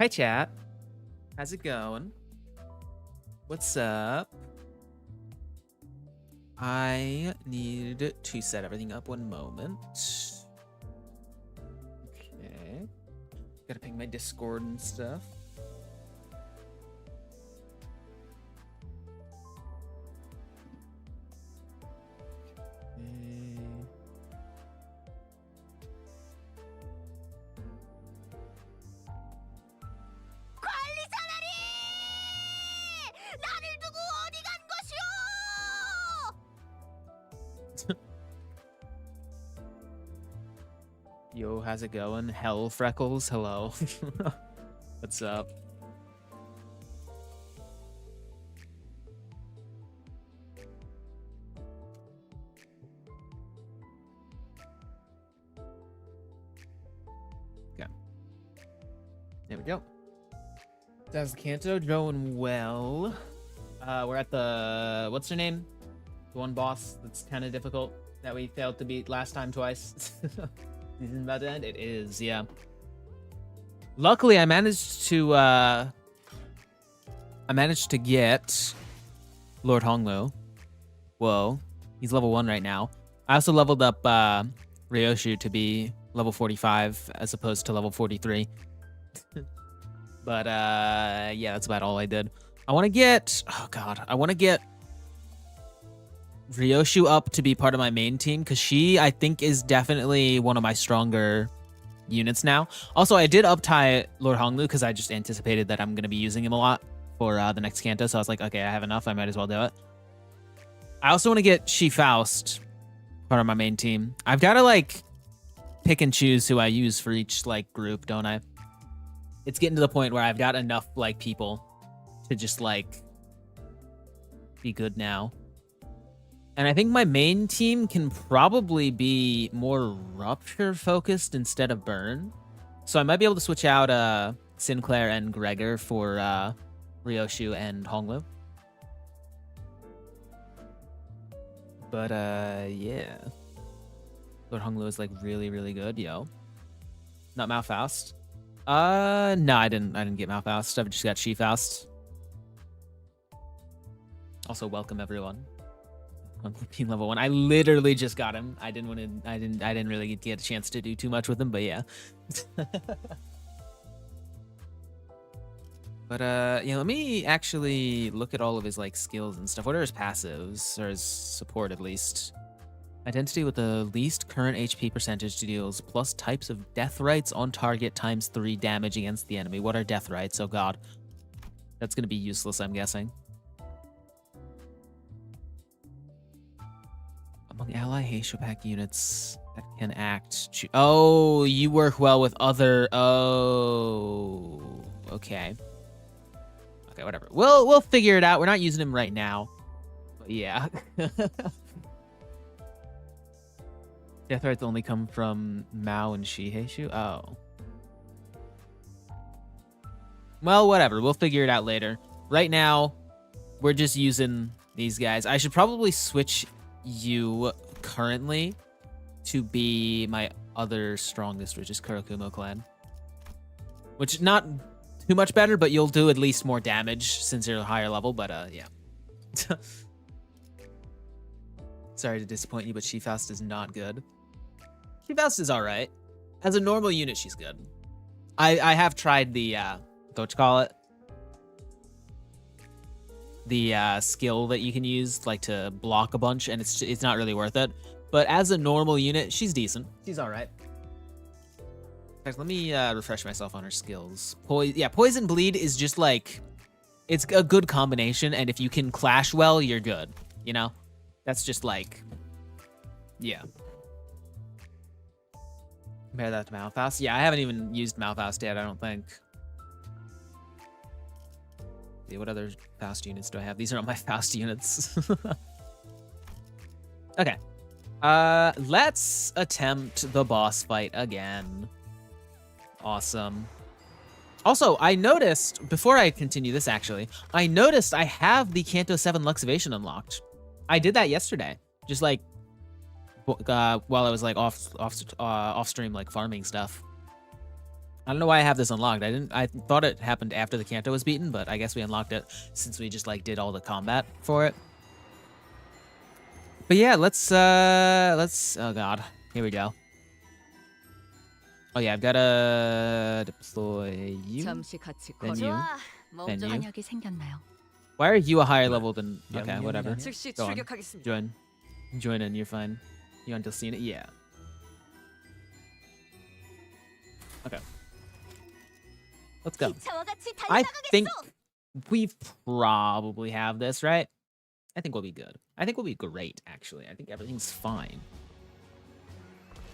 Hi, chat. How's it going? What's up? I need to set everything up one moment. Okay. Gotta ping my Discord and stuff. Yo, how's it going? Hell Freckles, hello. What's up? Okay. There we go. That's the canto going well. We're at the, what's her name? The one boss that's kind of difficult that we failed to beat last time twice. Season about to end? It is, yeah. Luckily, I managed to get Lord Honglu. Whoa, he's level 1 right now. I also leveled up Ryoshu to be level 45 as opposed to level 43. But yeah, that's about all I did. I want to get, oh god, I want to get Ryoshu up to be part of my main team because she, I think, is definitely one of my stronger units now. Also, I did up-tie Lord Honglu because I just anticipated that I'm going to be using him a lot for the next canto. So I was like, okay, I have enough. I might as well do it. I also want to get She Faust part of my main team. I've got to like pick and choose who I use for each like group, don't I? It's getting to the point where I've got enough like people to just like be good now. And I think my main team can probably be more Rupture focused instead of Burn. So I might be able to switch out Sinclair and Gregor for Ryoshu and Honglu. But yeah. Lord Honglu is like really, really good, yo. Not Malfaust. No, I didn't get Malfaust. I've just got She Faust. Also, welcome everyone. Being level 1. I literally just got him. I didn't really get a chance to do too much with him, but yeah. But yeah, let me actually look at all of his like skills and stuff. What are his passives, or his support at least? Identity with the least current HP percentage deals plus types of death rights on target times 3 damage against the enemy. What are death rights? Oh god. That's gonna be useless, I'm guessing. Among ally Heisho pack units that can act. Oh, you work well with other. Oh, okay. Okay, whatever. We'll figure it out. We're not using him right now. But yeah. Death rights only come from Mao and Shi Heishu. Oh. Well, whatever. We'll figure it out later. Right now, we're just using these guys. I should probably switch you currently to be my other strongest, which is Kurakumo clan, which not too much better, but you'll do at least more damage since you're a higher level. But yeah. Sorry to disappoint you, but She Faust is not good. She Faust is all right. As a normal unit, she's good. I have tried the what you call it, the skill that you can use like to block a bunch, and it's not really worth it. But as a normal unit, she's decent. She's all right. In fact, let me refresh myself on her skills. Poison Bleed is just like, it's a good combination, and if you can clash well, you're good. You know, that's just like, yeah. Compare that to Malfaust. Yeah, I haven't even used Malfaust yet, I don't think. See, what other Faust units do I have? These are not my Faust units. Okay. Let's attempt the boss fight again. Awesome. Also, I noticed, before I continue this actually, I noticed I have the Canto 7 Luxivation unlocked. I did that yesterday. Just like, while I was like off stream, like farming stuff. I don't know why I have this unlocked. I thought it happened after the canto was beaten, but I guess we unlocked it since we just like did all the combat for it. But yeah, let's oh god. Here we go. Oh yeah, I've gotta deploy you. Then you. Then you. Why are you a higher level than okay, whatever. Go on. Join in, you're fine. You until seeing it? Yeah. Okay. Let's go. I think we probably have this, right? I think we'll be good. I think we'll be great, actually. I think everything's fine.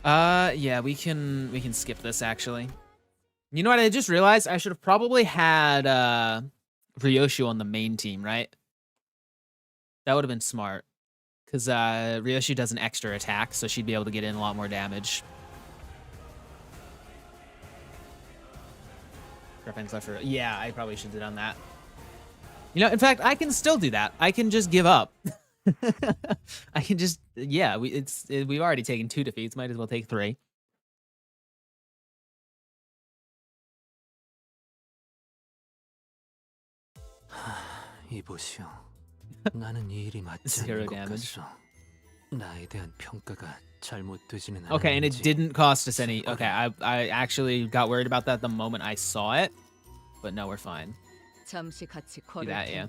Yeah, we can skip this, actually. You know what? I just realized I should have probably had Ryoshu on the main team, right? That would have been smart. Because Ryoshu does an extra attack, so she'd be able to get in a lot more damage. Yeah, I probably should have done that. You know, in fact, I can still do that. I can just give up. I can just, yeah, we've already taken 2 defeats. Might as well take 3. Zero damage. Okay, and it didn't cost us any. Okay, I actually got worried about that the moment I saw it, but no, we're fine. Do that, yeah.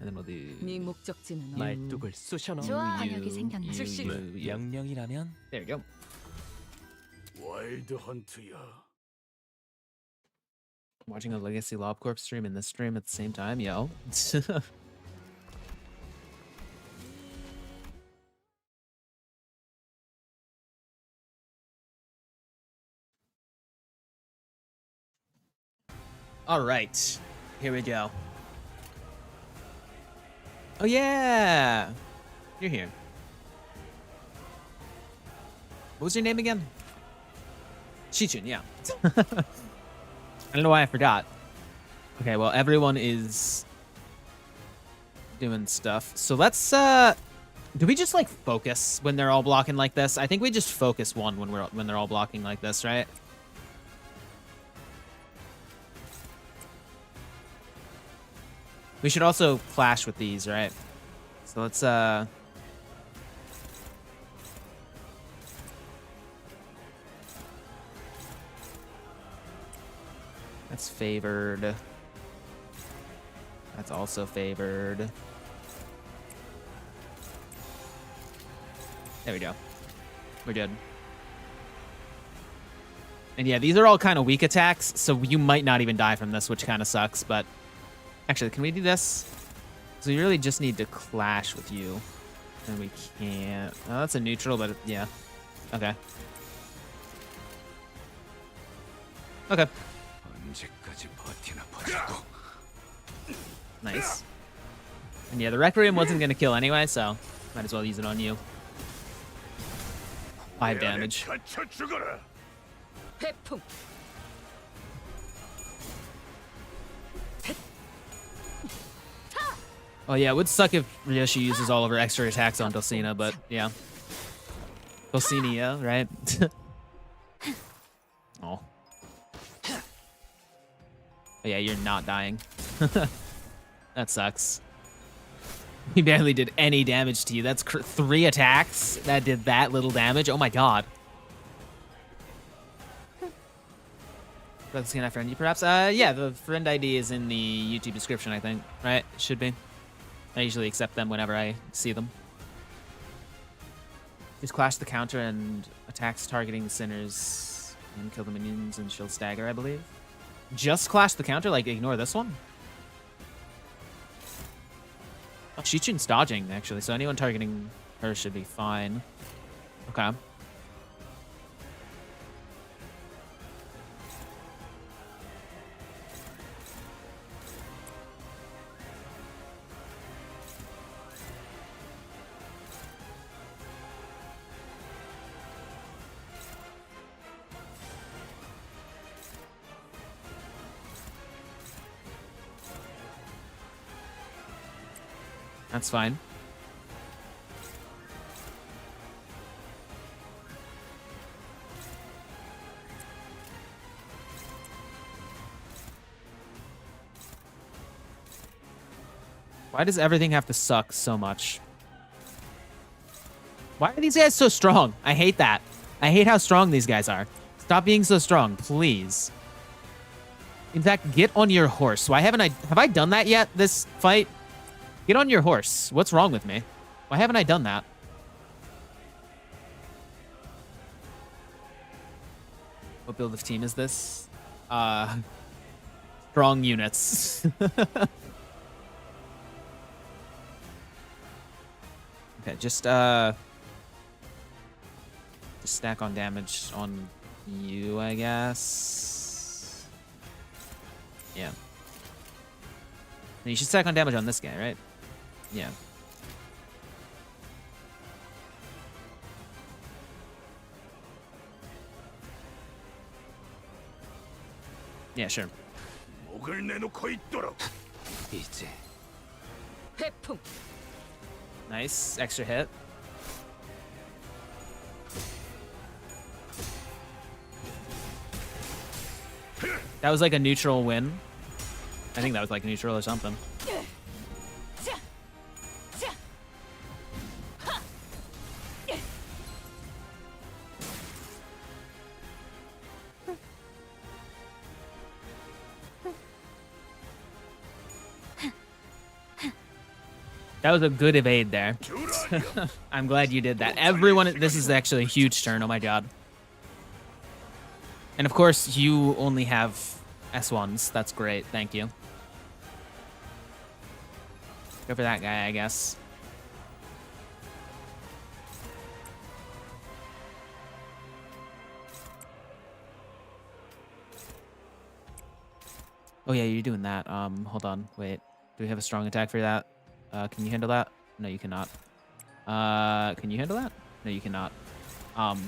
And then we'll do. There you go. Watching a Legacy LobCorp stream and this stream at the same time, yo. All right, here we go. Oh yeah, you're here. What was your name again? Shichun, yeah. I don't know why I forgot. Okay, well everyone is doing stuff. So let's do we just like focus when they're all blocking like this? I think we just focus one when they're all blocking like this, right? We should also clash with these, right? So let's that's favored. That's also favored. There we go. We're good. And yeah, these are all kind of weak attacks, so you might not even die from this, which kind of sucks, but actually, can we do this? So we really just need to clash with you. And we can't. Oh, that's a neutral, but yeah. Okay. Okay. Nice. And yeah, the Requiem wasn't going to kill anyway, so might as well use it on you. 5 damage. Oh yeah, it would suck if Ryoshi uses all of her extra attacks on Dulcina, but yeah. Dulcinia, right? Oh. But yeah, you're not dying. That sucks. We barely did any damage to you. That's 3 attacks that did that little damage. Oh my god. Can I friend you perhaps? Yeah, the friend ID is in the YouTube description, I think. Right? It should be. I usually accept them whenever I see them. Just clash the counter and attacks targeting the sinners and kill the minions and she'll stagger, I believe. Just clash the counter? Like, ignore this one? Oh, Shichun's dodging, actually, so anyone targeting her should be fine. Okay. That's fine. Why does everything have to suck so much? Why are these guys so strong? I hate that. I hate how strong these guys are. Stop being so strong, please. In fact, get on your horse. Why haven't I... Have I done that yet, this fight? Get on your horse. What's wrong with me? Why haven't I done that? What build of team is this? Strong units. Okay, just stack on damage on you, I guess. Yeah. And you should stack on damage on this guy, right? Yeah. Yeah, sure. Nice. Extra hit. That was like a neutral win. I think that was like neutral or something. That was a good evade there. I'm glad you did that. Everyone, this is actually a huge turn. Oh my god. And of course, you only have S1s. That's great. Thank you. Go for that guy, I guess. Oh yeah, you're doing that. Hold on. Wait. Do we have a strong attack for that? Can you handle that? No, you cannot. Can you handle that? No, you cannot.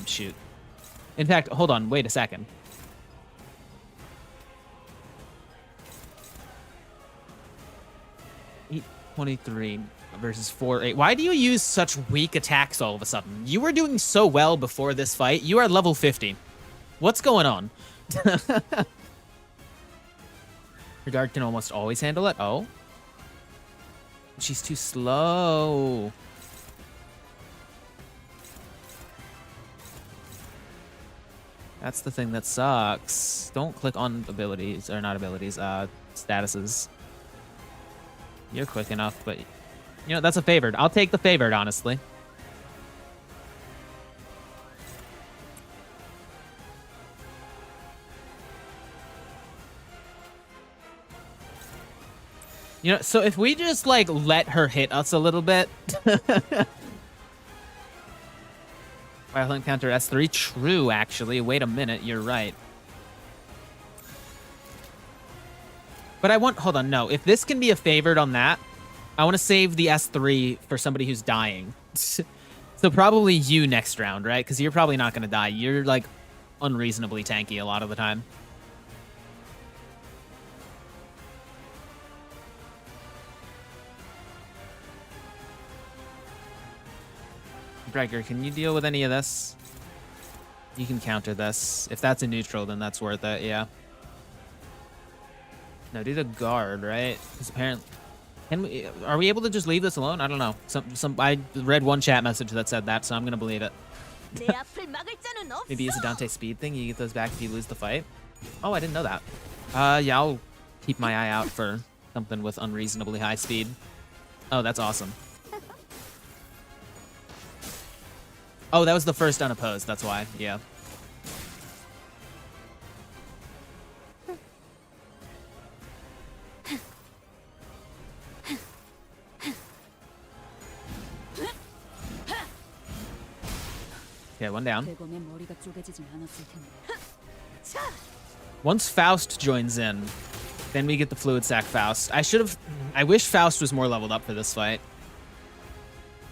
Shoot. In fact, hold on. Wait a second. 823 versus 48. Why do you use such weak attacks all of a sudden? You were doing so well before this fight. You are level 50. What's going on? Her guard can almost always handle it. Oh. She's too slow. That's the thing that sucks. Don't click on abilities, or not abilities, statuses. You're quick enough, but, you know, that's a favored. I'll take the favored, honestly. You know, so if we just, like, let her hit us a little bit. Violent counter S3. True, actually. Wait a minute. You're right. But I want... Hold on. No. If this can be a favored on that, I want to save the S3 for somebody who's dying. So probably you next round, right? Because you're probably not going to die. You're, like, unreasonably tanky a lot of the time. Breaker, can you deal with any of this? You can counter this. If that's a neutral, then that's worth it, yeah. No, do the guard, right? Because apparently... are we able to just leave this alone? I don't know. I read one chat message that said that, so I'm going to believe it. Maybe use a Dante speed thing. You get those back if you lose the fight. Oh, I didn't know that. Yeah, I'll keep my eye out for something with unreasonably high speed. Oh, that's awesome. Oh, that was the first unopposed. That's why. Yeah. Okay, one down. Once Faust joins in, then we get the Fluid Sac Faust. I wish Faust was more leveled up for this fight.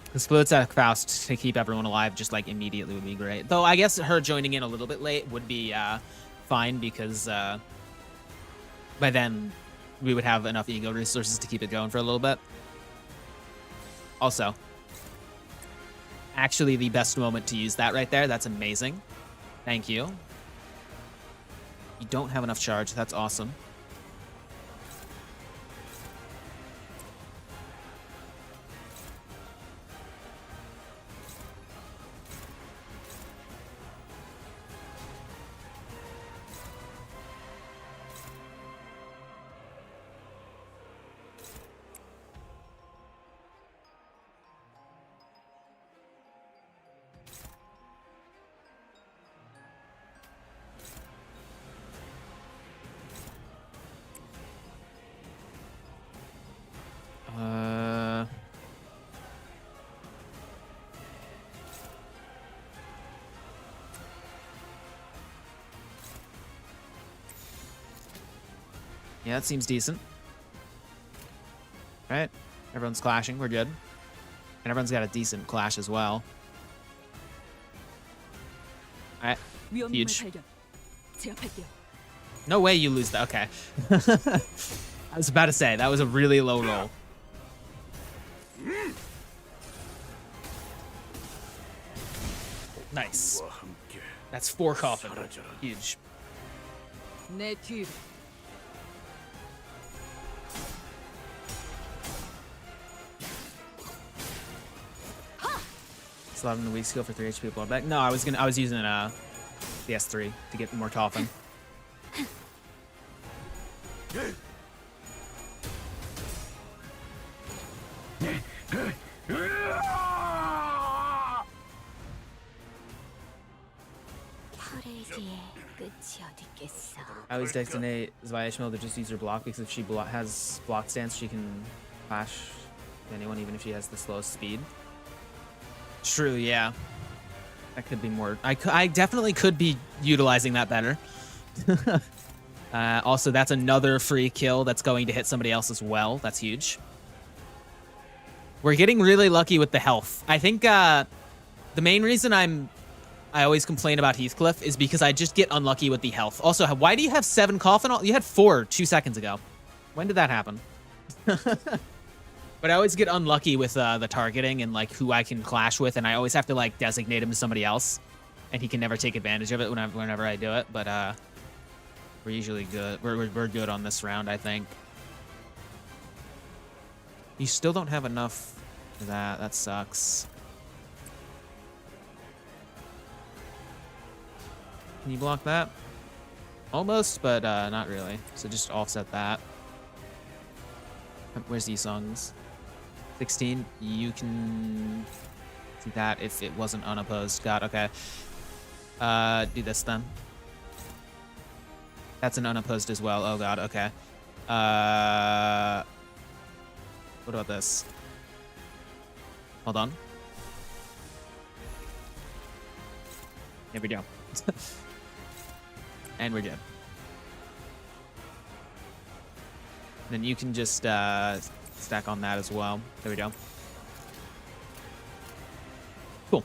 Because Fluid Sac Faust to keep everyone alive just like immediately would be great. Though I guess her joining in a little bit late would be fine because by then we would have enough ego resources to keep it going for a little bit. Also, actually the best moment to use that right there. That's amazing. Thank you. You don't have enough charge. That's awesome. Yeah, that seems decent. Right? Everyone's clashing. We're good. And everyone's got a decent clash as well. Alright. Huge. No way you lose that. Okay. I was about to say, that was a really low roll. Nice. That's 4 coffin. Huge. Still having the weak skill for 3 HP blowback. No, I was using the S3 to get more coffin. I always designate Zvayashmil to just use her block because if she has block stance, she can clash anyone, even if she has the slowest speed. True, yeah. That could be more. I definitely could be utilizing that better. Also, that's another free kill that's going to hit somebody else as well. That's huge. We're getting really lucky with the health. I think the main reason I always complain about Heathcliff is because I just get unlucky with the health. Also, why do you have 7 coffin? You had 4 2 seconds ago. When did that happen? But I always get unlucky with the targeting and like who I can clash with, and I always have to like designate him to somebody else, and he can never take advantage of it whenever I do it. But we're usually good. We're good on this round, I think. You still don't have enough for that. That sucks. Can you block that? Almost, but not really. So just offset that. Where's these songs? 16. You can see that if it wasn't unopposed. God, okay. Do this then. That's an unopposed as well. Oh god, okay. What about this? Hold on. Here we go. And we're good. Then you can just stack on that as well. There we go. Cool.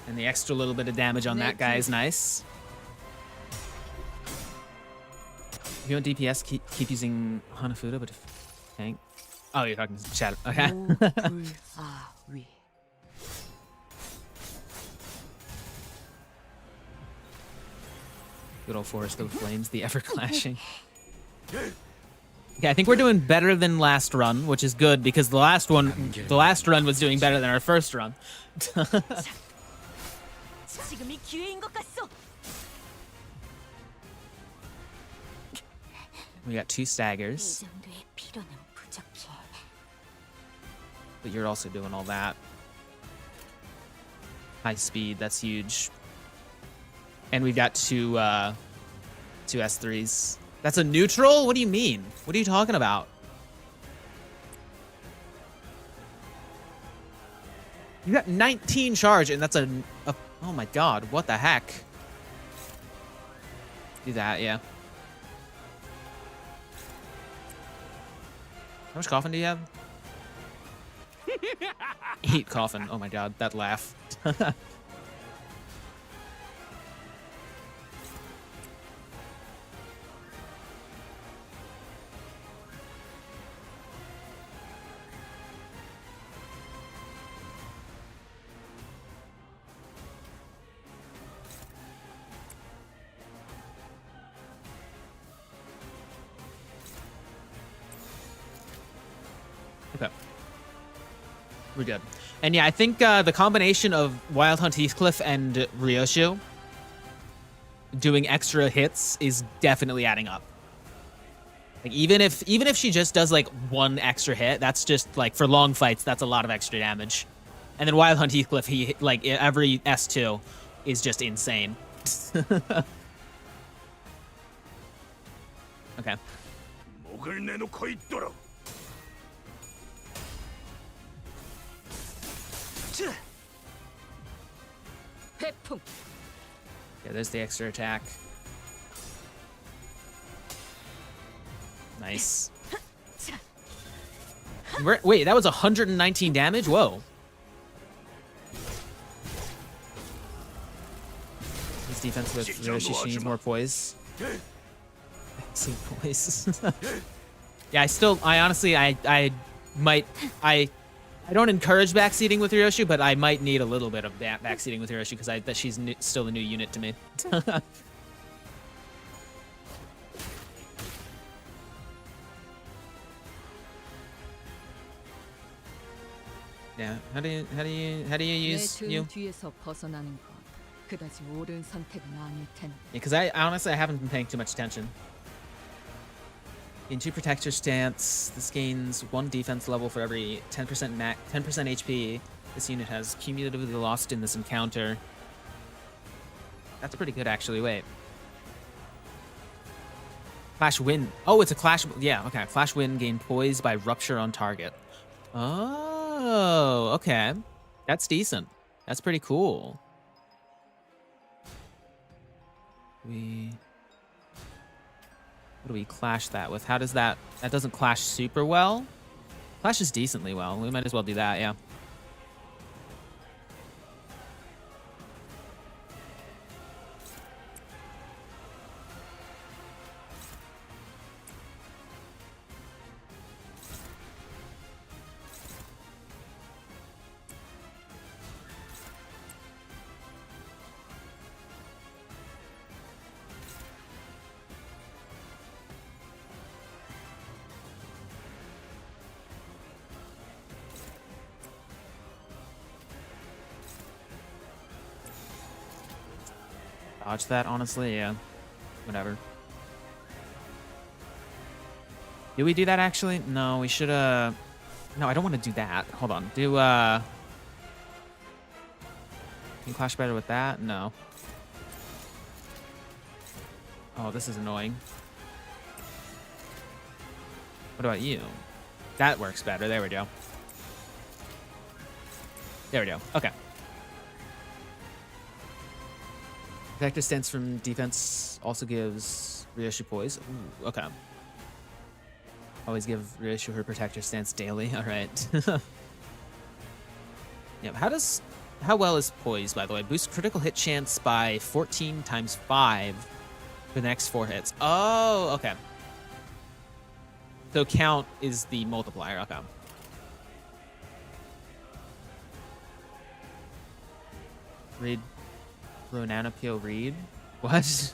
And the extra little bit of damage on that guy is nice. If you want DPS, keep using Hanafuda, but if tank. Oh, you're talking Shadow. Okay. Good old Forest of Flames, the ever clashing. Okay, I think we're doing better than last run, which is good because the last run was doing better than our first run. We got 2 staggers. But you're also doing all that. High speed, that's huge. And we've got 2 S3s. That's a neutral? What do you mean? What are you talking about? You got 19 charge, and that's a oh my god, what the heck? Do that, yeah. How much coffin do you have? 8 coffin. Oh my god, that laugh. Okay. We're good. And yeah, I think the combination of Wild Hunt Heathcliff and Ryoshu doing extra hits is definitely adding up. Like even if she just does like 1 extra hit, that's just like for long fights, that's a lot of extra damage. And then Wild Hunt Heathcliff, he like every S2 is just insane. Okay. Yeah, there's the extra attack. Nice. Wait, that was 119 damage? Whoa. His defense with Roshi, she needs more poise. See poise. Yeah, I honestly, I don't encourage backseating with Hiroshi, but I might need a little bit of backseating with Hiroshi because that she's still a new unit to me. Yeah, how do you use you? Yeah, because I honestly haven't been paying too much attention. In 2 protector stance, this gains 1 defense level for every 10% 10% HP this unit has cumulatively lost in this encounter. That's pretty good, actually. Wait. Clash win. Oh, it's a clash. Yeah, okay. Clash win, gain poise by rupture on target. Oh, okay. That's decent. That's pretty cool. What do we clash that with? How does that doesn't clash super well? Clashes decently well. We might as well do that, yeah. Dodge that, honestly, yeah. Whatever. Do we do that, actually? No, we should, No, I don't want to do that. Hold on. Do, Can you clash better with that? No. Oh, this is annoying. What about you? That works better. There we go. There we go. Okay. Protector stance from defense also gives Ryoshi poise. Ooh, okay. Always give Ryoshi her protector stance daily. All right. Yeah. How well is poise, by the way? Boost critical hit chance by 14 times 5 for the next 4 hits. Oh, okay. So count is the multiplier. Okay. Read Ronanapio read? What?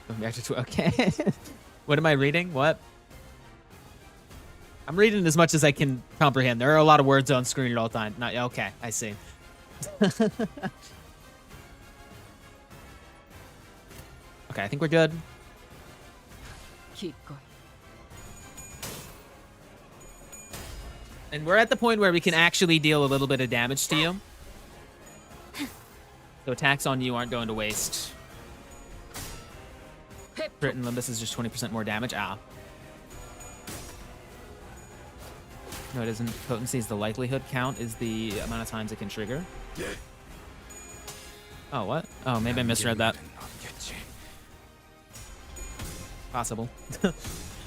Going back to okay. What am I reading? What? I'm reading as much as I can comprehend. There are a lot of words on screen at all time. Not okay. I see. Okay, I think we're good. Keep going. And we're at the point where we can actually deal a little bit of damage to you. So attacks on you aren't going to waste. Crit and Limbus is just 20% more damage. Ah. No, it isn't. Potency is the likelihood. Count is the amount of times it can trigger. Oh, what? Oh, maybe I misread that. Possible.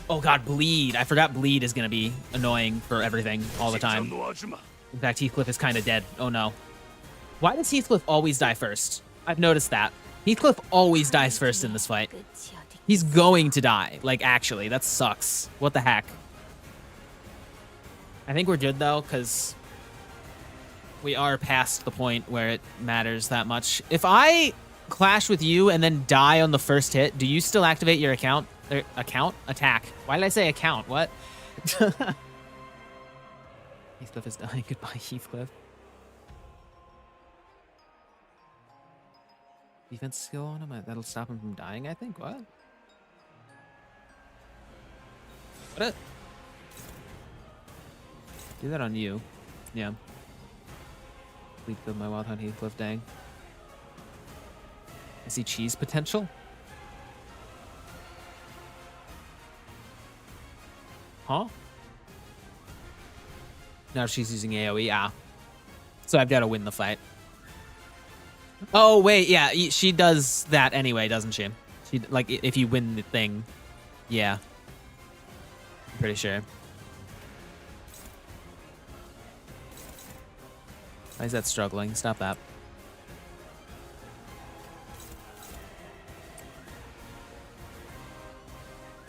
Oh god, bleed. I forgot bleed is gonna be annoying for everything all the time. In fact, Heathcliff is kind of dead. Oh no. Why does Heathcliff always die first? I've noticed that. Heathcliff always dies first in this fight. He's going to die. Like, actually, that sucks. What the heck? I think we're good though, because we are past the point where it matters that much. If I clash with you and then die on the first hit, do you still activate your account? Attack. Why did I say account? What? Heathcliff is dying. Goodbye, Heathcliff. Defense skill on him? That'll stop him from dying, I think. What? What? Do that on you. Yeah. Leap of my Wild Hunt Heathcliff, dang. I see cheese potential. Huh? Now she's using AoE. Ah, So I've got to win the fight. Oh, wait, yeah, she does that anyway, doesn't she? She, like, if you win the thing. Yeah. I'm pretty sure. Why is that struggling? Stop that.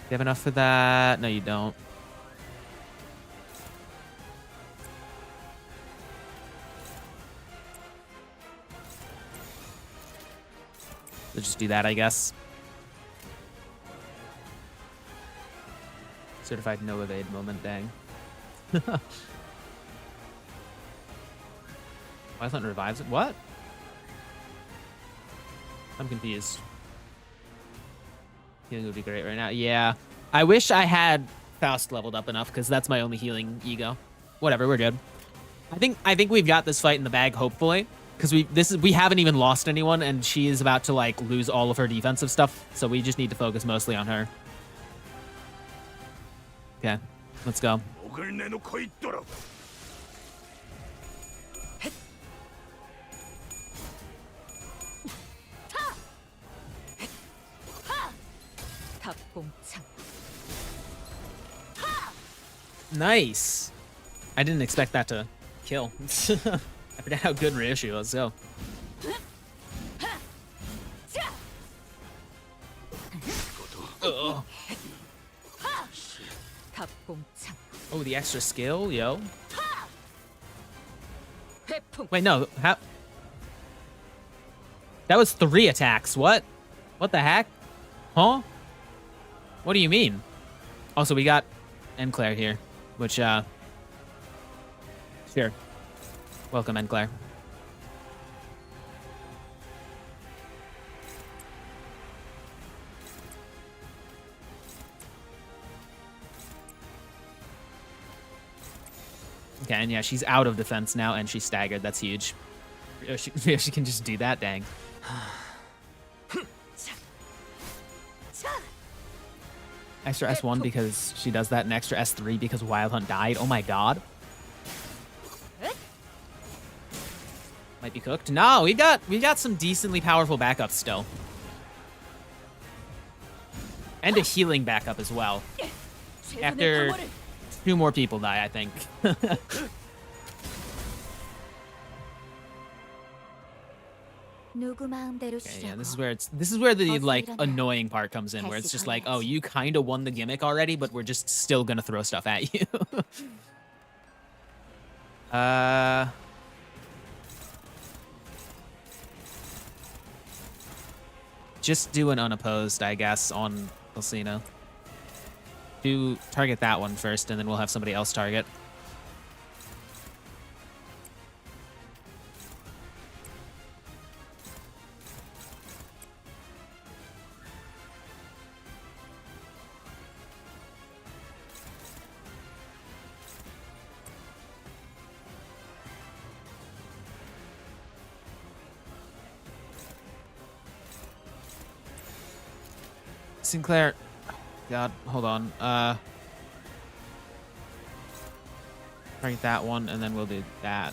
You have enough for that? No, you don't. So just do that, I guess. Certified no evade moment, dang. Violent revives it? What? I'm confused. Healing would be great right now. Yeah. I wish I had Faust leveled up enough, because that's my only healing ego. Whatever, we're good. I think we've got this fight in the bag, hopefully. Because we haven't even lost anyone, and she is about to like lose all of her defensive stuff, so we just need to focus mostly on her. Okay, let's go. Nice. I didn't expect that to kill. I forgot how good Ryoshu was. Let's go. Ugh. Oh, the extra skill, yo. Wait, no. How? That was 3 attacks. What? What the heck? Huh? What do you mean? Also, we got Enclair here, which, sure. Welcome, Enclair. Okay, and yeah, she's out of defense now, and she's staggered. That's huge. She can just do that, dang. Extra S1 because she does that, and extra S3 because Wild Hunt died. Oh my god. Might be cooked. No, we got some decently powerful backups still. And a healing backup as well. After 2 more people die, I think. Okay, yeah, this is where the like annoying part comes in, where it's just like, oh, you kind of won the gimmick already, but we're just still gonna throw stuff at you. Just do an unopposed, I guess, on Lucina. Do target that one first, and then we'll have somebody else target. Sinclair, God, hold on. Target that one, and then we'll do that.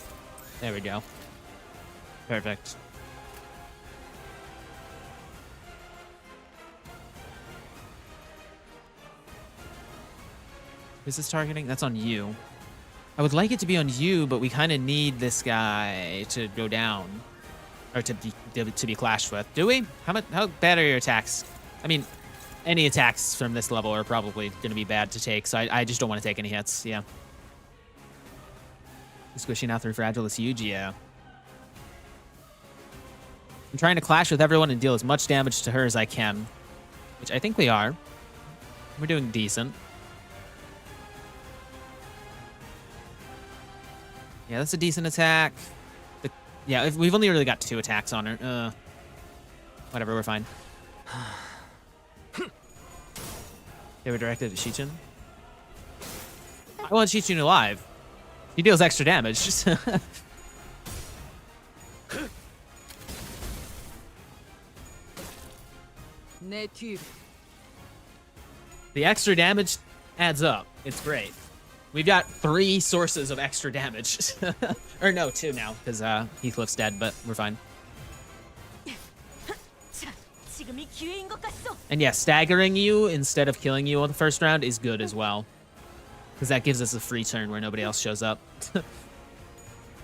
There we go. Perfect. Who's this targeting? That's on you. I would like it to be on you, but we kind of need this guy to go down, or to be clashed with. Do we? How bad are your attacks? I mean, any attacks from this level are probably going to be bad to take, so I just don't want to take any hits. Yeah. Squishing out through fragile is huge. Yeah. I'm trying to clash with everyone and deal as much damage to her as I can, which I think we are. We're doing decent. Yeah, that's a decent attack. Yeah, we've only really got 2 attacks on her. Whatever, we're fine. They were directed at Shichin. I want Shichin alive. He deals extra damage. The extra damage adds up. It's great. We've got 3 sources of extra damage. Or no, 2 now, because Heathcliff's dead, but we're fine. And yeah, staggering you instead of killing you on the first round is good as well. Because that gives us a free turn where nobody else shows up.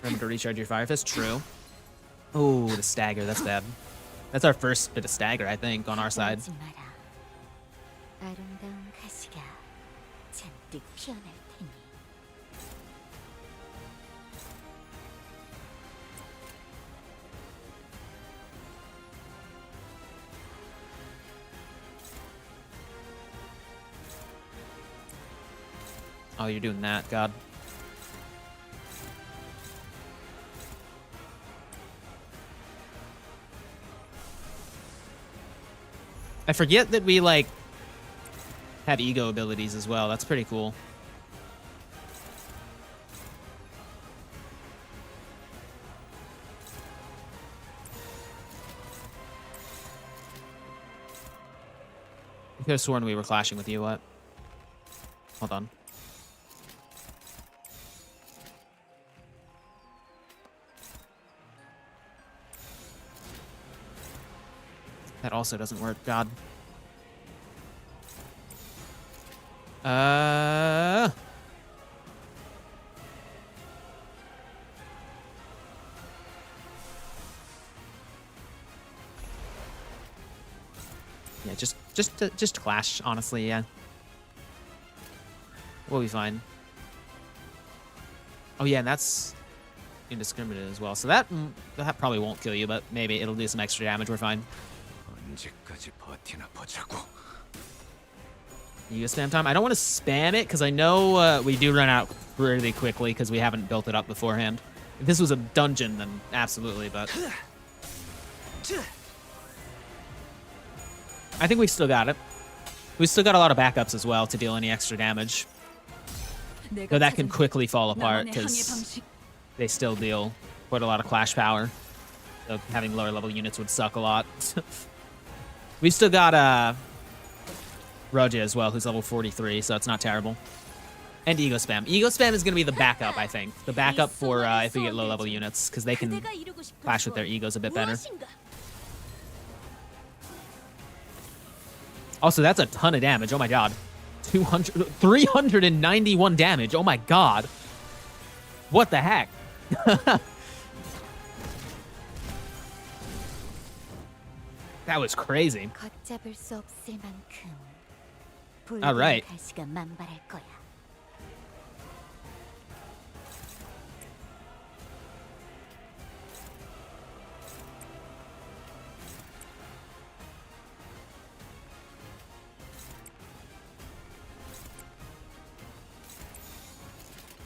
Remember to recharge your Fire Fist? True. Oh, the stagger, that's bad. That's our first bit of stagger, I think, on our side. Oh, you're doing that, God. I forget that we, like, have ego abilities as well. That's pretty cool. I could have sworn we were clashing with you. What? Hold on. That also doesn't work. God. Yeah, just clash, honestly, yeah. We'll be fine. Oh yeah, and that's indiscriminate as well. So that probably won't kill you, but maybe it'll do some extra damage. We're fine. You spam time? I don't want to spam it because I know we do run out really quickly because we haven't built it up beforehand. If this was a dungeon, then absolutely, but I think we still got it. We still got a lot of backups as well to deal any extra damage. Though that can quickly fall apart because they still deal quite a lot of clash power. So having lower level units would suck a lot. We've still got Roja as well, who's level 43, so it's not terrible. And Ego Spam. Ego Spam is going to be the backup, I think. The backup for if we get low level units, because they can clash with their egos a bit better. Also, that's a ton of damage. Oh my god. 391 damage. Oh my god. What the heck? That was crazy. All right.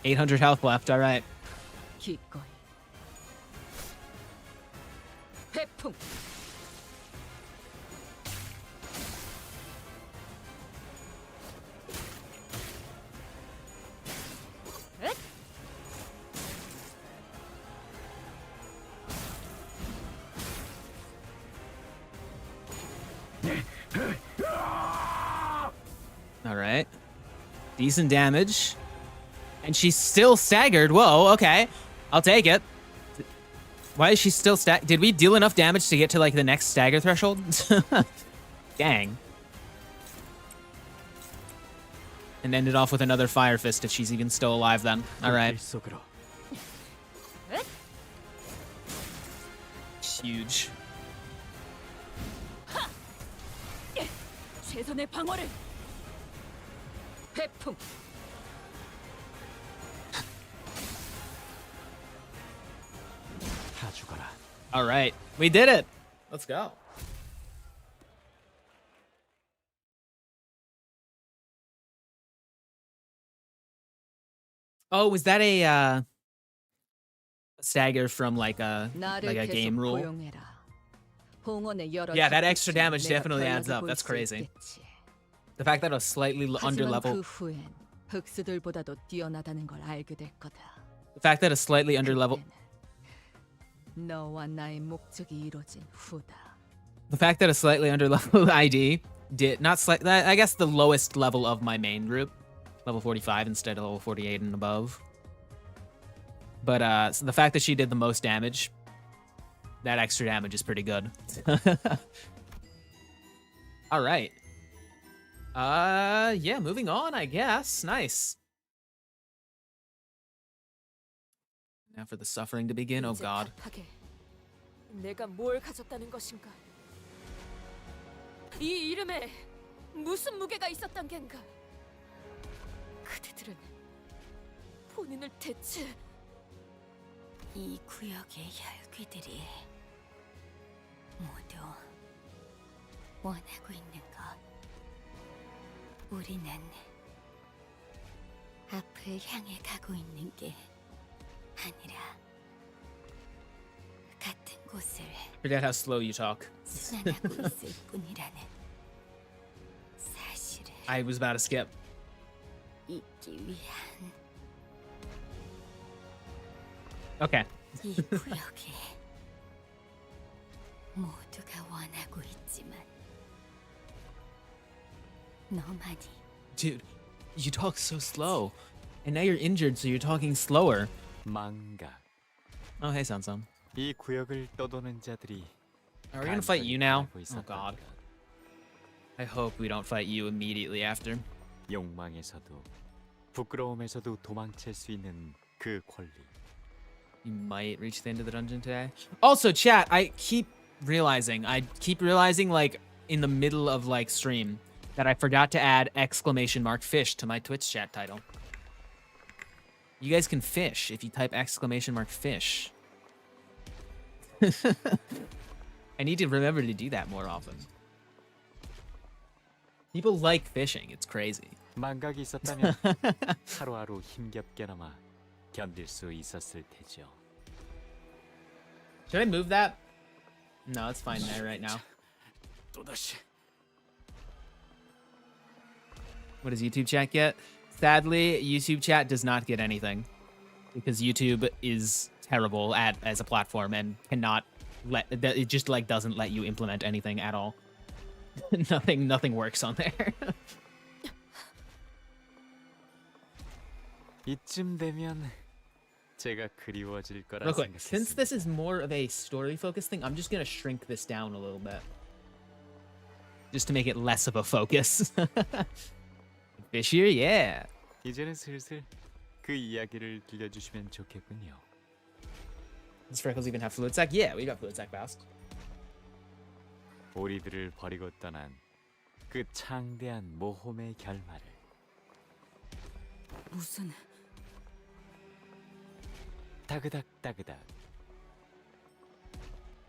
$800 health left. All right. All right. Decent damage. And she's still staggered. Whoa, okay. I'll take it. Why is she still staggered? Did we deal enough damage to get to, like, the next stagger threshold? Dang. And end it off with another Fire Fist if she's even still alive then. All right. Huge. All right, we did it. Let's go. Oh, was that a stagger from like a game rule? Yeah, that extra damage definitely adds up. That's crazy. The fact that it was slightly under level. The fact that a slightly under level. The fact that a slightly under level ID did not slight. I guess the lowest level of my main group level 45 instead of level 48 and above. But so the fact that she did the most damage, that extra damage is pretty good. All right. Yeah, moving on, I guess. Nice. Now for the suffering to begin. Oh God. 내가 뭘 가졌다는 것인가? 이 이름에 무슨 무게가 있었단 겐가? 그대들은 본인을 대체 이 구역의 혈귀들이 모두 원하고 있는 것. 우리는 앞을 향해 가고 있는 게 아니라 같은 곳을 Forget how slow you talk. 순환하고 있을 뿐이라는 사실을 I was about to skip. 잊기 위한 Okay. 이 구역에 모두가 원하고 있지만 너만이 Dude, you talk so slow. And now you're injured, so you're talking slower. 망각. Oh, hey, Sansam. 이 구역을 떠도는 자들이 Are we gonna fight you now? 간절히 Oh 바라고 God. 있었던 것. I hope we don't fight you immediately after. 욕망에서도 부끄러움에서도 도망칠 수 있는 그 권리. You might reach the end of the dungeon today. Also, chat, I keep realizing, like, in the middle of, like, stream, that I forgot to add !fish to my Twitch chat title. You guys can fish if you type !fish. I need to remember to do that more often. People like fishing. It's crazy. 망각이 있었다면 하루하루 힘겹게나마 견딜 수 있었을 테죠. Should I move that? No, it's fine there right now. 또다시. What does YouTube chat get? Sadly, YouTube chat does not get anything because YouTube is terrible as a platform and cannot it just like doesn't let you implement anything at all. nothing works on there. 이쯤 되면 제가 그리워질 거라 Real quick, since 생각했습니다. this is more of a story focused thing, I'm just gonna shrink this down a little bit. Just to make it less of a focus. Fish here, yeah. 이제는 슬슬 그 이야기를 들려주시면 좋겠군요. Does Freckles even have fluid sac? Yeah, we got fluid sac fast. 우리들을 버리고 떠난 그 창대한 모험의 결말을 무슨 따그닥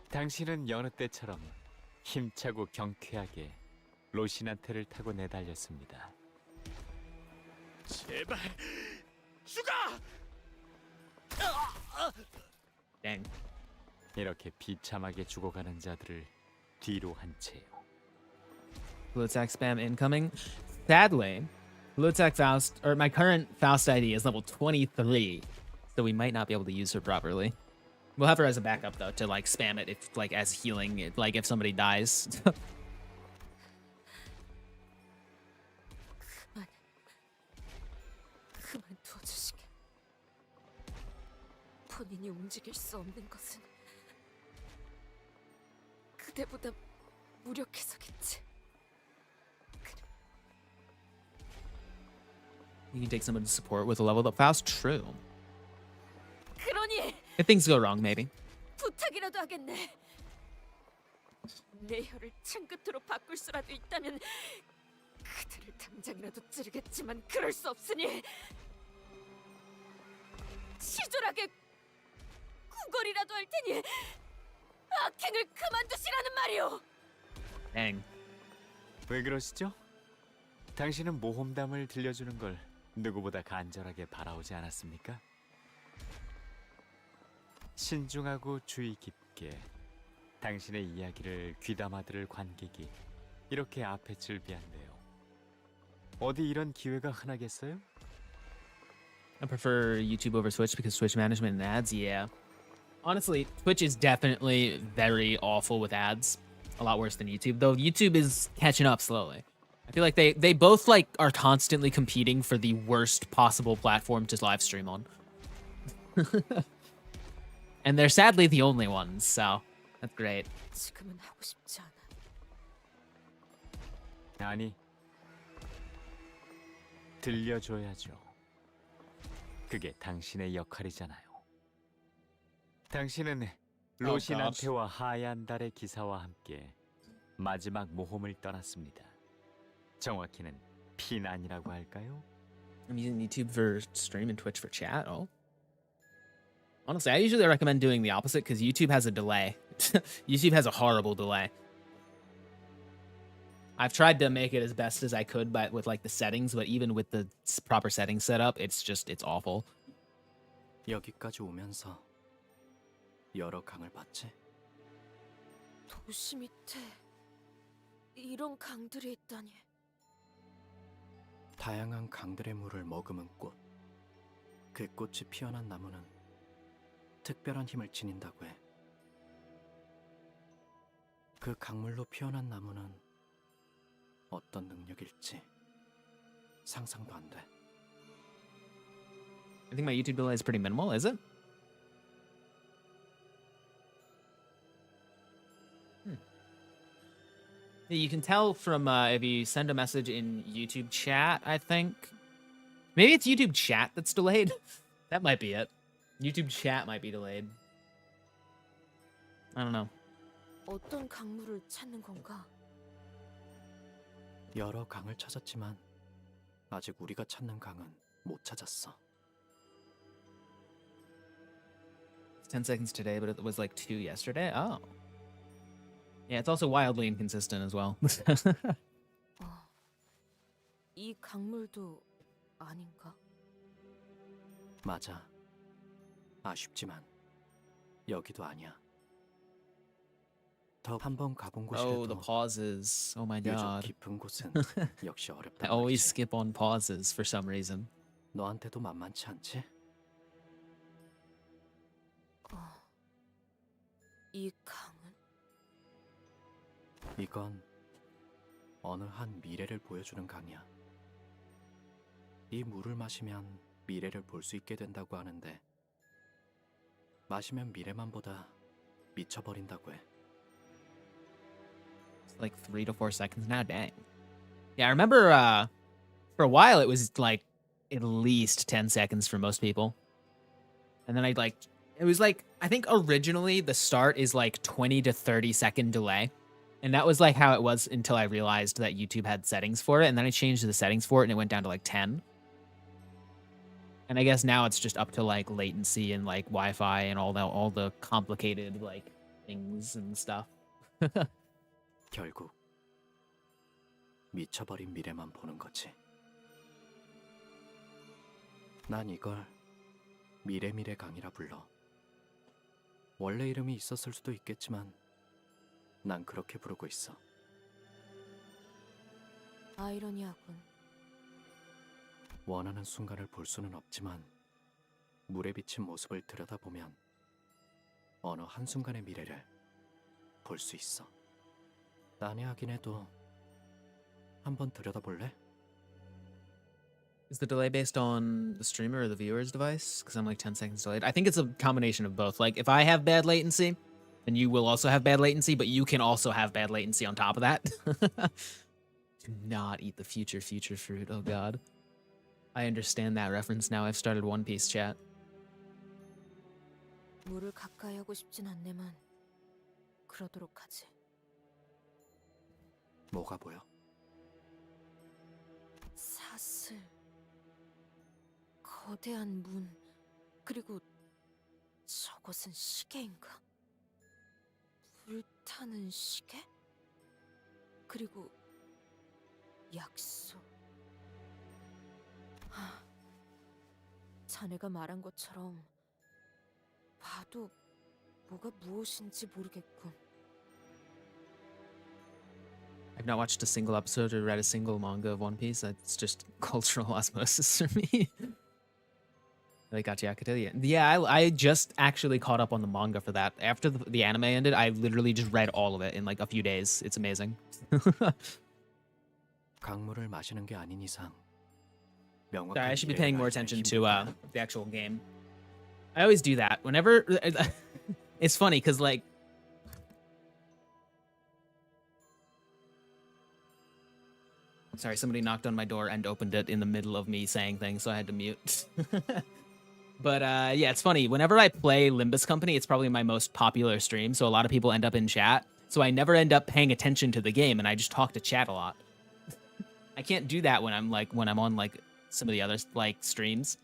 당신은 여느 때처럼 힘차고 경쾌하게 로신한테를 타고 내달렸습니다. 제발 죽어! Dang. 이렇게 비참하게 죽어가는 자들을 뒤로 한 채요. Fluid sac spam incoming. Sadly, fluid sac Faust, or my current Faust ID is level 23, so we might not be able to use her properly. We'll have her as a backup though to like spam it if like as healing, like if somebody dies. 그만두어 주시게. 본인이 움직일 수 없는 것은 그대보다 무력해서겠지. You can take someone to support with a leveled up Faust. True. 그러니 If things go wrong, maybe. 부탁이라도 하겠네. 내 혀를 창끝으로 바꿀 수라도 있다면 그들을 당장이라도 찌르겠지만 그럴 수 없으니 치졸하게 구걸이라도 할 테니 아킹을 그만두시라는 말이오. Dang. 왜 그러시죠? 당신은 모험담을 들려주는 걸 누구보다 간절하게 바라오지 않았습니까? 신중하고 주의 깊게 당신의 이야기를 귀담아 들을 관객이 이렇게 앞에 즐비한대요. 어디 이런 기회가 흔하겠어요? I prefer YouTube over Twitch because Twitch management and ads, yeah. Honestly, Twitch is definitely very awful with ads. A lot worse than YouTube, though YouTube is catching up slowly. I feel like they both like are constantly competing for the worst possible platform to live stream on. And they're sadly the only ones, so that's great. 지금은 하고 싶지 않아. 아니, 들려줘야죠. 그게 당신의 역할이잖아요. 당신은 로신한테와 하얀 달의 기사와 함께 마지막 모험을 떠났습니다. 정확히는 피난이라고 할까요? I'm using YouTube for stream and Twitch for chat. Oh. Honestly, I usually recommend doing the opposite because YouTube has a delay. YouTube has a horrible delay. I've tried to make it as best as I could with like the settings, but even with the proper settings set up, it's awful. 여기까지 오면서 여러 강을 봤지? 도시 밑에 이런 강들이 있다니. 다양한 강들의 물을 머금은 꽃. 그 꽃이 피어난 나무는 특별한 힘을 지닌다고 해. 그 강물로 피어난 나무는 어떤 능력일지 상상도 안 돼. I think my YouTube delay is pretty minimal, is it? You can tell from if you send a message in YouTube chat, I think. Maybe it's YouTube chat that's delayed. That might be it. YouTube chat might be delayed. I don't know. 어떤 강물을 찾는 건가? 여러 강을 찾았지만 아직 우리가 찾는 강은 못 찾았어. 10 seconds today, but it was like 2 yesterday. Oh. Yeah, it's also wildly inconsistent as well. 이 강물도 아닌가? 맞아. 아쉽지만 여기도 아니야. 더 한 번 가본 Oh, the 곳이라도 pauses. Oh my 유적 god. 깊은 곳은 역시 I 어렵단 always 말이지. skip on pauses for some reason. 너한테도 만만치 않지? 이 강은? 이건 어느 한 미래를 보여주는 강이야. 이 물을 마시면 미래를 볼 수 있게 된다고 하는데 마시면 미래만 보다 미쳐버린다고 해. It's like 3 to 4 seconds now. Dang. Yeah, I remember for a while it was like at least 10 seconds for most people. And then it was like, I think originally the start is like 20 to 30 second delay. And that was like how it was until I realized that YouTube had settings for it. And then I changed the settings for it and it went down to like 10. And I guess now it's just up to like latency and like Wi-Fi and all the complicated like things and stuff. 결국 미쳐버린 미래만 보는 거지. 난 이걸 미래 강이라 불러. 원래 이름이 있었을 수도 있겠지만 난 그렇게 부르고 있어. 아이러니하군. 원하는 순간을 볼 수는 없지만 물에 비친 모습을 들여다보면 어느 한순간의 미래를 볼 수 있어. 난해하긴 해도 한번 들여다볼래? Is the delay based on the streamer or the viewer's device? Because I'm like 10 seconds delayed. I think it's a combination of both. Like if I have bad latency, then you will also have bad latency, but you can also have bad latency on top of that. Do not eat the future fruit. Oh god. I understand that reference now. I've started One Piece chat. 물을 가까이 하고 싶진 않네만 그러도록 하지. 뭐가 보여? 사슬, 거대한 문, 그리고 저것은 시계인가? 불타는 시계? 그리고 약속. 자네가 말한 것처럼 봐도 뭐가 무엇인지 모르겠군. I've not watched a single episode or read a single manga of One Piece. It's just cultural osmosis for me. I got you, Akatelia. Yeah, I just actually caught up on the manga for that. After the anime ended, I literally just read all of it in like a few days. It's amazing. 강물을 마시는 게 아닌 이상 명확한 Sorry, I should be 예를 paying more 알기는 attention 힘들 to 거야. the actual game. I always do that whenever. It's funny because like. Sorry, somebody knocked on my door and opened it in the middle of me saying things, so I had to mute. But yeah, it's funny. Whenever I play Limbus Company, it's probably my most popular stream, so a lot of people end up in chat. So I never end up paying attention to the game, and I just talk to chat a lot. I can't do that when I'm on like some of the other like streams.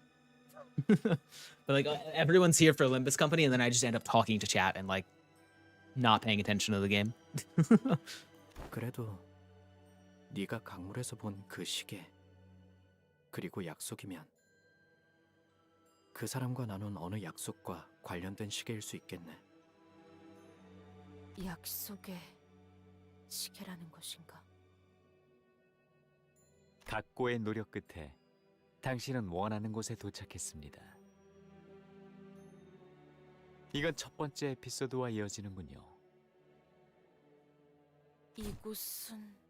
But like everyone's here for Limbus Company, and then I just end up talking to chat and like not paying attention to the game. 그래도 네가 강물에서 본 그 시계 그리고 약속이면 그 사람과 나눈 어느 약속과 관련된 시계일 수 있겠네. 약속의 시계라는 것인가? 각고의 노력 끝에 당신은 원하는 곳에 도착했습니다. 이건 첫 번째 에피소드와 이어지는군요. 이곳은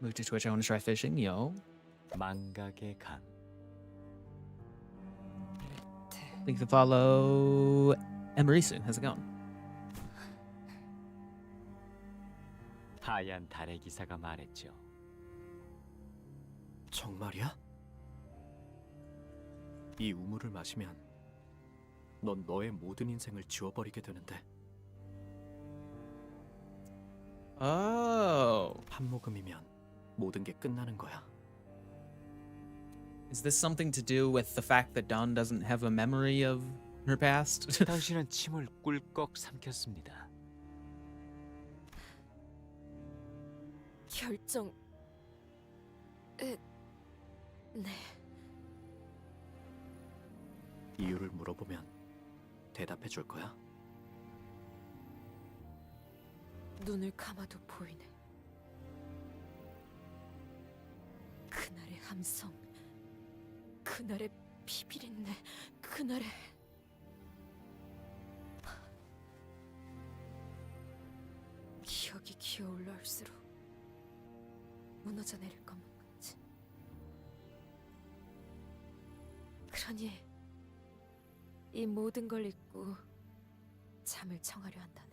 Move to Twitch. I want to try fishing. Yo. 망각의 강. Thank you for follow Emarisu. How's it going? 하얀 달의 기사가 말했죠. 정말이야? 이 우물을 마시면 넌 너의 모든 인생을 지워버리게 되는데 Oh. 한 모금이면 모든 게 끝나는 거야. Is this something to do with the fact that Dawn doesn't have a memory of her past? 당신은 침을 꿀꺽 삼켰습니다. 결정. 네. 이유를 물어보면 대답해 줄 거야? 눈을 감아도 보이네. 그날의 함성, 그날의 비비린내, 그날의 기억이 기어올라올수록 무너져 내릴 것만 같지. 그러니 이 모든 걸 잊고 잠을 청하려 한다네.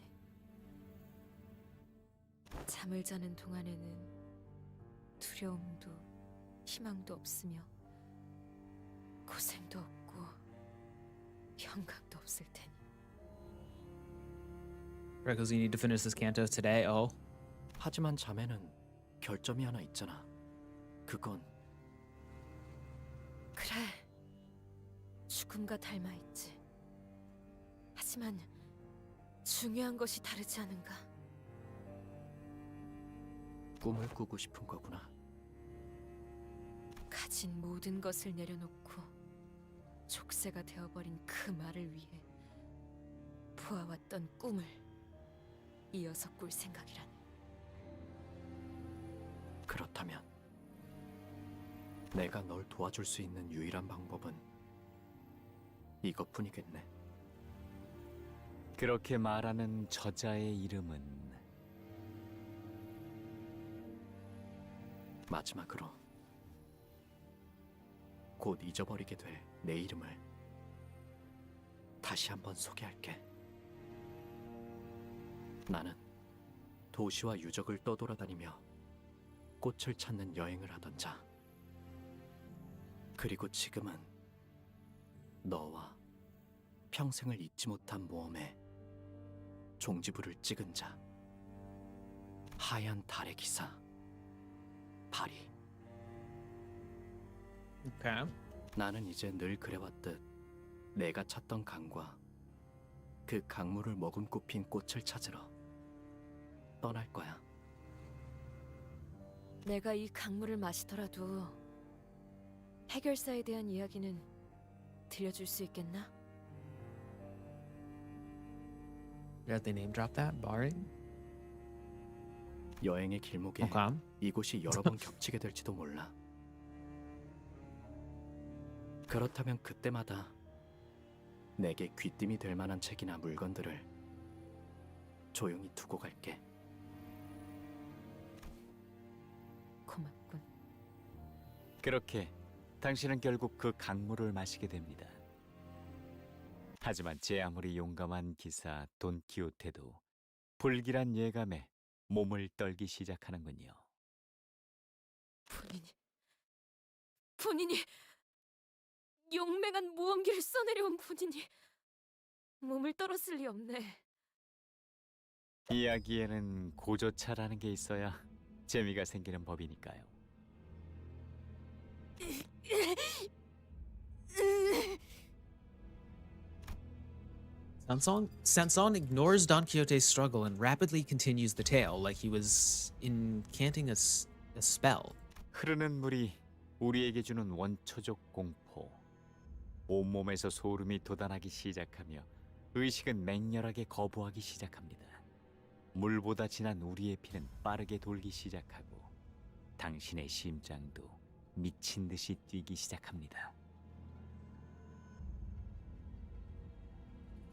잠을 자는 동안에는 두려움도 희망도 없으며 고생도 없고 영광도 없을 테니. Right, because you need to finish this canto today. Oh. 하지만 잠에는 결점이 하나 있잖아. 그건 그래, 죽음과 닮아 있지. 하지만 중요한 것이 다르지 않은가? 꿈을 꾸고 싶은 거구나. 가진 모든 것을 내려놓고 족쇄가 되어버린 그 말을 위해 보아왔던 꿈을 이어서 꿀 생각이라니. 그렇다면 내가 널 도와줄 수 있는 유일한 방법은 이것뿐이겠네. 그렇게 말하는 저자의 이름은 마지막으로 곧 잊어버리게 될 내 이름을 다시 한번 소개할게. 나는 도시와 유적을 떠돌아다니며 꽃을 찾는 여행을 하던 자. 그리고 지금은 너와 평생을 잊지 못한 모험에 종지부를 찍은 자. 하얀 달의 기사 파리. Okay. 나는 이제 늘 그래왔듯 내가 찾던 강과 그 강물을 머금고 핀 꽃을 찾으러 떠날 거야. 내가 이 강물을 마시더라도 해결사에 대한 이야기는 들려줄 수 있겠나? Did they name drop that? Bari? 여행의 길목에 Okay. 이곳이 여러 번 겹치게 될지도 몰라. 그렇다면 그때마다 내게 귀띔이 될 만한 책이나 물건들을 조용히 두고 갈게. 그렇게 당신은 결국 그 강물을 마시게 됩니다. 하지만 제 아무리 용감한 기사 돈키호테도 불길한 예감에 몸을 떨기 시작하는군요. 본인이 용맹한 무언기를 써내려온 본인이 몸을 떨었을 리 없네. 이야기에는 고조차라는 게 있어야 재미가 생기는 법이니까요. Sanson ignores Don Quixote's struggle and rapidly continues the tale like he was incanting a spell. 흐르는 물이 우리에게 주는 원초적 공포. 온몸에서 소름이 돋아나기 시작하며 의식은 맹렬하게 거부하기 시작합니다. 물보다 진한 우리의 피는 빠르게 돌기 시작하고 당신의 심장도 미친 듯이 뛰기 시작합니다.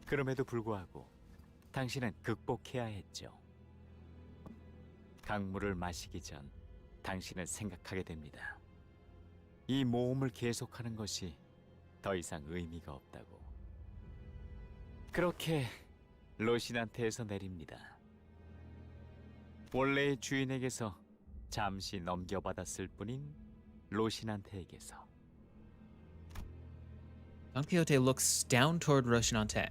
그럼에도 불구하고 당신은 극복해야 했죠. 강물을 마시기 전 당신은 생각하게 됩니다. 이 모험을 계속하는 것이 더 이상 의미가 없다고. 그렇게 로신한테에서 내립니다. 원래의 주인에게서 잠시 넘겨받았을 뿐인 로신한테에게서. Don Quixote looks down toward Rocinante.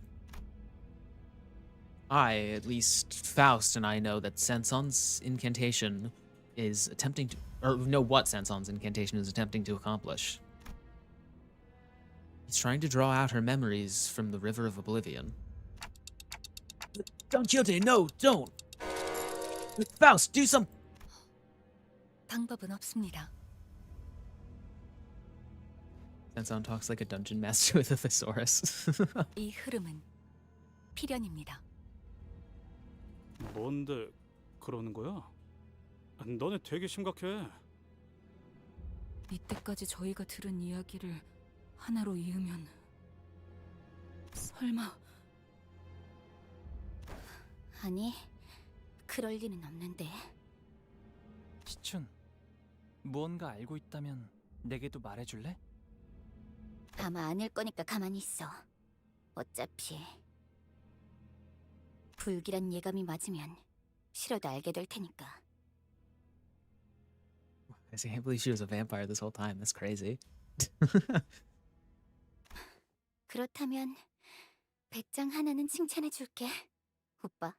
At least Faust and I know that Sanson's incantation is attempting to, or know what Sanson's incantation is attempting to accomplish. He's trying to draw out her memories from the River of Oblivion. Don Quixote, no, don't! Faust, do some... 방법은 없습니다. Sanson talks like a dungeon master with a thesaurus. 이 흐름은 필연입니다. 뭔데 그러는 거야? 너네 되게 심각해. 이때까지 저희가 들은 이야기를 하나로 이으면 설마... 아니, 그럴 리는 없는데. 시춘, 무언가 알고 있다면 내게도 말해줄래? 아마 아닐 거니까 가만히 있어. 어차피 불길한 예감이 맞으면 싫어도 알게 될 테니까. I can't believe she was a vampire this whole time. That's crazy. 그렇다면 배짱 하나는 칭찬해 줄게, 오빠.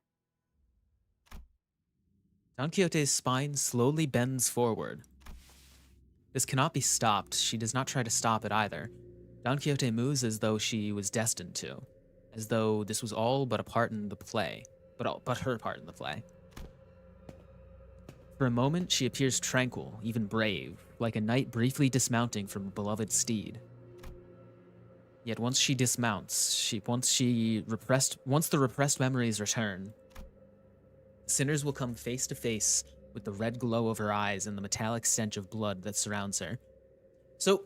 Don Quixote's spine slowly bends forward. This cannot be stopped. She does not try to stop it either. Don Quixote moves as though she was destined to, as though this was all but a part in the play, but her part in the play. For a moment, she appears tranquil, even brave, like a knight briefly dismounting from a beloved steed. Yet once she dismounts, once the repressed memories return, sinners will come face to face with the red glow of her eyes and the metallic stench of blood that surrounds her. So,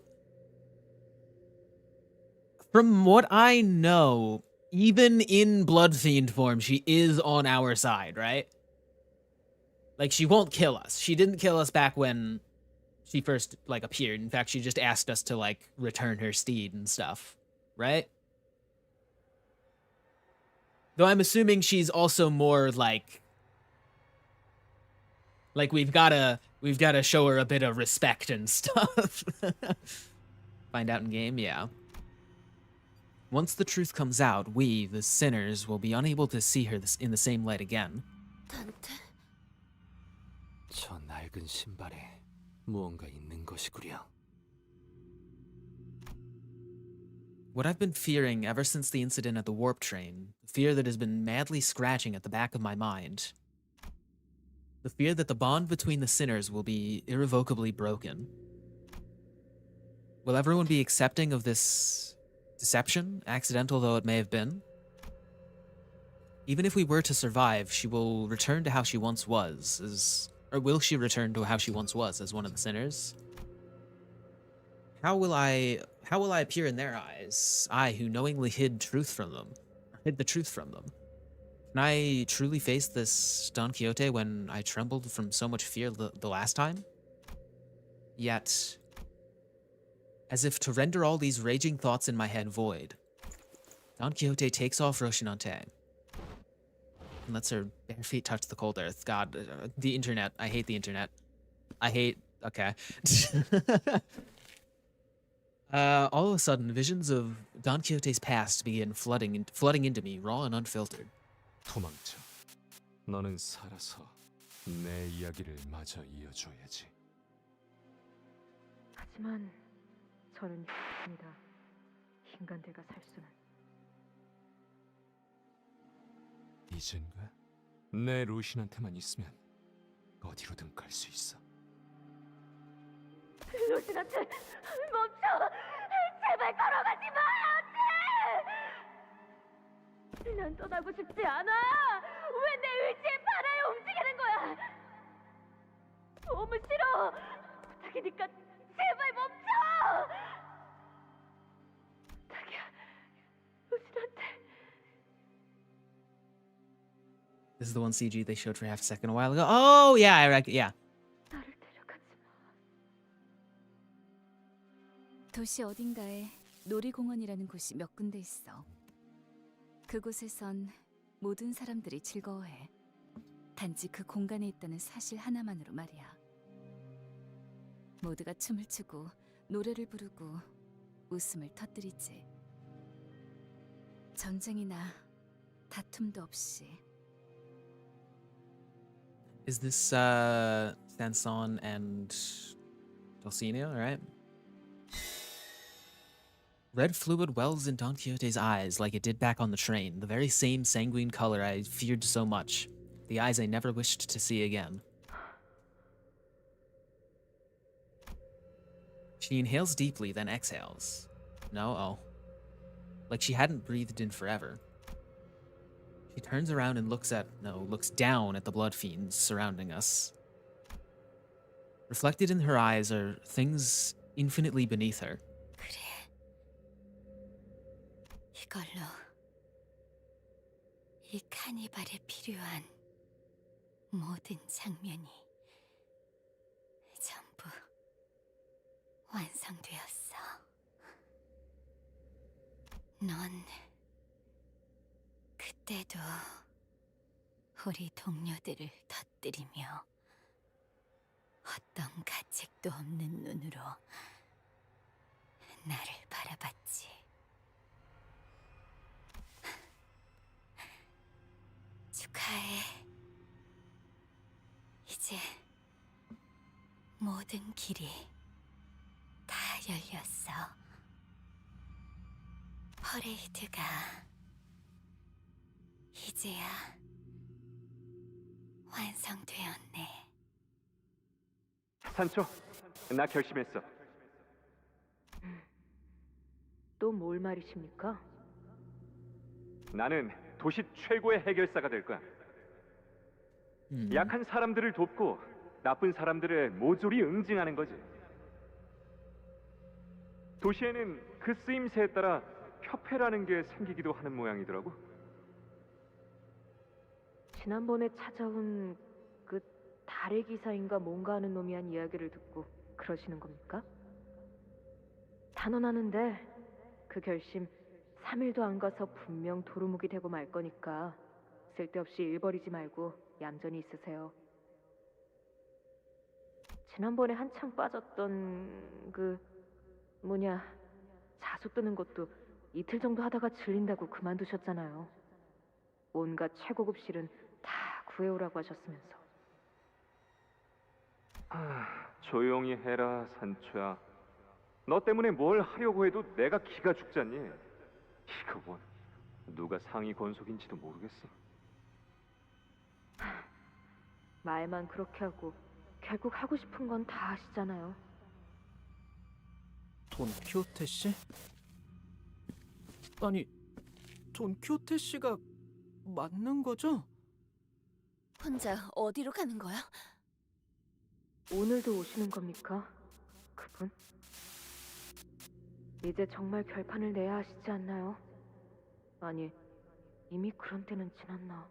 from what I know, even in Blood Fiend form, she is on our side, right? Like, she won't kill us. She didn't kill us back when she first, appeared. In fact, she just asked us to, return her steed and stuff, right? Though I'm assuming she's also more, we've gotta show her a bit of respect and stuff. Find out in game, yeah. Once the truth comes out, we, the sinners, will be unable to see her in the same light again. 저 낡은 신발에 무언가 있는 것이구려. What I've been fearing ever since the incident at the warp train, the fear that has been madly scratching at the back of my mind, the fear that the bond between the sinners will be irrevocably broken. Will everyone be accepting of this deception, accidental though it may have been? Even if we were to survive, she will return to how she once was, or will she return to how she once was as one of the sinners? How will I appear in their eyes? I, who knowingly hid the truth from them. Can I truly face this Don Quixote when I trembled from so much fear the last time? Yet, as if to render all these raging thoughts in my head void. Don Quixote takes off Rocinante and lets her bare feet touch the cold earth. God, the internet. I hate the internet. I hate. Okay. All of a sudden, visions of Don Quixote's past begin flooding into me, raw and unfiltered. 도망쳐. 너는 살아서 내 이야기를 마저 이어줘야지. 하지만 저는 힘입니다. 인간들과 살 수는. 이젠가 내 루신한테만 있으면 어디로든 갈 수 있어. 로신한테 멈춰! 제발 걸어가지 마요! 난 떠나고 싶지 않아! 왜 내 의지에 반하여 움직이는 거야! 너무 싫어! 부탁이니까 제발 멈춰! 부탁이야, 로신한테. This is the one CG they showed for half a second a while ago. Oh yeah, yeah. 나를 데려가지 마. 도시 어딘가에 놀이공원이라는 곳이 몇 군데 있어. 그곳에선 모든 사람들이 즐거워해. 단지 그 공간에 있다는 사실 하나만으로 말이야. 모두가 춤을 추고 노래를 부르고 웃음을 터뜨리지. 전쟁이나 다툼도 없이. Is this Sanson and Dulcinea, right? Red fluid wells in Don Quixote's eyes like it did back on the train, the very same sanguine color I feared so much, the eyes I never wished to see again. She inhales deeply, then exhales. No, oh. Like she hadn't breathed in forever. She turns around and looks down at the blood fiends surrounding us. Reflected in her eyes are things infinitely beneath her. 그래. 이걸로 이 카니발에 필요한 모든 장면이 전부 완성되었어. 넌 그때도 우리 동료들을 터뜨리며 어떤 가책도 없는 눈으로 나를 바라봤지. 축하해. 이제 모든 길이 다 열렸어. 퍼레이드가 이제야 완성되었네. 산초, 나 결심했어. 또 뭘 말이십니까? 나는 도시 최고의 해결사가 될 거야. 약한 사람들을 돕고 나쁜 사람들을 모조리 응징하는 거지. 도시에는 그 쓰임새에 따라 협회라는 게 생기기도 하는 모양이더라고. 지난번에 찾아온 그 달의 기사인가 뭔가 하는 놈이 한 이야기를 듣고 그러시는 겁니까? 단언하는데 그 결심 3일도 안 가서 분명 도루묵이 되고 말 거니까 쓸데없이 일 버리지 말고 얌전히 있으세요. 지난번에 한창 빠졌던 그 자수 뜨는 것도 이틀 정도 하다가 질린다고 그만두셨잖아요. 온갖 최고급 실은 다 구해오라고 하셨으면서. 조용히 해라, 산초야. 너 때문에 뭘 하려고 해도 내가 기가 죽잖니. 이거 뭐 누가 상위 권속인지도 모르겠어. 말만 그렇게 하고 결국 하고 싶은 건 다 하시잖아요. 돈 키호테 씨? 아니, 돈 키호테 씨가 맞는 거죠? 혼자 어디로 가는 거야? 오늘도 오시는 겁니까? 그분? 이제 정말 결판을 내야 하시지 않나요? 아니, 이미 그런 때는 지났나?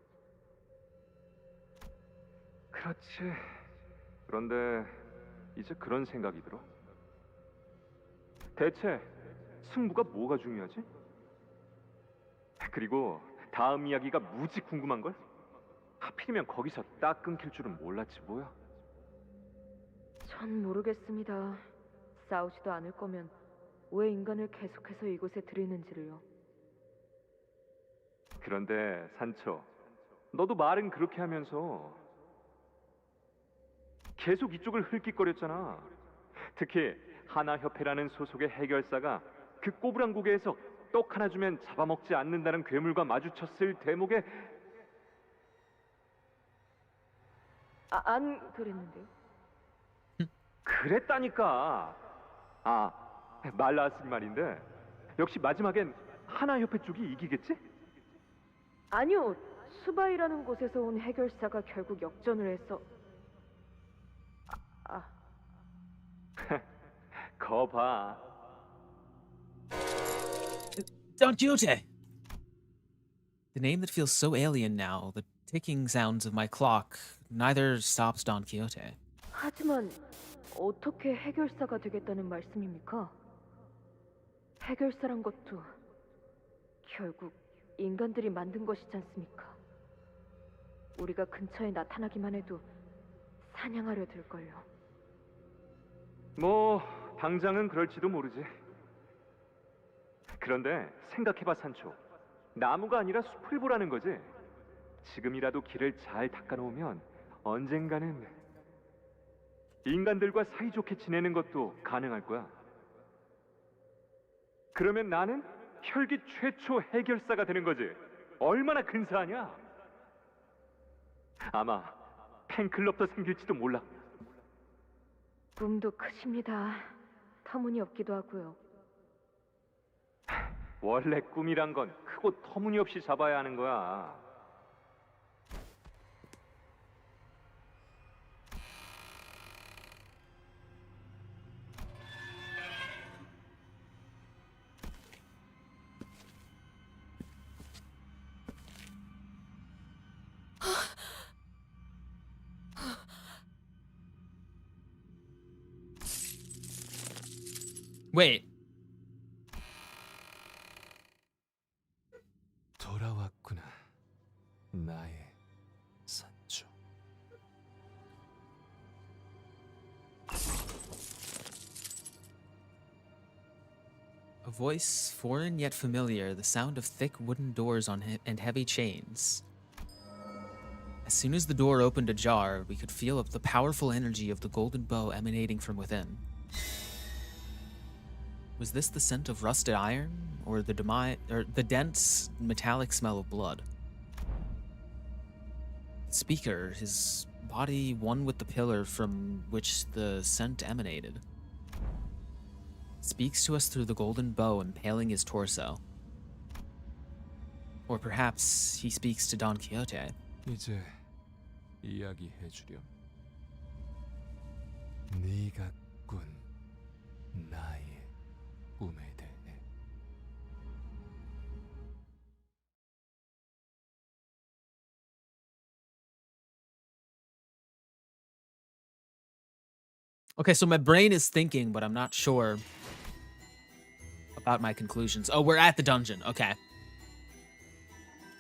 그렇지. 그런데 이제 그런 생각이 들어. 대체 승부가 뭐가 중요하지? 그리고 다음 이야기가 무지 궁금한걸? 하필이면 거기서 딱 끊길 줄은 몰랐지 뭐야. 전 모르겠습니다. 싸우지도 않을 거면 왜 인간을 계속해서 이곳에 들이는지를요. 그런데 산초, 너도 말은 그렇게 하면서 계속 이쪽을 흘낏거렸잖아. 특히 하나협회라는 소속의 해결사가 그 꼬부랑 고개에서 떡 하나 주면 잡아먹지 않는다는 괴물과 마주쳤을 대목에 안 그랬는데요. 그랬다니까. 말 나왔으니 말인데 역시 마지막엔 하나협회 쪽이 이기겠지? 아니요. 수바이라는 곳에서 온 해결사가 결국 역전을 해서 거 봐. Don Quixote! The name that feels so alien now, the ticking sounds of my clock, neither stops Don Quixote. 하지만 어떻게 해결사가 되겠다는 말씀입니까? 해결사란 것도 결국 인간들이 만든 것이지 않습니까? 우리가 근처에 나타나기만 해도 사냥하려 들걸요. 뭐 당장은 그럴지도 모르지. 그런데 생각해봐 산초. 나무가 아니라 숲을 보라는 거지. 지금이라도 길을 잘 닦아놓으면 언젠가는 인간들과 사이좋게 지내는 것도 가능할 거야. 그러면 나는 혈기 최초 해결사가 되는 거지. 얼마나 근사하냐? 아마 팬클럽도 생길지도 몰라. 꿈도 크십니다. 터무니없기도 하고요. 원래 꿈이란 건 크고 터무니없이 잡아야 하는 거야. Wait. 돌아왔구나. 나의 산초. A voice foreign yet familiar, the sound of thick wooden doors and heavy chains. As soon as the door opened ajar, we could feel the powerful energy of the golden bow emanating from within. Was this the scent of rusted iron, or the dense metallic smell of blood? The speaker, his body one with the pillar from which the scent emanated, speaks to us through the golden bow impaling his torso. Or perhaps he speaks to Don Quixote. 이제 이야기해 주렴. 네가 꾼 나의 꿈에 대해. Okay, so my brain is thinking, but I'm not sure about my conclusions. Oh, we're at the dungeon. Okay.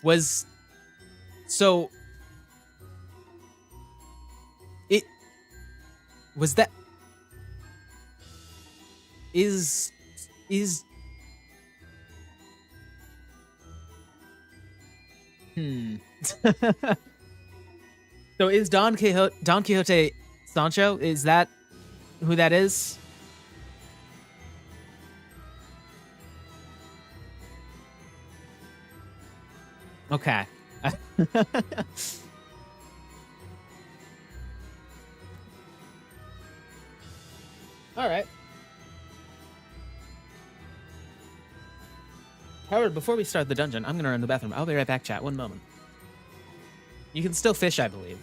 Was that is So is Don Quixote Sancho? Is that who that is? Okay. All right. However, before we start the dungeon, I'm gonna run to the bathroom. I'll be right back, chat. One moment. You can still fish, I believe.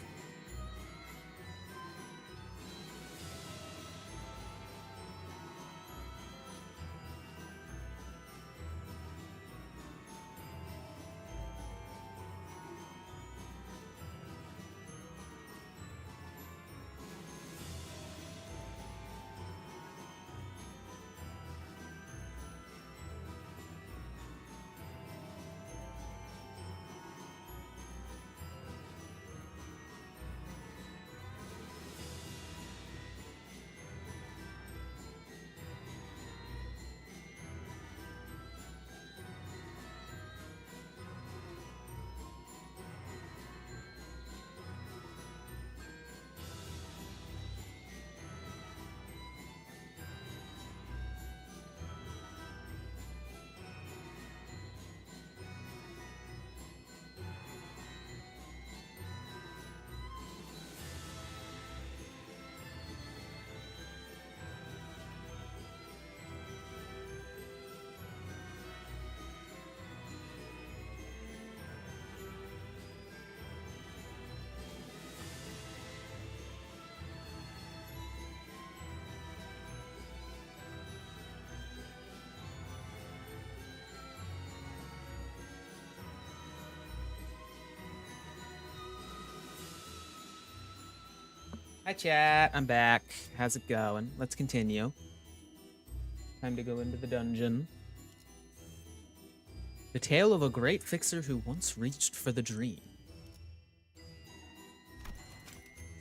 Hi chat, I'm back. How's it going? Let's continue. Time to go into the dungeon. The tale of a great fixer who once reached for the dream.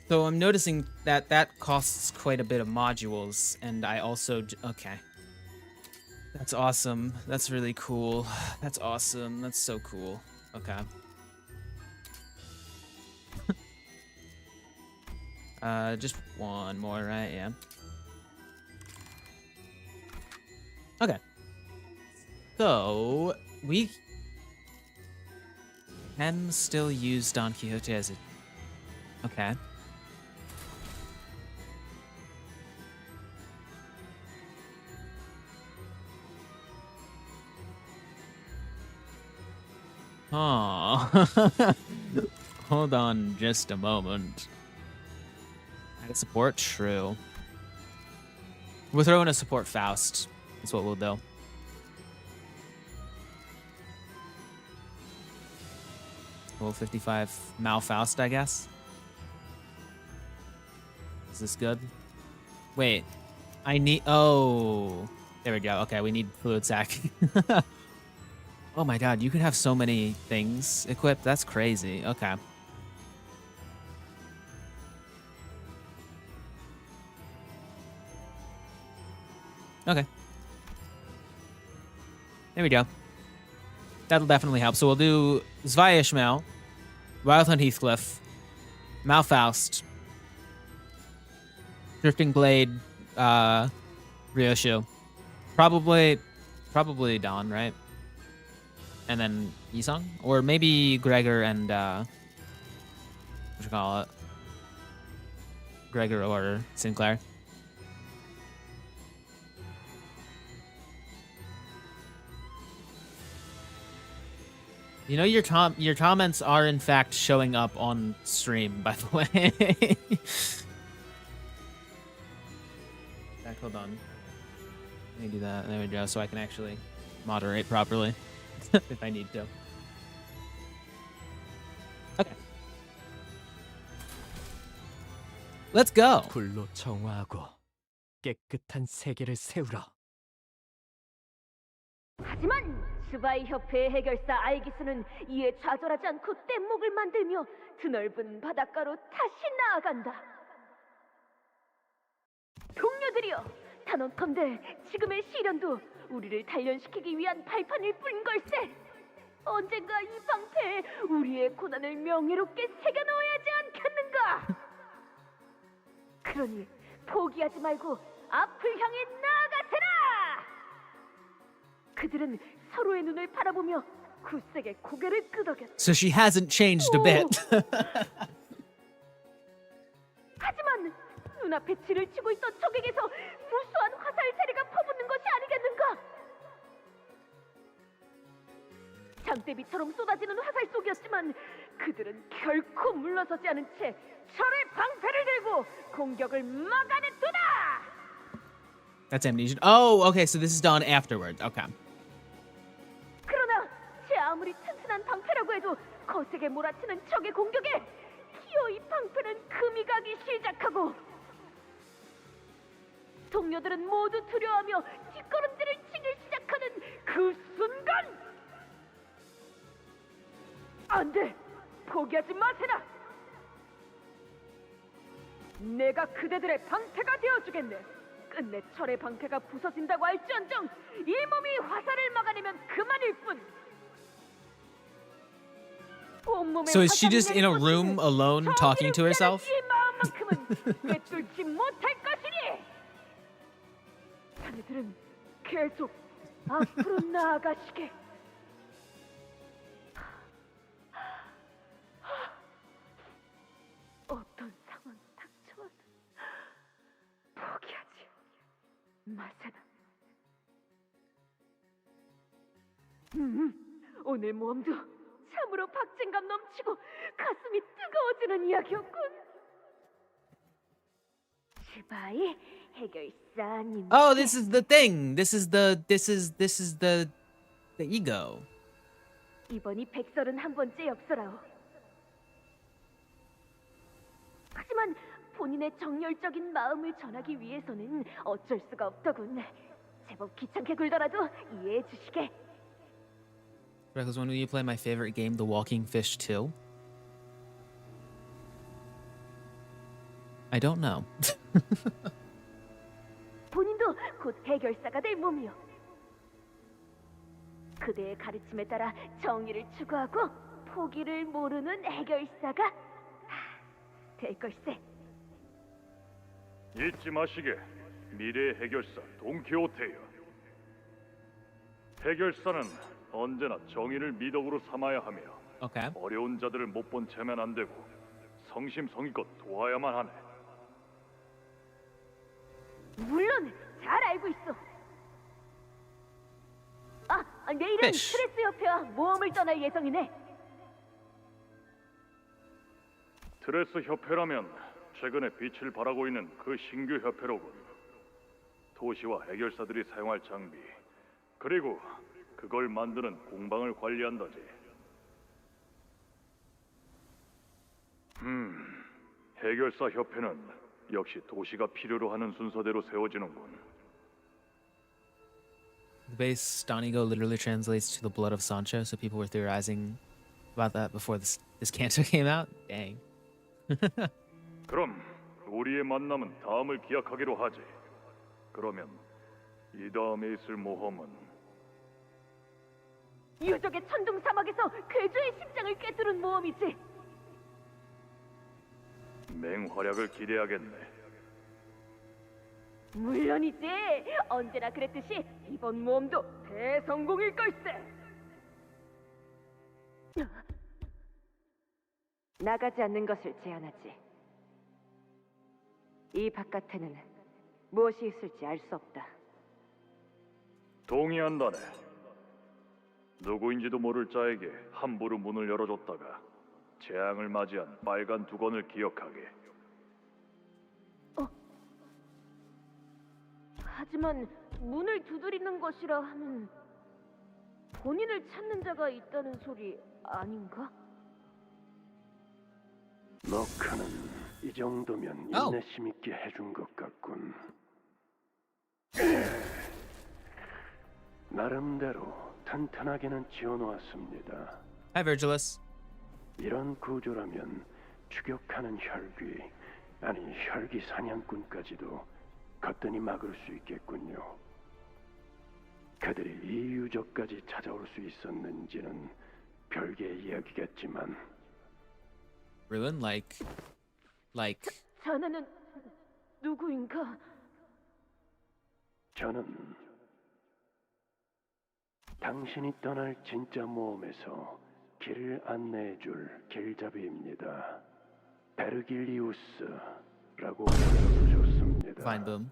So I'm noticing that that costs quite a bit of modules, and I also... Okay. That's awesome. That's really cool. That's awesome. That's so cool. Okay. Just one more, right? Yeah. Okay. So, we can still use Don Quixote as a... Okay. Oh. Hold on just a moment. Add a support? True. We'll throw in a support Faust. That's what we'll do. Level 55 Mal Faust, I guess. Is this good? Wait. I need... Oh. There we go. Okay, we need Fluid Sac. Oh my god, you can have so many things equipped. That's crazy. Okay. Okay. There we go. That'll definitely help. So we'll do Zwei Ishmael, Wild Hunt Heathcliff, Malfaust, Drifting Blade, Ryoshu. Probably Dawn, right? And then Yisong? Or maybe Gregor and, what you call it? Gregor or Sinclair. You know, your comments are in fact showing up on stream, by the way. Hold on. Let me do that. There we go, so I can actually moderate properly if I need to. Okay. Let's go. 불로 정화하고 깨끗한 세계를 세우라. 하지만 스바이 협회의 해결사 알기스는 이에 좌절하지 않고 뗏목을 만들며 드넓은 바닷가로 다시 나아간다. 동료들이여, 단언컨대 지금의 시련도 우리를 단련시키기 위한 발판일 뿐인 걸세. 언젠가 이 방패에 우리의 고난을 명예롭게 새겨넣어야 하지 않겠는가? 그러니 포기하지 말고 앞을 향해 나아가세라! 그들은 서로의 눈을 바라보며 굳세게 고개를 끄덕였다. So she hasn't changed a bit. 하지만 눈앞에 질을 치고 있던 적에게서 무수한 화살 세례가 퍼붓는 것이 아니겠는가? 장대비처럼 쏟아지는 화살 속이었지만 그들은 결코 물러서지 않은 채 철의 방패를 들고 공격을 막아냈도다! That's amnesia. Oh, okay, so this is done afterward. Okay. 그러나 제 아무리 튼튼한 방패라고 해도 거세게 몰아치는 적의 공격에 기어이 방패는 금이 가기 시작하고 동료들은 모두 두려워하며 뒷걸음질을 치기 시작하는 그 순간 안 돼! 포기하지 마세라! 내가 그대들의 방패가 되어주겠네. 끝내 철의 방패가 부서진다고 할지언정 이 몸이 화살을 막아내면 그만일 뿐. So is she just in a room alone talking to herself? 이 마음만큼은 꿰뚫지 못할 것이니. 자네들은 계속 앞으로 나아가시게. 어떤 상황이 닥쳐와도 포기하지 마세요. 오늘 모험도 참으로 박진감 넘치고 가슴이 뜨거워지는 이야기였군. 스바이 해결사님. Oh, this is the thing. This is the ego. 이번이 131번째 역사라오. 하지만 본인의 정열적인 마음을 전하기 위해서는 어쩔 수가 없더군. 제법 귀찮게 굴더라도 이해해 주시게. Because when will you play my favorite game, The Walking Fish 2? I don't know. 본인도 곧 해결사가 될 몸이요. 그대의 가르침에 따라 정의를 추구하고 포기를 모르는 해결사가 될 걸세. 잊지 마시게. 미래의 해결사 돈키호테요. 해결사는 언제나 정의를 미덕으로 삼아야 하며 Okay. 어려운 자들을 못 본 채면 안 되고 성심성의껏 도와야만 하네. 물론 잘 알고 있어. 내일은 Fish. 스트레스 협회와 모험을 떠날 예정이네. 트레스 협회라면 최근에 빛을 발하고 있는 그 신규 협회로군. 도시와 해결사들이 사용할 장비, 그리고 그걸 만드는 공방을 관리한다지. 해결사 협회는 역시 도시가 필요로 하는 순서대로 세워지는군. The base Donigo literally translates to the blood of Sancho, so people were theorizing about that before this canto came out. Dang. 그럼 우리의 만남은 다음을 기약하기로 하지. 그러면 이 다음에 있을 모험은 유적의 천둥 사막에서 괴조의 심장을 꿰뚫은 모험이지. 맹활약을 기대하겠네. 물론이지. 언제나 그랬듯이 이번 모험도 대성공일 걸세. 나가지 않는 것을 제안하지. 이 바깥에는 무엇이 있을지 알 수 없다. 동의한다네. 누구인지도 모를 자에게 함부로 문을 열어줬다가 재앙을 맞이한 빨간 두건을 기억하게. 하지만 문을 두드리는 것이라 하면 본인을 찾는 자가 있다는 소리 아닌가? 너카는 이 정도면 Oh. 인내심 있게 해준 것 같군. 나름대로 튼튼하게는 지어놓았습니다. Hi, Virgilus. 이런 구조라면 추격하는 혈귀, 아니 혈귀 사냥꾼까지도 거뜬히 막을 수 있겠군요. 그들이 이 유적까지 찾아올 수 있었는지는 별개의 이야기겠지만 Ruin, like. 자네는 누구인가? 저는 당신이 떠날 진짜 모험에서 길을 안내해줄 길잡이입니다. 베르길리우스라고 불러도 좋습니다. Fine boom.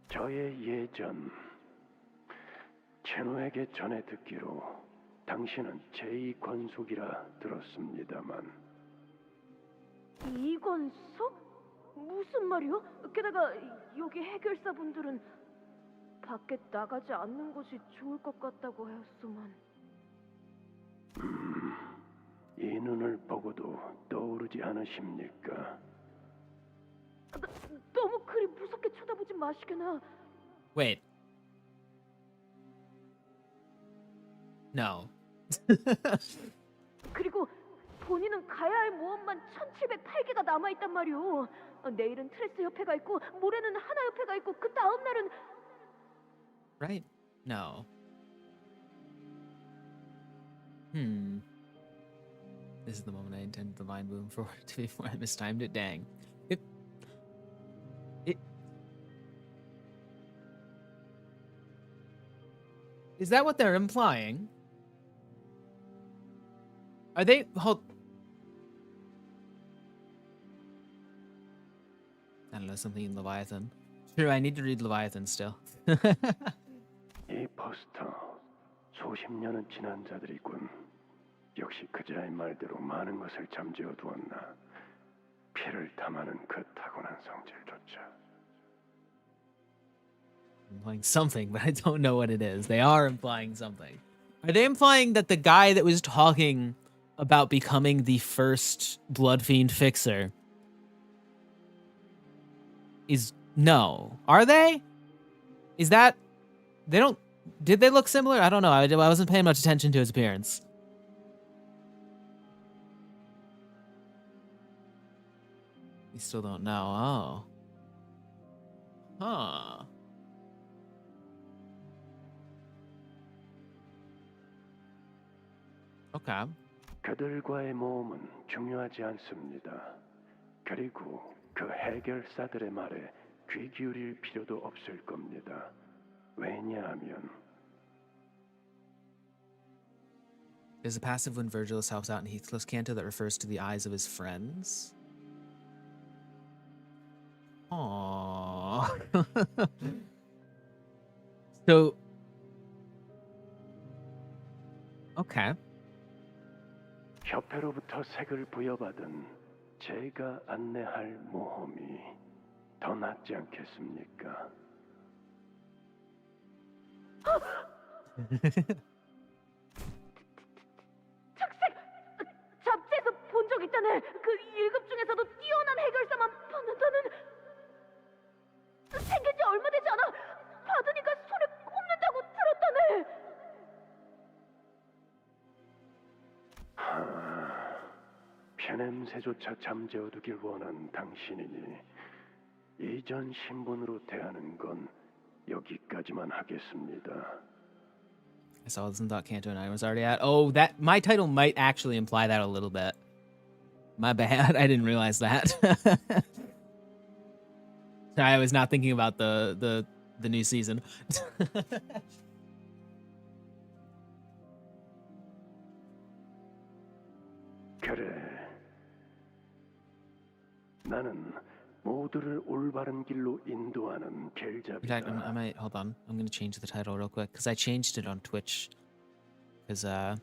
저의 예전 체노에게 전해 듣기로 당신은 제2권속이라 들었습니다만 이권속? 무슨 말이요? 게다가 여기 해결사분들은 밖에 나가지 않는 것이 좋을 것 같다고 하였소만. 이 눈을 보고도 떠오르지 않으십니까? 너무 그리 무섭게 쳐다보지 마시게나. Wait. No. 그리고 본인은 가야 할 모험만 1708개가 남아있단 말이오. 내일은 트레스 협회가 있고 모레는 하나 협회가 있고 그 다음 날은 Right? No. This is the moment I intended the mind boom for to before I mistimed it. Dang. Is that what they're implying? Are they hold? I don't know, something in Leviathan. True, I need to read Leviathan still. 이 포스터 수십 년은 지난 자들이군. 역시 그자의 말대로 많은 것을 잠재워 두었나. 피를 탐하는 그 타고난 성질조차. Implying something, but I don't know what it is. They are implying something. Are they implying that the guy that was talking about becoming the first Blood Fiend fixer is no. Are they? Is that they don't? Did they look similar? I don't know. I wasn't paying much attention to his appearance. We still don't know. Oh. Huh. Okay. 그들과의 모험은 중요하지 않습니다. 그리고 그 해결사들의 말에 귀 기울일 필요도 없을 겁니다. 왜냐하면 There's a passive when Virgilus helps out in Heathcliff's canto that refers to the eyes of his friends. Aww. So, okay. 협회로부터 색을 부여받은 제가 안내할 모험이 더 낫지 않겠습니까? 잡지에서 본 적 있다네. 그 1급 중에서도 뛰어난 해결사만 받는다는. 생긴 지 얼마 되지 않아. 받으니까 손에 꼽는다고 들었다네. 편냄새조차 잠재워두길 원한 당신이니 이전 신분으로 대하는 건 여기까지만 하겠습니다. I saw this in Dot Canto and I was already at. Oh, that my title might actually imply that a little bit. My bad. I didn't realize that. I was not thinking about the new season. 그래. 나는 모두를 올바른 길로 인도하는 In 겔잡이다. fact, I might hold on. I'm gonna change the title real quick because I changed it on Twitch. Because I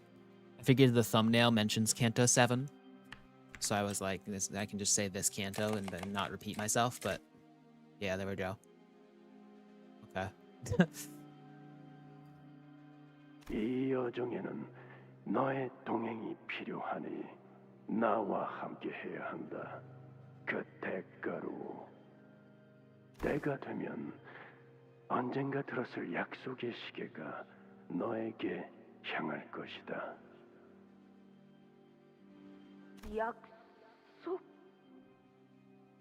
figured the thumbnail mentions Canto 7, so I was like, I can just say this Canto and then not repeat myself. But yeah, there we go. Okay. 이 여정에는 너의 동행이 필요하니 나와 함께 해야 한다. 그 대가로 때가 되면 언젠가 들었을 약속의 시계가 너에게 향할 것이다. 약속?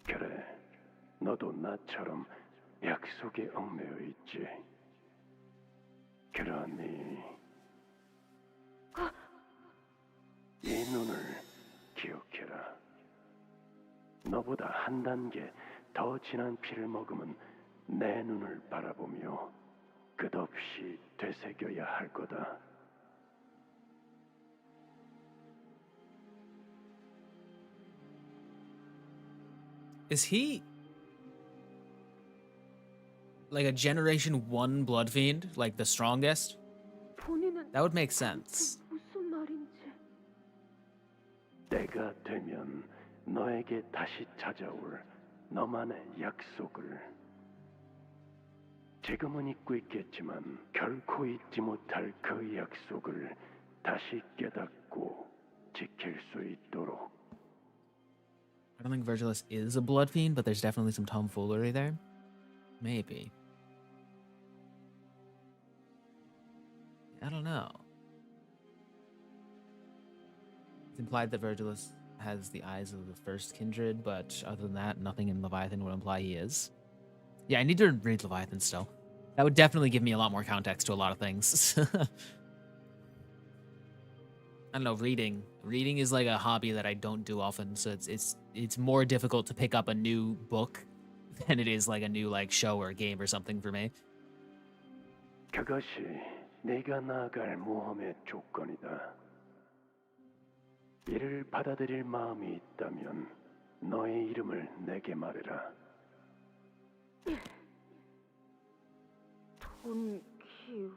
그래, 너도 나처럼 약속에 얽매여 있지. 그러니 이 눈을 기억해라. 너보다 한 단계 더 진한 피를 머금은 내 눈을 바라보며 끝없이 되새겨야 할 거다. Is he like a Generation 1 Blood Fiend? Like the strongest? 본인은 That would make sense. 무슨 말인지. 때가 되면 너에게 다시 찾아올 너만의 약속을 지금은 잊고 있겠지만 결코 잊지 못할 그 약속을 다시 깨닫고 지킬 수 있도록. I don't think Virgilus is a Blood Fiend, but there's definitely some tomfoolery there. Maybe. I don't know. It's implied that Virgilus has the eyes of the first kindred, but other than that, nothing in Leviathan would imply he is. Yeah, I need to read Leviathan still. That would definitely give me a lot more context to a lot of things. I don't know, reading. Reading is like a hobby that I don't do often, so it's more difficult to pick up a new book than it is like a new like show or game or something for me. 그것이 네가 나아갈 모험의 조건이다. 이를 받아들일 마음이 있다면 너의 이름을 내게 말해라. 돈 키우테.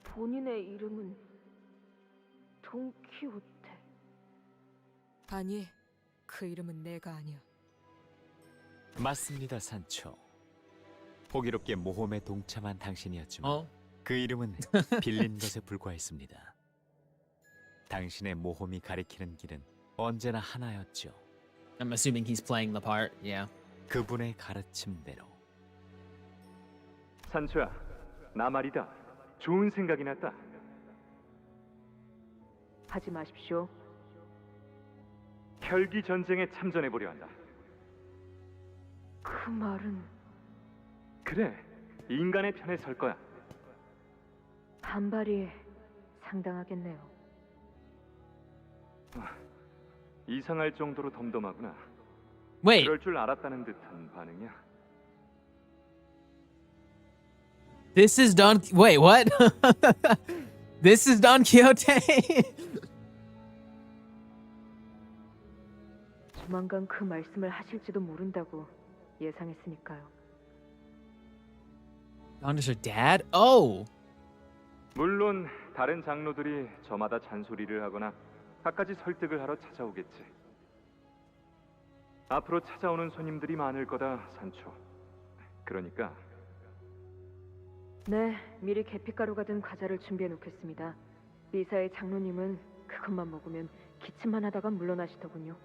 본인의 이름은 돈키호테. 아니, 그 이름은 내가 아니야. 맞습니다, 산초. 호기롭게 모험에 동참한 당신이었지만 그 이름은 빌린 것에 불과했습니다. 당신의 모험이 가리키는 길은 언제나 하나였죠. I'm assuming he's playing the part. Yeah. 그분의 가르침대로 산초야, 나 말이다. 좋은 생각이 났다. 하지 마십시오. 혈기 전쟁에 참전해 보려 한다. 그 말은 그래, 인간의 편에 설 거야. 반발이 상당하겠네요. 이상할 정도로 덤덤하구나. Wait. 그럴 줄 알았다는 듯한 반응이야. This is Don. Wait, what? This is Don Quixote. 조만간 그 말씀을 하실지도 모른다고 예상했으니까요. Don is her dad? Oh. 물론 다른 장로들이 저마다 잔소리를 하거나 갖가지 설득을 하러 찾아오겠지. 앞으로 찾아오는 손님들이 많을 거다, 산초. 그러니까 네, 미리 계피가루가 든 과자를 준비해 놓겠습니다. 미사의 장로님은 그것만 먹으면 기침만 하다가 물러나시더군요.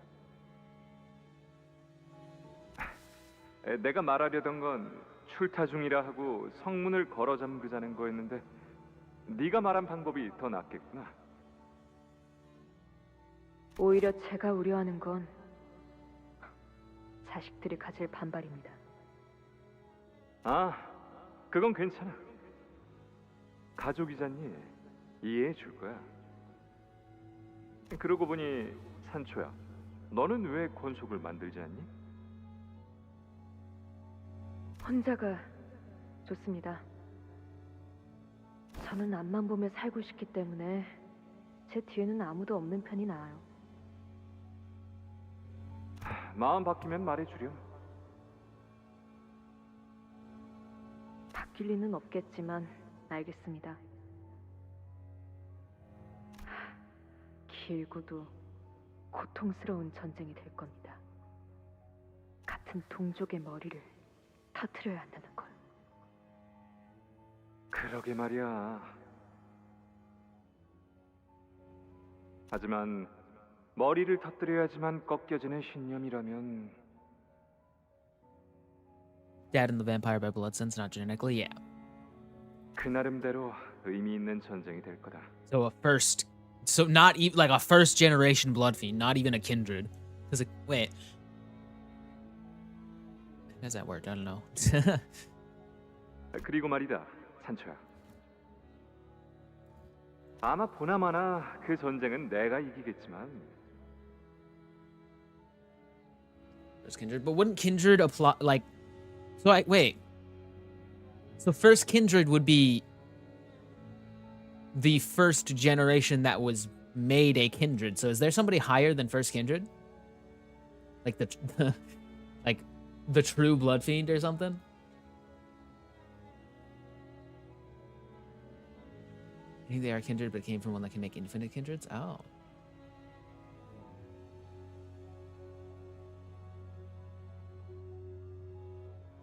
내가 말하려던 건 출타 중이라 하고 성문을 걸어 잠그자는 거였는데 네가 말한 방법이 더 낫겠구나. 오히려 제가 우려하는 건 자식들이 가질 반발입니다. 아, 그건 괜찮아. 가족이잖니. 이해해 줄 거야. 그러고 보니 산초야, 너는 왜 권속을 만들지 않니? 혼자가 좋습니다. 저는 앞만 보며 살고 싶기 때문에 제 뒤에는 아무도 없는 편이 나아요. 마음 바뀌면 말해주렴. 바뀔 리는 없겠지만 알겠습니다. 길고도 고통스러운 전쟁이 될 겁니다. 같은 동족의 머리를 터트려야 한다는 걸. 그러게 말이야. 하지만 머리를 터뜨려야지만 꺾여지는 신념이라면 Dad and the vampire by blood sense, not genetically. Yeah. 그 나름대로 의미 있는 전쟁이 될 거다. So a first, so not even like a first generation blood fiend, not even a kindred. Because wait, how does that work? I don't know. 그리고 말이다, 산초야. 아마 보나마나 그 전쟁은 내가 이기겠지만 First kindred, but wouldn't kindred apply like? So wait. So first kindred would be the first generation that was made a kindred. So is there somebody higher than first kindred? Like the like the true blood fiend or something? I think they are kindred, but came from one that can make infinite kindreds. Oh.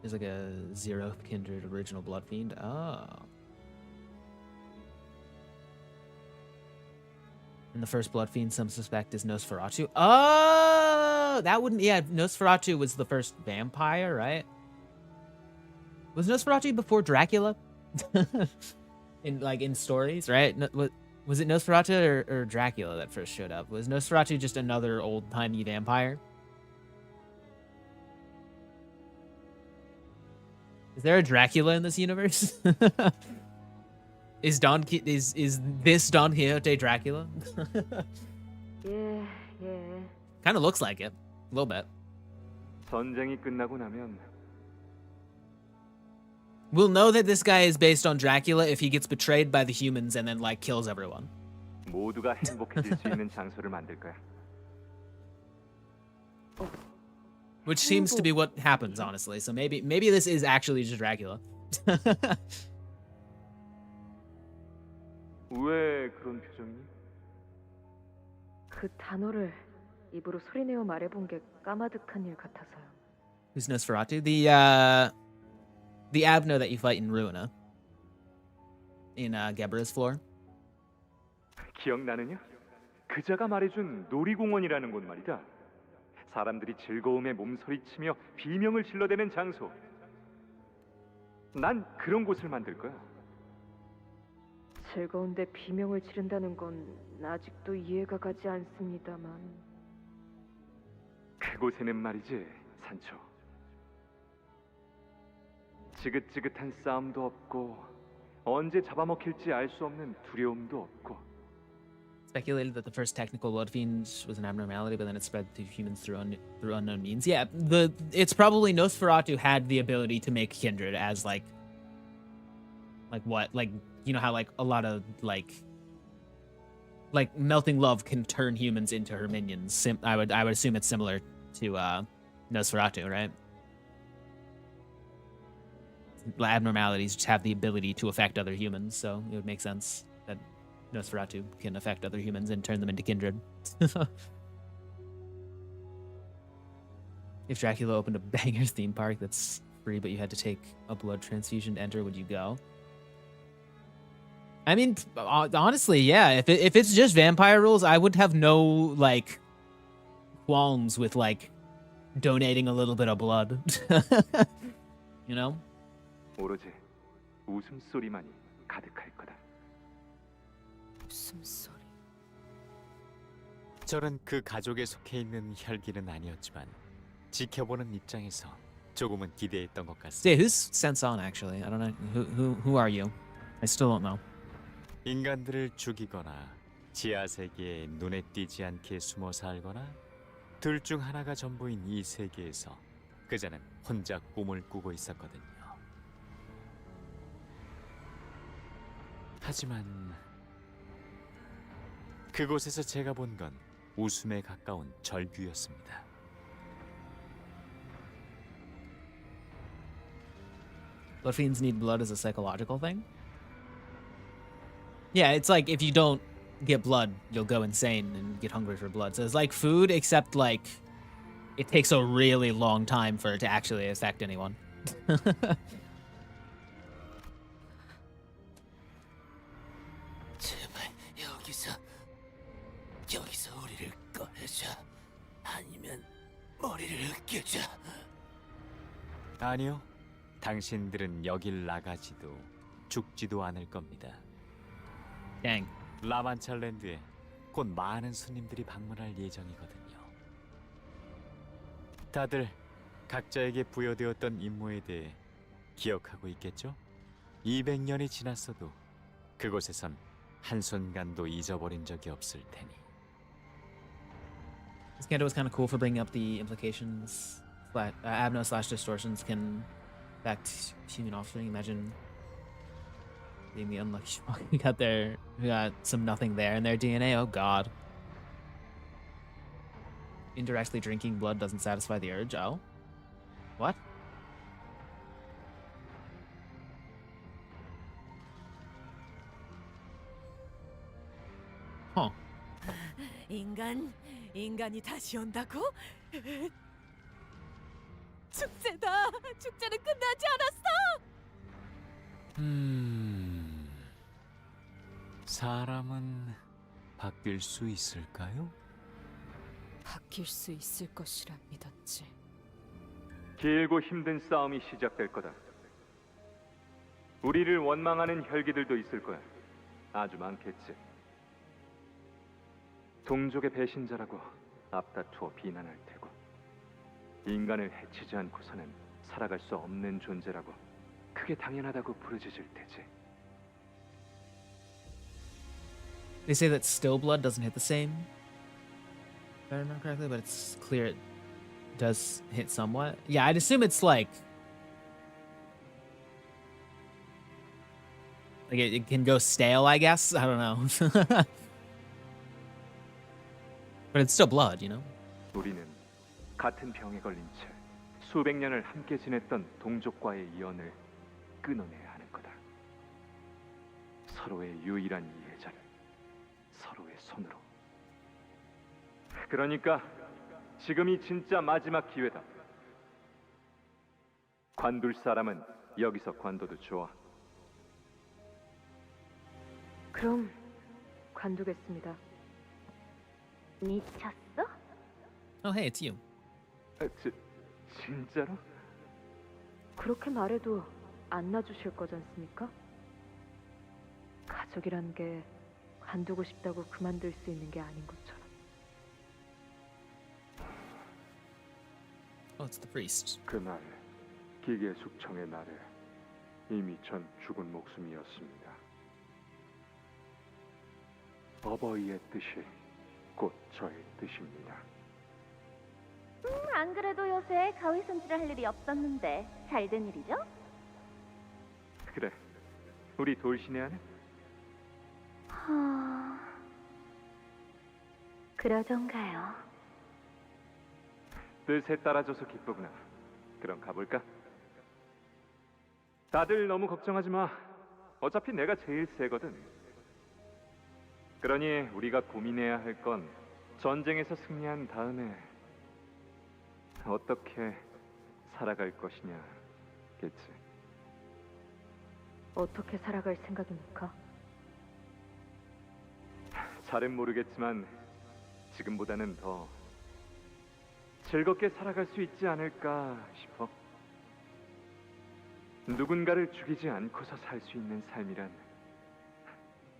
There's like a zero kindred original blood fiend. Oh. And the first blood fiend some suspect is Nosferatu. Oh, that wouldn't. Yeah, Nosferatu was the first vampire, right? Was Nosferatu before Dracula? in stories, right? Was it Nosferatu or Dracula that first showed up? Was Nosferatu just another old-timey vampire? Is there a Dracula in this universe? Is this Don Quixote Dracula? 예, 예. Kind of looks like it, a little bit. 전쟁이 끝나고 나면 We'll know that this guy is based on Dracula if he gets betrayed by the humans and then like kills everyone. 모두가 행복해질 수 있는 장소를 만들 거야. Which seems to be what happens, honestly. So maybe this is actually just Dracula. 왜 그런 표정이? 그 단어를 입으로 소리내어 말해본 게 까마득한 일 같아서요. Who's Nosferatu? The Abno that you fight in Ruina. In Gebra's floor. 기억나느냐? 그자가 말해준 놀이공원이라는 곳 말이다. 사람들이 즐거움에 몸서리치며 비명을 질러대는 장소. 난 그런 곳을 만들 거야. 즐거운데 비명을 지른다는 건 아직도 이해가 가지 않습니다만. 그곳에는 말이지, 산초. 지긋지긋한 싸움도 없고 언제 잡아먹힐지 알 수 없는 두려움도 없고. Speculated that the first technical blood fiend was an abnormality, but then it spread to humans through unknown means. Yeah, it's probably Nosferatu had the ability to make kindred as like what? Like, you know how like a lot of like melting love can turn humans into her minions. I would assume it's similar to Nosferatu, right? Abnormalities just have the ability to affect other humans, so it would make sense that Nosferatu can affect other humans and turn them into kindred. If Dracula opened a banger theme park that's free, but you had to take a blood transfusion to enter, would you go? I mean, honestly, yeah. If it's just vampire rules, I would have no like qualms with like donating a little bit of blood. You know? 오로지 웃음소리만이 가득할 거다. 숨소리. 저는 그 가족에 속해 있는 혈기는 아니었지만 지켜보는 입장에서 조금은 기대했던 것 같습니다. Yeah, who's sent on actually? I don't know. Who are you? I still don't know. 인간들을 죽이거나 지하 세계에 눈에 띄지 않게 숨어 살거나 둘 중 하나가 전부인 이 세계에서 그자는 혼자 꿈을 꾸고 있었거든요. 하지만 그곳에서 제가 본 건 웃음에 가까운 절규였습니다. Blood fiends need blood as a psychological thing? Yeah, it's like if you don't get blood, you'll go insane and get hungry for blood. So it's like food, except like it takes a really long time for it to actually affect anyone. 제발 여기서 우리를 꺼내줘. 아니면 머리를 으깨줘. 아니요, 당신들은 여길 나가지도 죽지도 않을 겁니다. Dang. 라만찰랜드에 곧 많은 손님들이 방문할 예정이거든요. 다들 각자에게 부여되었던 임무에 대해 기억하고 있겠죠? 200년이 지났어도 그곳에선 한순간도 잊어버린 적이 없을 테니. This canto was kind of cool for bringing up the implications. Abno/distortions can affect human offspring. Imagine being the unlucky schmuck who got some nothing there in their DNA. Oh god. Indirectly drinking blood doesn't satisfy the urge. Oh. What? Huh. 인간이 다시 온다고? 축제다. 축제는 끝나지 않았어. 사람은 바뀔 수 있을까요? 바뀔 수 있을 것이라 믿었지. 길고 힘든 싸움이 시작될 거다. 우리를 원망하는 혈기들도 있을 거야. 아주 많겠지. 동족의 배신자라고 앞다투어 비난할 테고, 인간을 해치지 않고서는 살아갈 수 없는 존재라고 그게 당연하다고 부르짖을 테지. They say that still blood doesn't hit the same, if I remember correctly, but it's clear it does hit somewhat. Yeah, I'd assume it's like it can go stale, I guess. I don't know. But it's still blood, you know? 우리는 같은 병에 걸린 채 수백 년을 함께 지냈던 동족과의 연을 끊어내야 하는 거다. 서로의 유일한 이해자를 서로의 손으로. 그러니까 지금이 진짜 마지막 기회다. 관둘 사람은 여기서 관둬도 좋아. 그럼 관두겠습니다. Oh, hey, it's you. 진짜로? 그렇게 말해도 안 놔주실 거지 않습니까? 가족이란 게 관두고 싶다고 그만둘 수 있는 게 아닌 것처럼. Oh, it's the priest. 그날 기계 숙청의 날에 이미 전 죽은 목숨이었습니다. 어버이의 뜻이 곧 저의 뜻입니다. 안 그래도 요새 가위 손질을 할 일이 없었는데 잘 된 일이죠? 그래, 우리 돌신의 아내? 그러던가요? 뜻에 따라줘서 기쁘구나. 그럼 가볼까? 다들 너무 걱정하지 마. 어차피 내가 제일 세거든. 그러니 우리가 고민해야 할 건 전쟁에서 승리한 다음에 어떻게 살아갈 것이냐겠지. 어떻게 살아갈 생각입니까? 잘은 모르겠지만 지금보다는 더 즐겁게 살아갈 수 있지 않을까 싶어. 누군가를 죽이지 않고서 살 수 있는 삶이란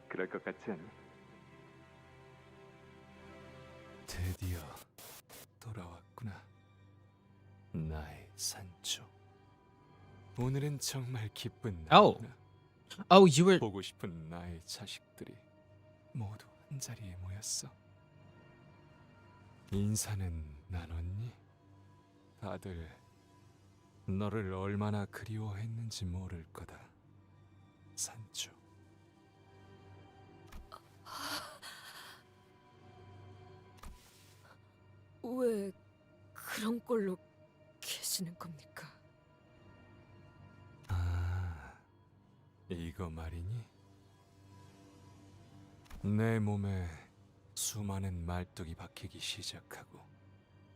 그럴 것 같지 않니? 드디어 돌아왔구나. 나의 산초. 오늘은 정말 기쁜 Oh. 날이구나. Oh, you were. 보고 싶은 나의 자식들이 모두 한 자리에 모였어. 인사는 나눴니? 다들 너를 얼마나 그리워했는지 모를 거다. 산초. 왜 그런 꼴로 계시는 겁니까? 아, 이거 말이니? 내 몸에 수많은 말뚝이 박히기 시작하고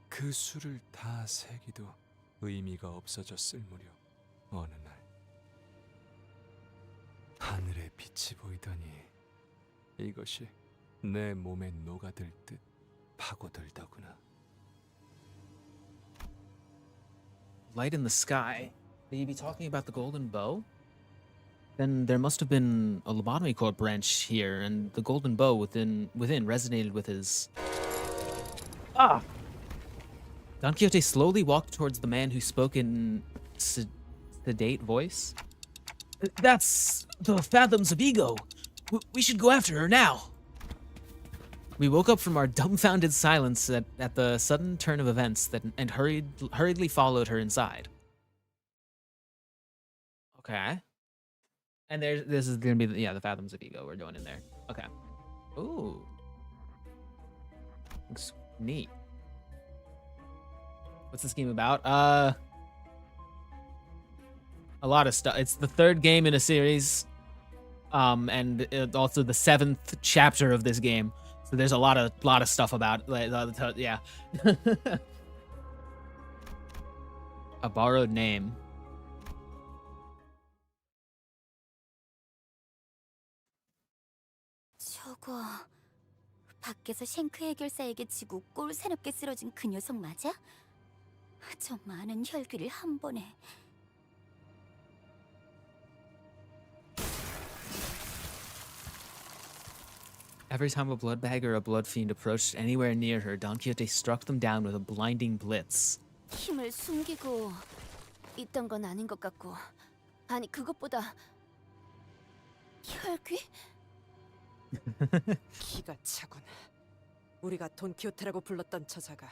그 수를 다 세기도 의미가 없어졌을 무렵 어느 날 하늘에 빛이 보이더니 이것이 내 몸에 녹아들 듯 파고들더구나. Light in the sky. May you be talking about the golden bow? Then there must have been a lobotomy cord branch here, and the golden bow within resonated with his. Ah! Don Quixote slowly walked towards the man who spoke in sedate voice. That's the Phantoms of Ego. We should go after her now. We woke up from our dumbfounded silence at the sudden turn of events and hurriedly followed her inside. Okay. And this is gonna be the Phantoms of Ego. We're going in there. Okay. Ooh. Looks neat. What's this game about? A lot of stuff. It's the third game in a series. And also the 7th chapter of this game. So there's a lot of stuff about yeah. A borrowed name. 저거 밖에서 쉔크 해결사에게 지고 꼴 새롭게 쓰러진 그 녀석 맞아? 저 많은 혈귀를 한 번에. Every time a blood bag or a blood fiend approached anywhere near her, Don Quixote struck them down with a blinding blitz. 힘을 숨기고 있던 건 아닌 것 같고, 아니 그것보다 혈귀? 기가 차군. 우리가 돈키호테라고 불렀던 저자가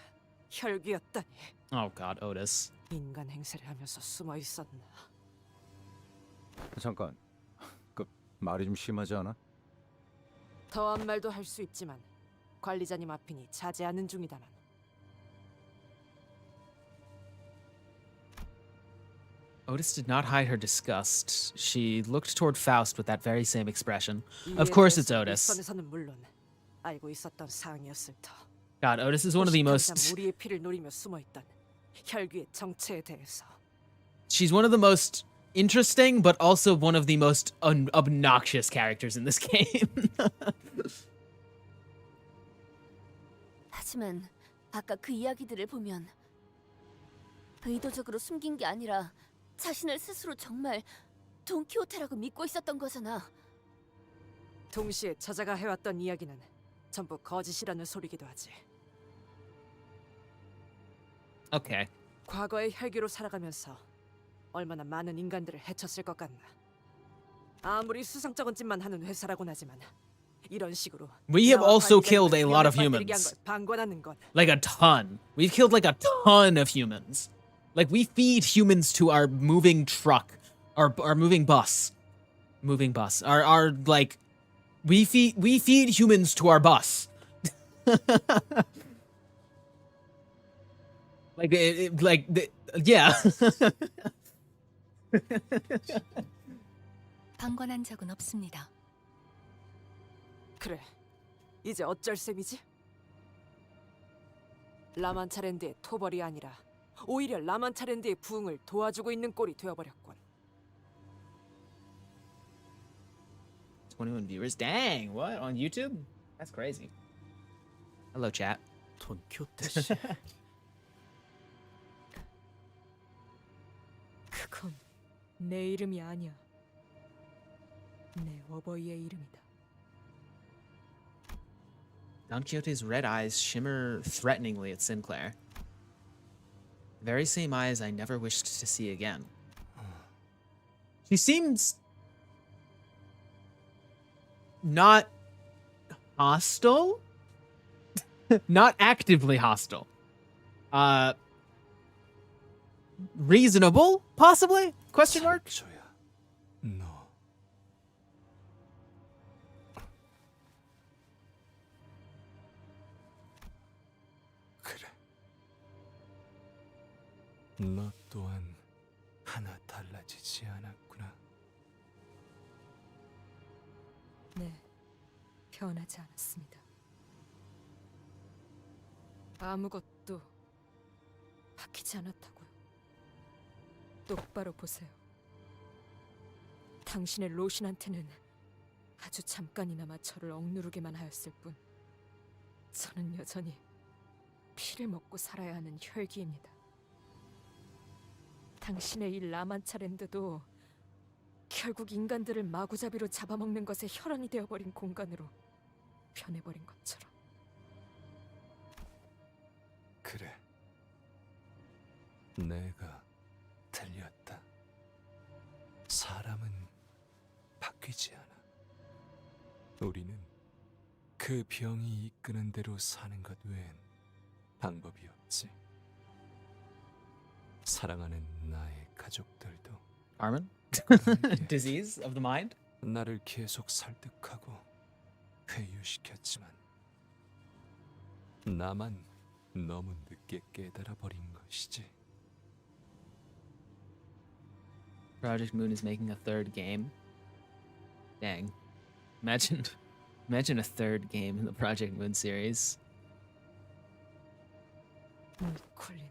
혈귀였다니. Oh God, Otis. 인간 행세를 하면서 숨어 있었나? 잠깐, 그 말이 좀 심하지 않아? 더한 말도 할 수 있지만 관리자님 앞이니 자제하는 중이다만. Otis did not hide her disgust. She looked toward Faust with that very same expression. Of course it's Otis. 일선에서는 물론 알고 있었던 사항이었을 터. God, Otis is one of the most... 우리의 피를 노리며 숨어 있던 혈귀의 정체에 대해서. She's one of the most interesting, but also one of the most obnoxious characters in this game. 하지만 아까 그 이야기들을 보면 의도적으로 숨긴 게 아니라 자신을 스스로 정말 돈키호테라고 믿고 있었던 거잖아. 동시에 저자가 해왔던 이야기는 전부 거짓이라는 소리기도 하지. Okay. 과거의 혈기로 살아가면서 얼마나 많은 인간들을 해쳤을 것 같나. 아무리 수상쩍은 짓만 하는 회사라곤 하지만 이런 식으로 We have 나와 also 관리자님을 killed a lot of 위험에 빠뜨리게 한 humans. 걸 방관하는 건 Like a ton. We've killed like a ton of humans. Like we feed humans to our moving truck, our moving bus. Moving bus. Our like we feed humans to our bus. Yeah. 방관한 적은 없습니다. 그래. 이제 어쩔 셈이지? 라만차랜드의 토벌이 아니라 오히려 라만차랜드의 부흥을 도와주고 있는 꼴이 되어버렸군. 21 viewers. Dang, what? On YouTube? That's crazy. Hello, chat. 돈키호테 씨. 그건 내 이름이 아니야. 내 어버이의 이름이다. Don Quixote's red eyes shimmer threateningly at Sinclair. The very same eyes I never wished to see again. She seems not hostile? Not actively hostile. Reasonable, possibly? Question mark? 산초야, 너 그래. 너 또한 하나 달라지지 않았구나. 네, 변하지 않았습니다. 아무것도 바뀌지 않았다고요. 똑바로 보세요. 당신의 로신한테는 아주 잠깐이나마 저를 억누르기만 하였을 뿐 저는 여전히 피를 먹고 살아야 하는 혈기입니다. 당신의 이 라만차랜드도 결국 인간들을 마구잡이로 잡아먹는 것에 혈안이 되어버린 공간으로 변해버린 것처럼. 그래. 내가 틀렸다. 사람은 바뀌지 않아. 우리는 그 병이 이끄는 대로 사는 것 외엔 방법이 없지. 사랑하는 나의 가족들도 Armin? Disease of the mind? 나를 계속 설득하고 회유시켰지만 나만 너무 늦게 깨달아 버린 것이지. Project Moon is making a third game. Dang. Imagine a third game in the Project Moon series. 콜리나,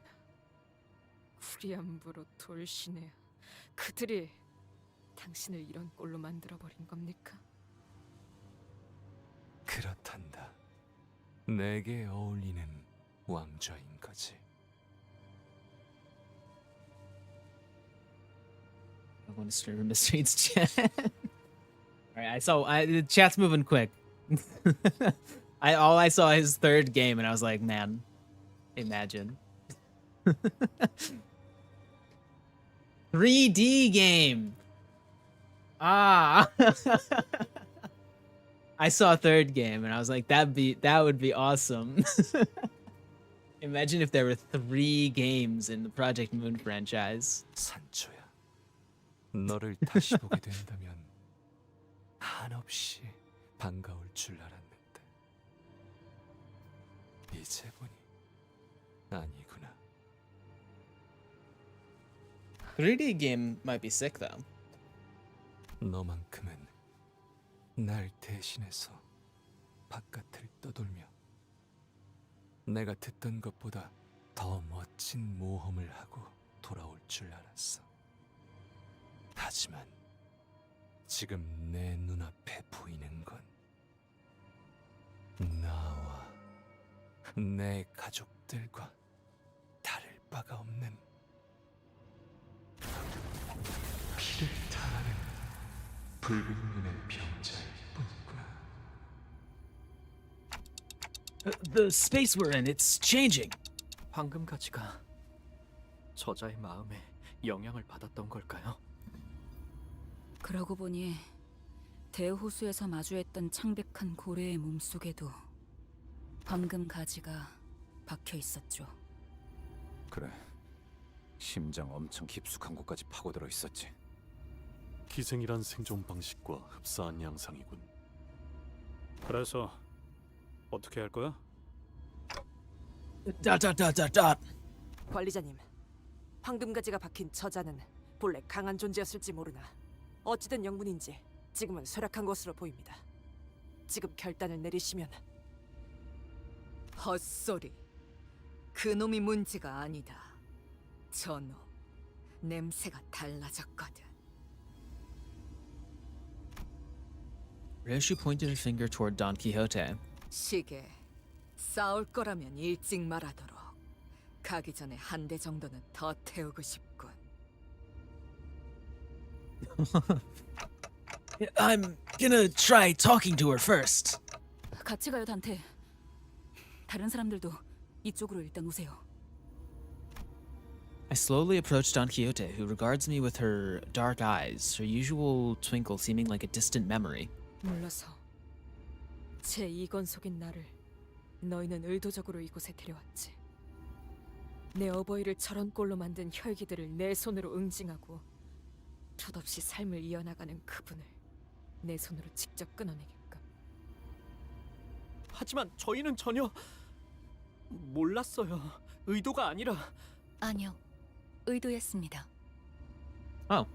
후리안부로 돌시네야. 그들이 당신을 이런 꼴로 만들어버린 겁니까? 그렇단다. 내게 어울리는 왕좌인 거지. I want to stream in Mr. Eats chat. Alright, the chat's moving quick. All I saw his third game and I was like, man, imagine. 3D game. Ah. I saw a third game and I was like, that would be awesome. Imagine if there were 3 games in the Project Moon franchise. 산초야, 너를 다시 보게 된다면 한없이 반가울 줄 알았는데 이제 보니 아니구나. 3D game might be sick though. 너만큼은 날 대신해서 바깥을 떠돌며 내가 듣던 것보다 더 멋진 모험을 하고 돌아올 줄 알았어. 하지만 지금 내 눈앞에 보이는 건 나와 내 가족들과 다를 바가 없는 붉은 눈의 병자일 뿐이구나. The space we're in, it's changing. 황금 가지가 저자의 마음에 영향을 받았던 걸까요? 그러고 보니 대호수에서 마주했던 창백한 고래의 몸속에도 황금 가지가 박혀 있었죠. 그래. 심장 엄청 깊숙한 곳까지 파고들어 있었지. 기생이란 생존 방식과 흡사한 양상이군. 그래서 어떻게 할 거야? 관리자님, 황금가지가 박힌 저자는 본래 강한 존재였을지 모르나 어찌된 영문인지 지금은 쇠락한 것으로 보입니다. 지금 결단을 내리시면. 헛소리. 그놈이 문제가 아니다. 저놈 냄새가 달라졌거든. Where she pointed a finger toward Don Quixote. 시계. 싸울 거라면 일찍 말하도록. 가기 전에 한 대 정도는 더 태우고 싶군. I'm gonna try talking to her first. 같이 가요, 단테. 다른 사람들도 이쪽으로 일단 오세요. I slowly approached Don Quixote, who regards me with her dark eyes, her usual twinkle seeming like a distant memory. 몰라서 제 이건속인 나를 너희는 의도적으로 이곳에 데려왔지. 내 어버이를 저런 꼴로 만든 혈기들을 내 손으로 응징하고 덧없이 삶을 이어나가는 그분을 내 손으로 직접 끊어내게끔. 하지만 저희는 전혀 몰랐어요. 의도가 아니라. 아니요, 의도였습니다. Oh.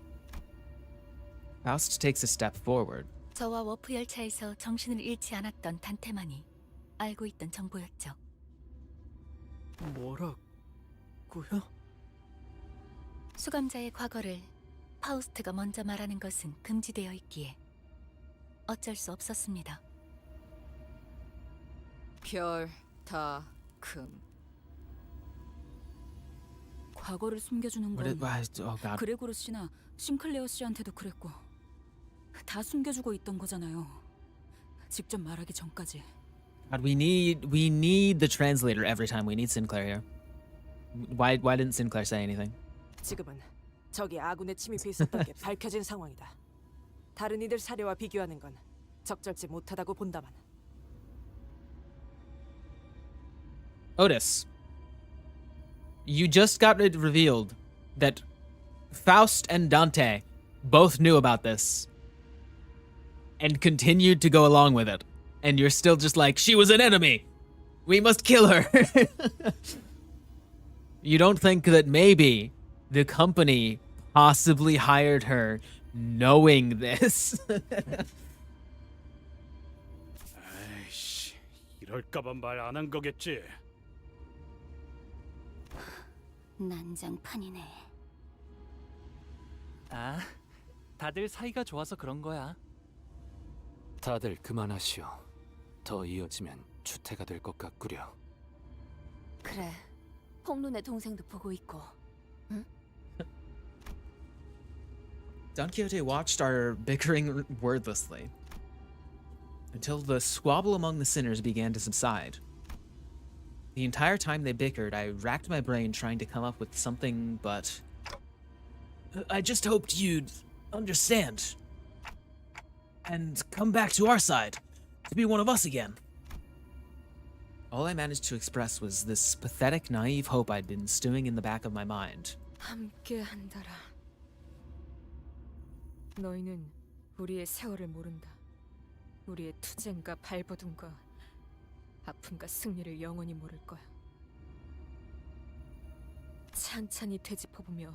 Faust takes a step forward. 저와 워프 열차에서 정신을 잃지 않았던 단테만이 알고 있던 정보였죠. 뭐라고요? 수감자의 과거를 파우스트가 먼저 말하는 것은 금지되어 있기에 어쩔 수 없었습니다. 별, 다, 금. 과거를 숨겨주는 What 건 did, oh god. 그레고르 씨나 싱클레어 씨한테도 그랬고 다 숨겨주고 있던 거잖아요. 직접 말하기 전까지. God, we need the translator every time. We need Sinclair here. Why didn't Sinclair say anything? 지금은 적이 아군에 침입해 있었던 게 밝혀진 상황이다. 다른 이들 사례와 비교하는 건 적절치 못하다고 본다만. Otis, you just got it revealed that Faust and Dante both knew about this and continued to go along with it. And you're still just like, she was an enemy. We must kill her. You don't think that maybe the company possibly hired her knowing this? 에이씨, 이럴까봐 말 안 한 거겠지. 난장판이네. 아, 다들 사이가 좋아서 그런 거야. 다들 그만하시오. 더 이어지면 추태가 될 것 같구려. 그래, 홍룬의 동생도 보고 있고. 응? Don Quixote watched our bickering wordlessly until the squabble among the sinners began to subside. The entire time they bickered, I racked my brain trying to come up with something, but I just hoped you'd understand and come back to our side, to be one of us again. All I managed to express was this pathetic, naive hope I'd been stewing in the back of my mind. 함께 한다라. 너희는 우리의 세월을 모른다. 우리의 투쟁과 발버둥과 아픔과 승리를 영원히 모를 거야. 찬찬히 되짚어보며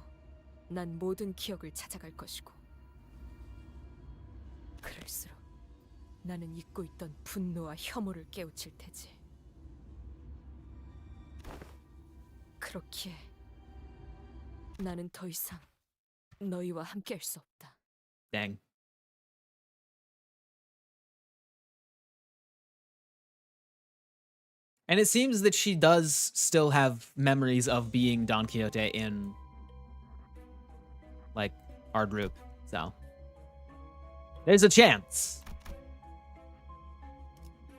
난 모든 기억을 찾아갈 것이고, 그럴수록 나는 잊고 있던 분노와 혐오를 깨우칠 테지. 그렇기에 나는 더 이상 너희와 함께할 수 없다. Dang. And it seems that she does still have memories of being Don Quixote in, like, our group, so. There's a chance.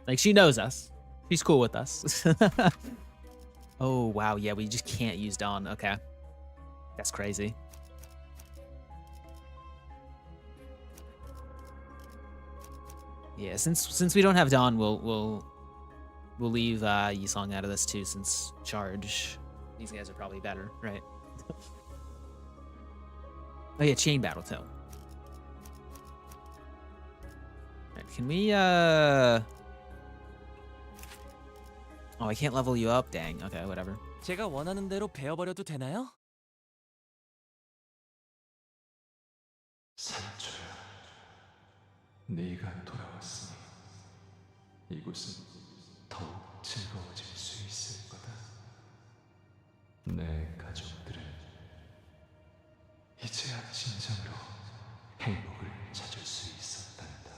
Like, she knows us. She's cool with us. Oh, wow. Yeah, we just can't use Dawn. Okay. That's crazy. Yeah, since we don't have Dawn, we'll leave Yisong out of this too, since charge. These guys are probably better, right? Oh yeah, chain battle too. Right, can we Oh, I can't level you up. Dang. Okay, whatever. 제가 원하는 대로 베어버려도 되나요? 산초야, 네가 돌아왔으니 이곳은 더욱 즐거워질 수 있을 거다. 내 가족들은 이제야 진정으로 행복을 찾을 수 있었단다.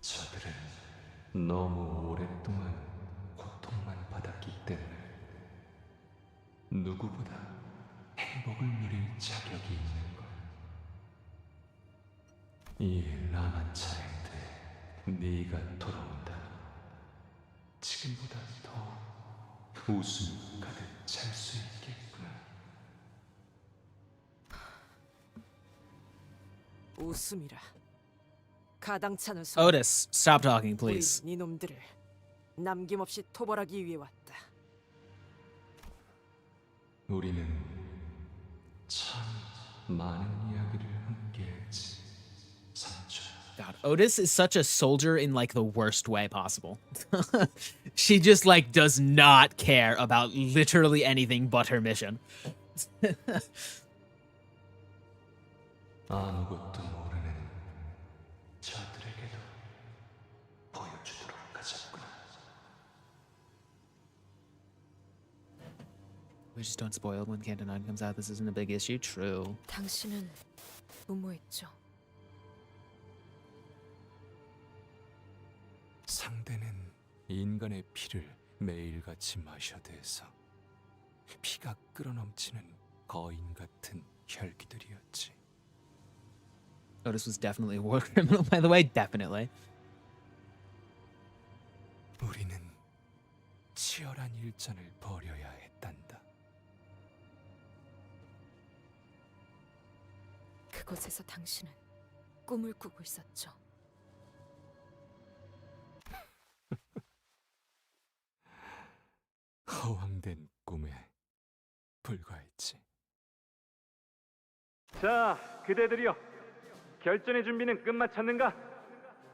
저들은 너무 오랫동안 고통만 받았기 때문에 누구보다 행복을 누릴 자격이 있는 걸. 이 라만 차례 때 네가 돌아온다. 지금보다 더 웃음이 가득 찰 수 있겠구나. 웃음이라. 가당찮은 소리. Otis, stop talking, please. 우리 이놈들을 남김없이 토벌하기 위해 왔다. 우리는 참 많은 이야기를 함께했지, 산초. God, Otis is such a soldier in like the worst way possible. She just like does not care about literally anything but her mission. 아무것도 모르는 저들에게도 보여주도록 하자꾸나. We just don't spoil it when Canto 9 comes out. This isn't a big issue. True. 당신은 무모했죠. 상대는 인간의 피를 매일같이 마셔대서 피가 끓어넘치는 거인 같은 혈기들이었지. Otis was definitely a war criminal, by the way. Definitely. 우리는 치열한 일전을 벌여야 했단다. 그곳에서 당신은 꿈을 꾸고 있었죠. 허황된 꿈에 불과했지. 자, 그대들이여. 결전의 준비는 끝마쳤는가?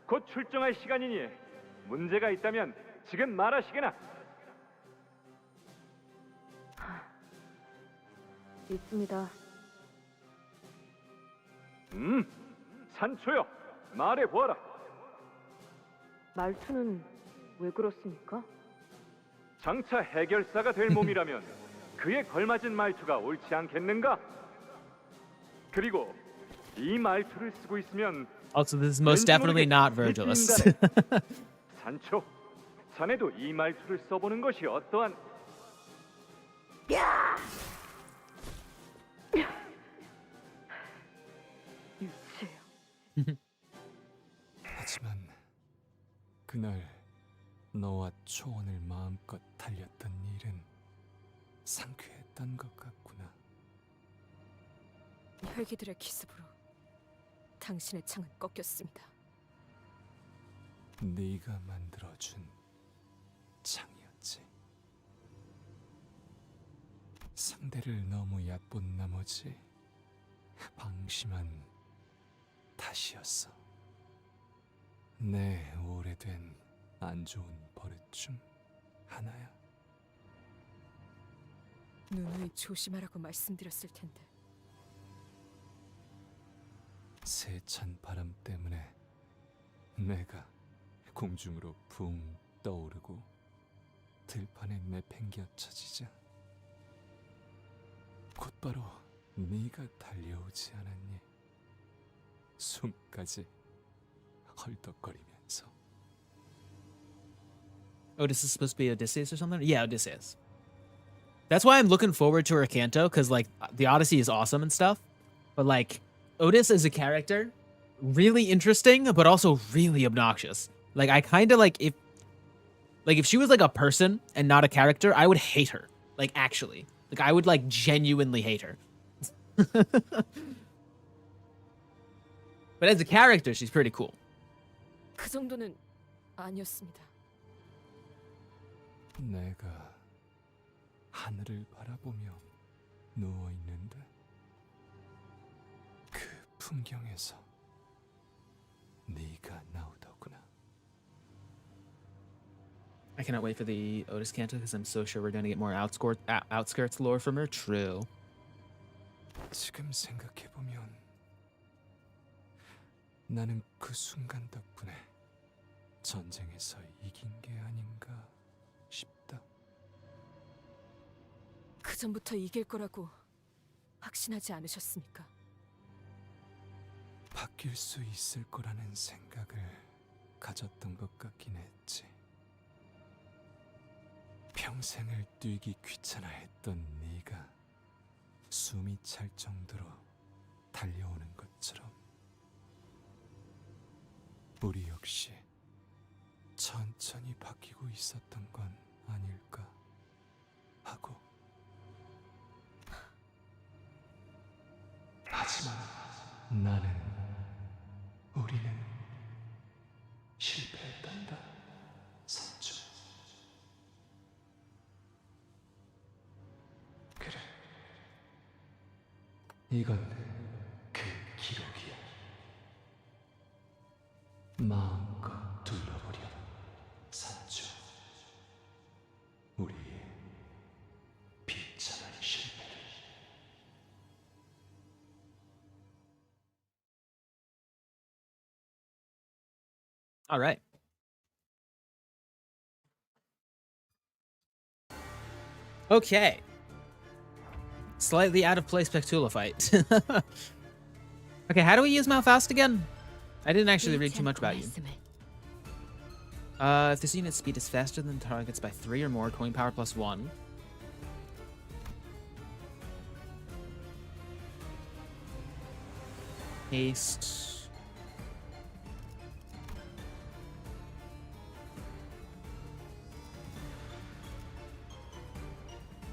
곧 출정할 시간이니 문제가 있다면 지금 말하시게나. 있습니다. 산초여, 말해보아라. 말투는 왜 그렇습니까? 장차 해결사가 될 몸이라면 그에 걸맞은 말투가 옳지 않겠는가? 그리고 이 말투를 쓰고 있으면 Also, this is most definitely not Virgilus. 산초, 자네도 이 말투를 써보는 것이 어떠한? 유치해요. 하지만 그날 너와 초원을 마음껏 달렸던 일은 상쾌했던 것 같구나. 혈기들의 기습으로 당신의 창은 꺾였습니다. 네가 만들어준 창이었지. 상대를 너무 얕본 나머지 방심한 탓이었어. 내 오래된 안 좋은 버릇 중 하나야. 누누이 조심하라고 말씀드렸을 텐데. 세찬 바람 때문에 내가 공중으로 붕 떠오르고 들판에 내팽개쳐지자 곧바로 네가 달려오지 않았니? 숨까지 헐떡거리면서. Otis is supposed to be Odysseus or something? Yeah, Odysseus. That's why I'm looking forward to her canto, because like the Odyssey is awesome and stuff, but like Otis as a character, really interesting, but also really obnoxious. Like, I kind of like if she was like a person and not a character, I would hate her. Like, actually. Like, I would like genuinely hate her. But as a character, she's pretty cool. 그 정도는 아니었습니다. 내가 하늘을 바라보며 누워 있는데 그 풍경에서 네가 나오더구나. I cannot wait for the Otis canto because I'm so sure we're going to get more outskirts lore from her. True. 지금 생각해보면 나는 그 순간 덕분에 전쟁에서 이긴 게 아닌가 싶다. 그 전부터 이길 거라고 확신하지 않으셨습니까? 바뀔 수 있을 거라는 생각을 가졌던 것 같긴 했지. 평생을 뛰기 귀찮아했던 네가 숨이 찰 정도로 달려오는 것처럼 우리 역시 천천히 바뀌고 있었던 건 아닐까 하고. 하지만 우리는 실패했단다, 산주. 그래, 이건 그 기록이야. 마음껏 둘러보렴, 산주. 우리의 비참한 실패를. All right. Okay. Slightly out of place Pectula fight. Okay, how do we use Malfast again? I didn't actually read too much about you. If this unit's speed is faster than targets by 3 or more, coin power +1. Haste.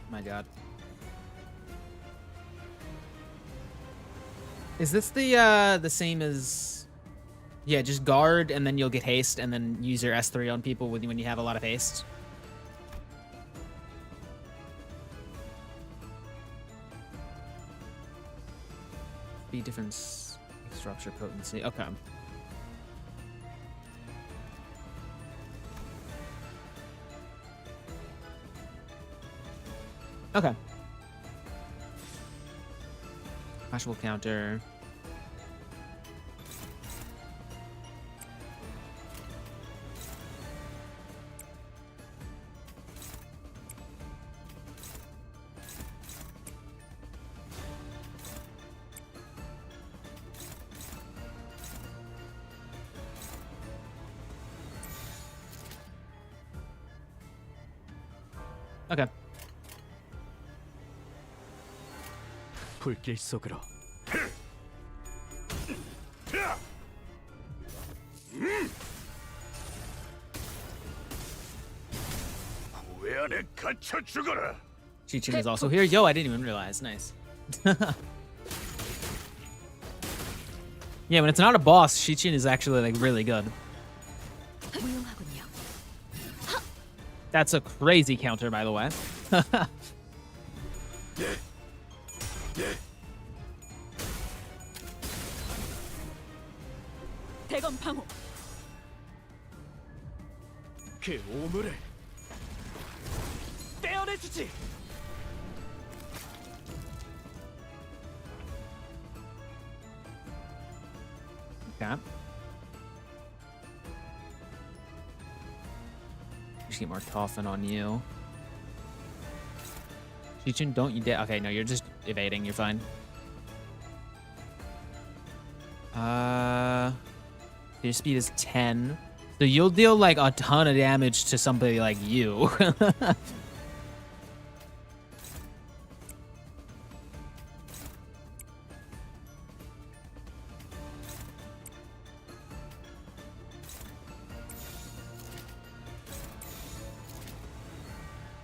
My god. Is this the same as... Yeah, just guard and then you'll get haste and then use your S3 on people when you have a lot of haste? Speed difference, structure, potency. Okay. Okay. Flash will counter. Okay. 불길 속으로. 왜 안에 갇혀 죽어라. Chichin is also here. Yo, I didn't even realize. Nice. Yeah, when it's not a boss, Chichin is actually like really good. That's a crazy counter, by the way. 대검 방어. 그 오물을 떼어내주지. Okay. Just get more coffin on you. Chichin, don't you dare. Okay, no, you're just evading. You're fine. Your speed is 10. So you'll deal like a ton of damage to somebody like you.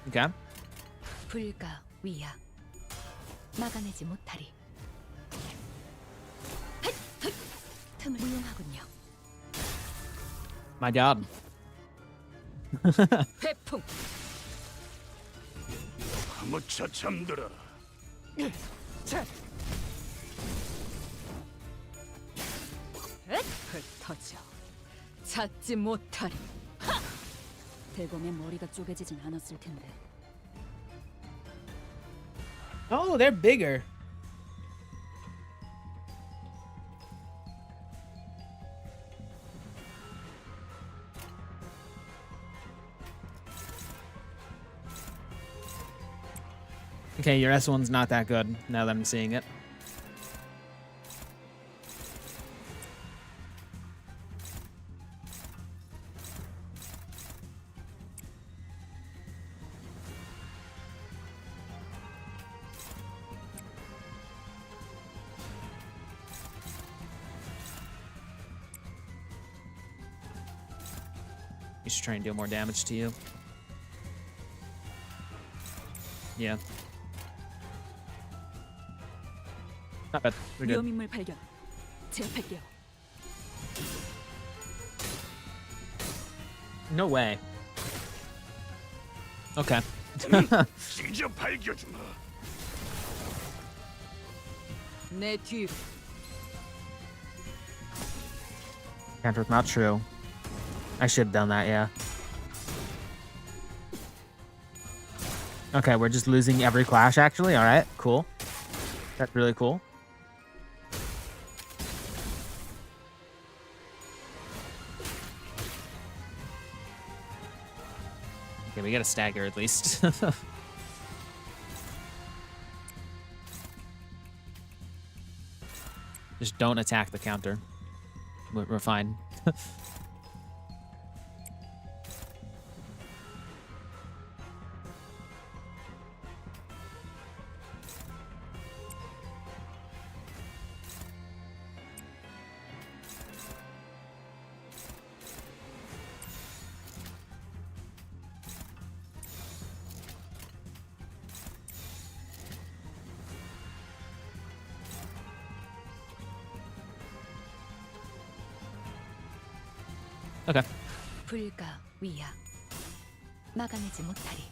Okay. 불가 위야 막아내지 못하리. 틈을 무용하군요. My job. 회풍. 무차 잠들어. 흩어져. 찾지 못하리. 대검의 머리가 쪼개지진 않았을 텐데. Oh, they're bigger. Okay, your S1's not that good now that I'm seeing it. You should try and deal more damage to you. Yeah. Not bad. We're good. 위험인물 발견. 제압할게요. No way. Okay. 찢어 발겨주마. 내 뒤로. Cantor's not true. I should have done that, yeah. Okay, we're just losing every clash, actually. All right, cool. That's really cool. Okay, we got a stagger at least. Just don't attack the counter. We're fine. Okay. 불가 위야 막아내지 못하리.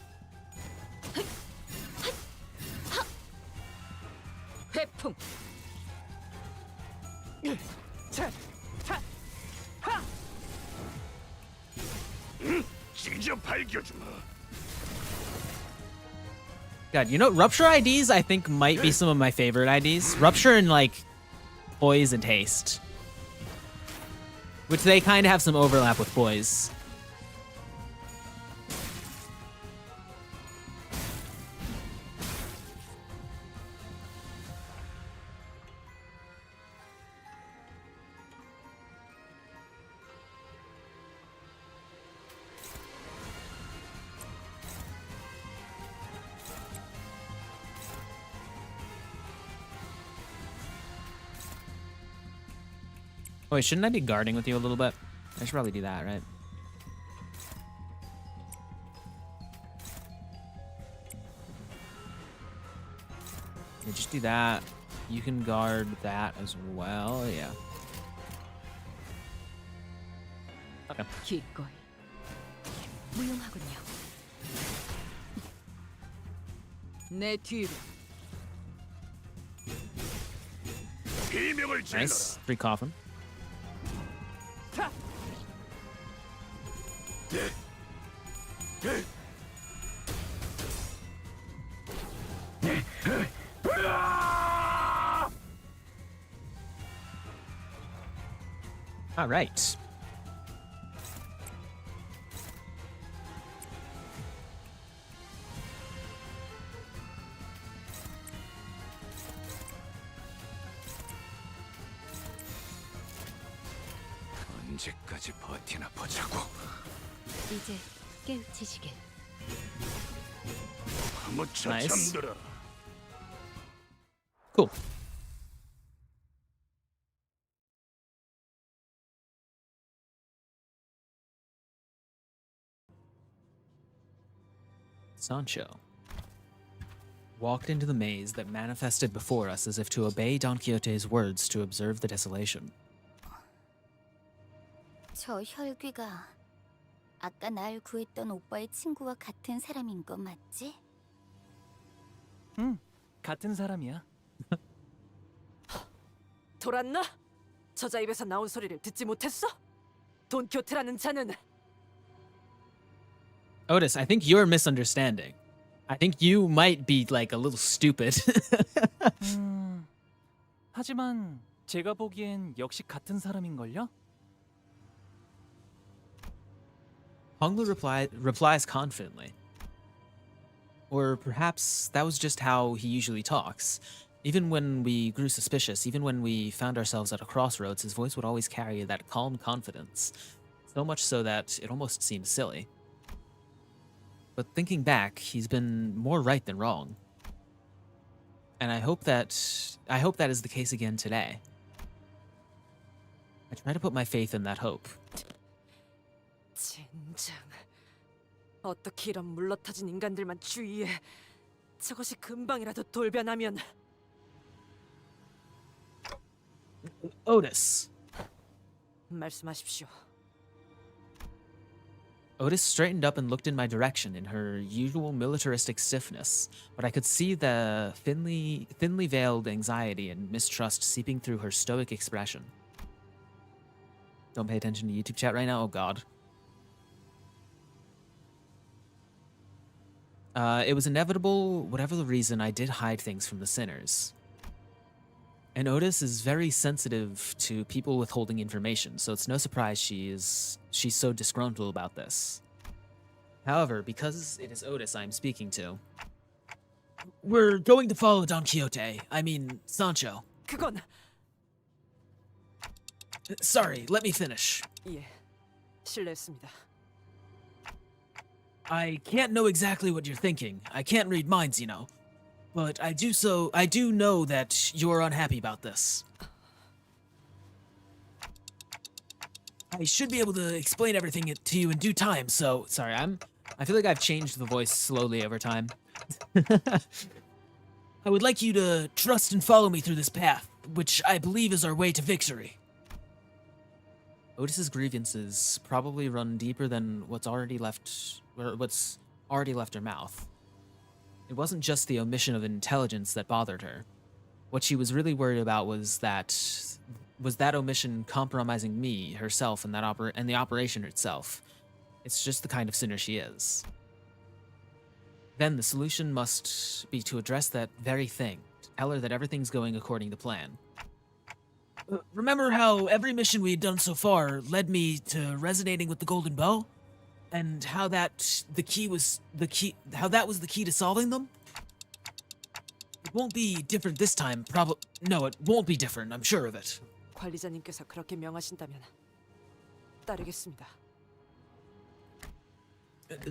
회풍. 찢어 발겨주마. God, you know, Rupture IDs I think might be some of my favorite IDs. Rupture and like Poise and Haste. Which they kind of have some overlap with Poise. Oh, wait, shouldn't I be guarding with you a little bit? I should probably do that, right? Yeah, just do that. You can guard that as well, yeah. Okay. 기꺼이 무용하군요. 내 뒤로. 비명을 질러라. Nice. Free coffin. All right. 언제까지 버티나 보자고. 이제 깨우치시길. 무차 Nice. 잠들어. Cool. Sancho walked into the maze that manifested before us as if to obey Don Quixote's words to observe the desolation. 저 혈귀가 아까 날 구했던 오빠의 친구와 같은 사람인 거 맞지? 응, 같은 사람이야. 돌았나? 저자 입에서 나온 소리를 듣지 못했어? 돈키호테라는 자는 Otis, I think you're misunderstanding. I think you might be like a little stupid. 하지만 제가 보기엔 역시 같은 사람인걸요? Honglu replies confidently. Or perhaps that was just how he usually talks. Even when we grew suspicious, even when we found ourselves at a crossroads, his voice would always carry that calm confidence. So much so that it almost seemed silly. But thinking back, he's been more right than wrong. And I hope that is the case again today. I try to put my faith in that hope. 젠장. 어떻게 이런 물러터진 인간들만 주위에 저것이 금방이라도 돌변하면 Otis. 말씀하십시오. Otis straightened up and looked in my direction in her usual militaristic stiffness, but I could see the thinly veiled anxiety and mistrust seeping through her stoic expression. Don't pay attention to YouTube chat right now? Oh god. It was inevitable, whatever the reason, I did hide things from the sinners. And Otis is very sensitive to people withholding information, so it's no surprise she's so disgruntled about this. However, because it is Otis I'm speaking to, we're going to follow Don Quixote. I mean, Sancho. 그건 Sorry, let me finish. 예, 실례했습니다. I can't know exactly what you're thinking. I can't read minds, you know. But I do know that you're unhappy about this. I should be able to explain everything to you in due time, so sorry, I feel like I've changed the voice slowly over time. I would like you to trust and follow me through this path, which I believe is our way to victory. Otis's grievances probably run deeper than what's already left her mouth. It wasn't just the omission of intelligence that bothered her. What she was really worried about was that omission compromising me, herself, and the operation itself. It's just the kind of sinner she is. Then the solution must be to address that very thing, to tell her that everything's going according to plan. Remember how every mission we had done so far led me to resonating with the Golden Bow? And how that was the key to solving them? It won't be different this time, no, it won't be different, I'm sure of it. 관리자님께서 그렇게 명하신다면 따르겠습니다.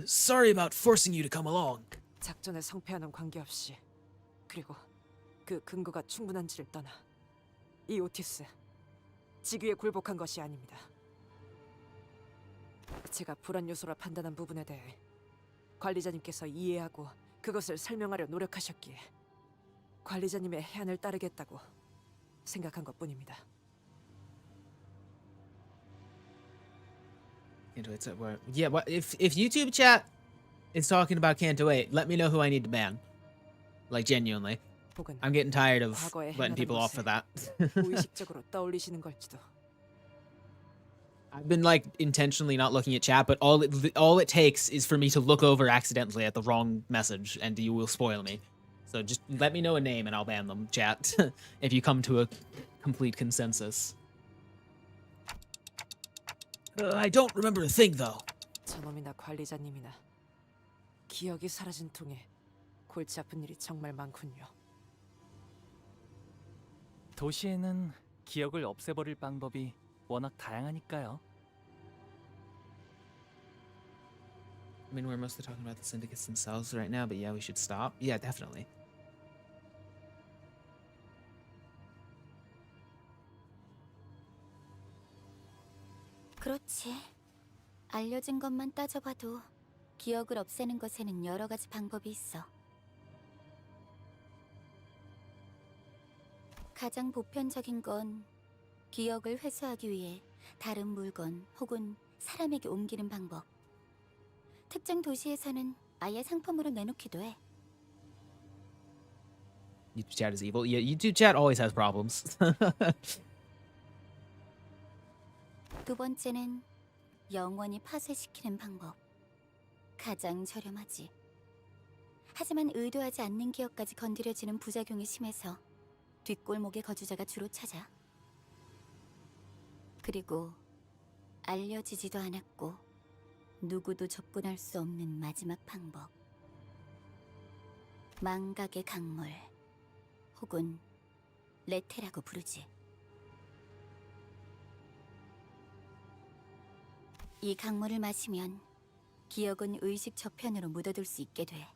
Sorry about forcing you to come along. 작전의 성패와는 관계없이 그리고 그 근거가 충분한지를 떠나 이 오티스 직위에 굴복한 것이 아닙니다. 제가 불안 요소라 판단한 부분에 대해 관리자님께서 이해하고 그것을 설명하려 노력하셨기에 관리자님의 해안을 따르겠다고 생각한 것뿐입니다. Yeah, if YouTube chat is talking about Canto 8, let me know who I need to ban. Like genuinely. I'm getting tired of letting people off for that. 무의식적으로 떠올리시는 걸지도. I've been like intentionally not looking at chat, but all it takes is for me to look over accidentally at the wrong message, and you will spoil me. So just let me know a name, and I'll ban them, chat. If you come to a complete consensus. I don't remember a thing, though. 저놈이나 관리자님이나 기억이 사라진 통에 골치 아픈 일이 정말 많군요. 도시에는 기억을 없애버릴 방법이 워낙 다양하니까요. I mean, we're mostly talking about the syndicates themselves right now, but yeah, we should stop. Yeah, definitely. 그렇지. 알려진 것만 따져봐도 기억을 없애는 것에는 여러 가지 방법이 있어. 가장 보편적인 건 기억을 회수하기 위해 다른 물건 혹은 사람에게 옮기는 방법. 특정 도시에서는 아예 상품으로 내놓기도 해. YouTube chat is evil. Yeah, YouTube chat always has problems. 두 번째는 영원히 파쇄시키는 방법. 가장 저렴하지. 하지만 의도하지 않는 기억까지 건드려지는 부작용이 심해서 뒷골목의 거주자가 주로 찾아. 그리고 알려지지도 않았고 누구도 접근할 수 없는 마지막 방법. 망각의 강물 혹은 레테라고 부르지. 이 강물을 마시면 기억은 의식 저편으로 묻어둘 수 있게 돼.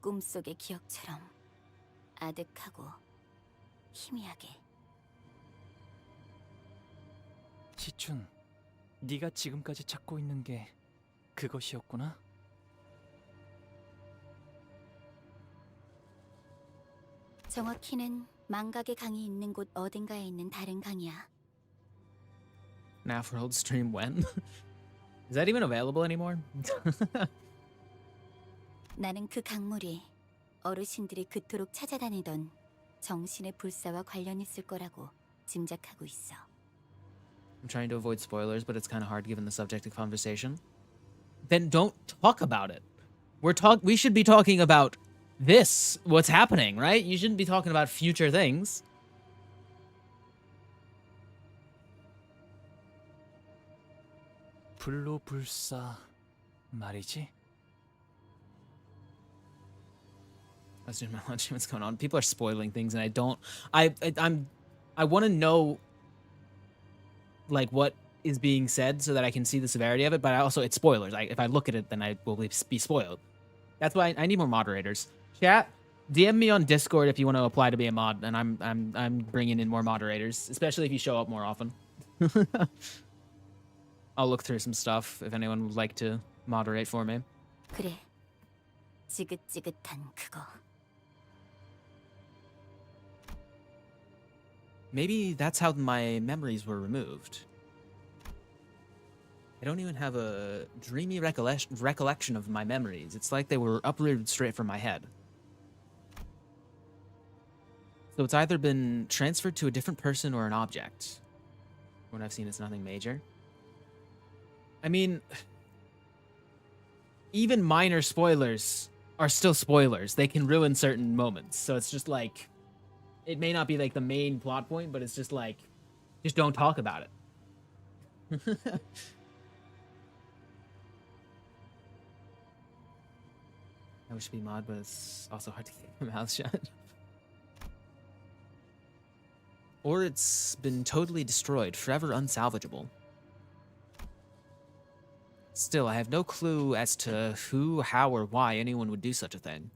꿈속의 기억처럼 아득하고 희미하게. 시춘, 네가 지금까지 찾고 있는 게 그것이었구나? 정확히는 망각의 강이 있는 곳 어딘가에 있는 다른 강이야. Nafrold stream when? Is that even available anymore? 나는 그 강물이 어르신들이 그토록 찾아다니던 정신의 불사와 관련 있을 거라고 짐작하고 있어. I'm trying to avoid spoilers, but it's kind of hard given the subject of conversation. Then don't talk about it. We should be talking about this, what's happening, right? You shouldn't be talking about future things. 불로불사 말이지? I was doing my lunch. What's going on? People are spoiling things, and I want to know like what is being said so that I can see the severity of it. But it's spoilers. If I look at it, then I will be spoiled. That's why I need more moderators. Chat, DM me on Discord if you want to apply to be a mod, and I'm bringing in more moderators, especially if you show up more often. I'll look through some stuff if anyone would like to moderate for me. 그래. 지긋지긋한 그거. Maybe that's how my memories were removed. I don't even have a dreamy recollection of my memories. It's like they were uprooted straight from my head. So it's either been transferred to a different person or an object. What I've seen is nothing major. I mean, even minor spoilers are still spoilers. They can ruin certain moments. So it's just like, it may not be like the main plot point, but it's just like, just don't talk about it. I wish to be mod, but it's also hard to keep my mouth shut. Or it's been totally destroyed, forever unsalvageable. Still, I have no clue as to who, how, or why anyone would do such a thing.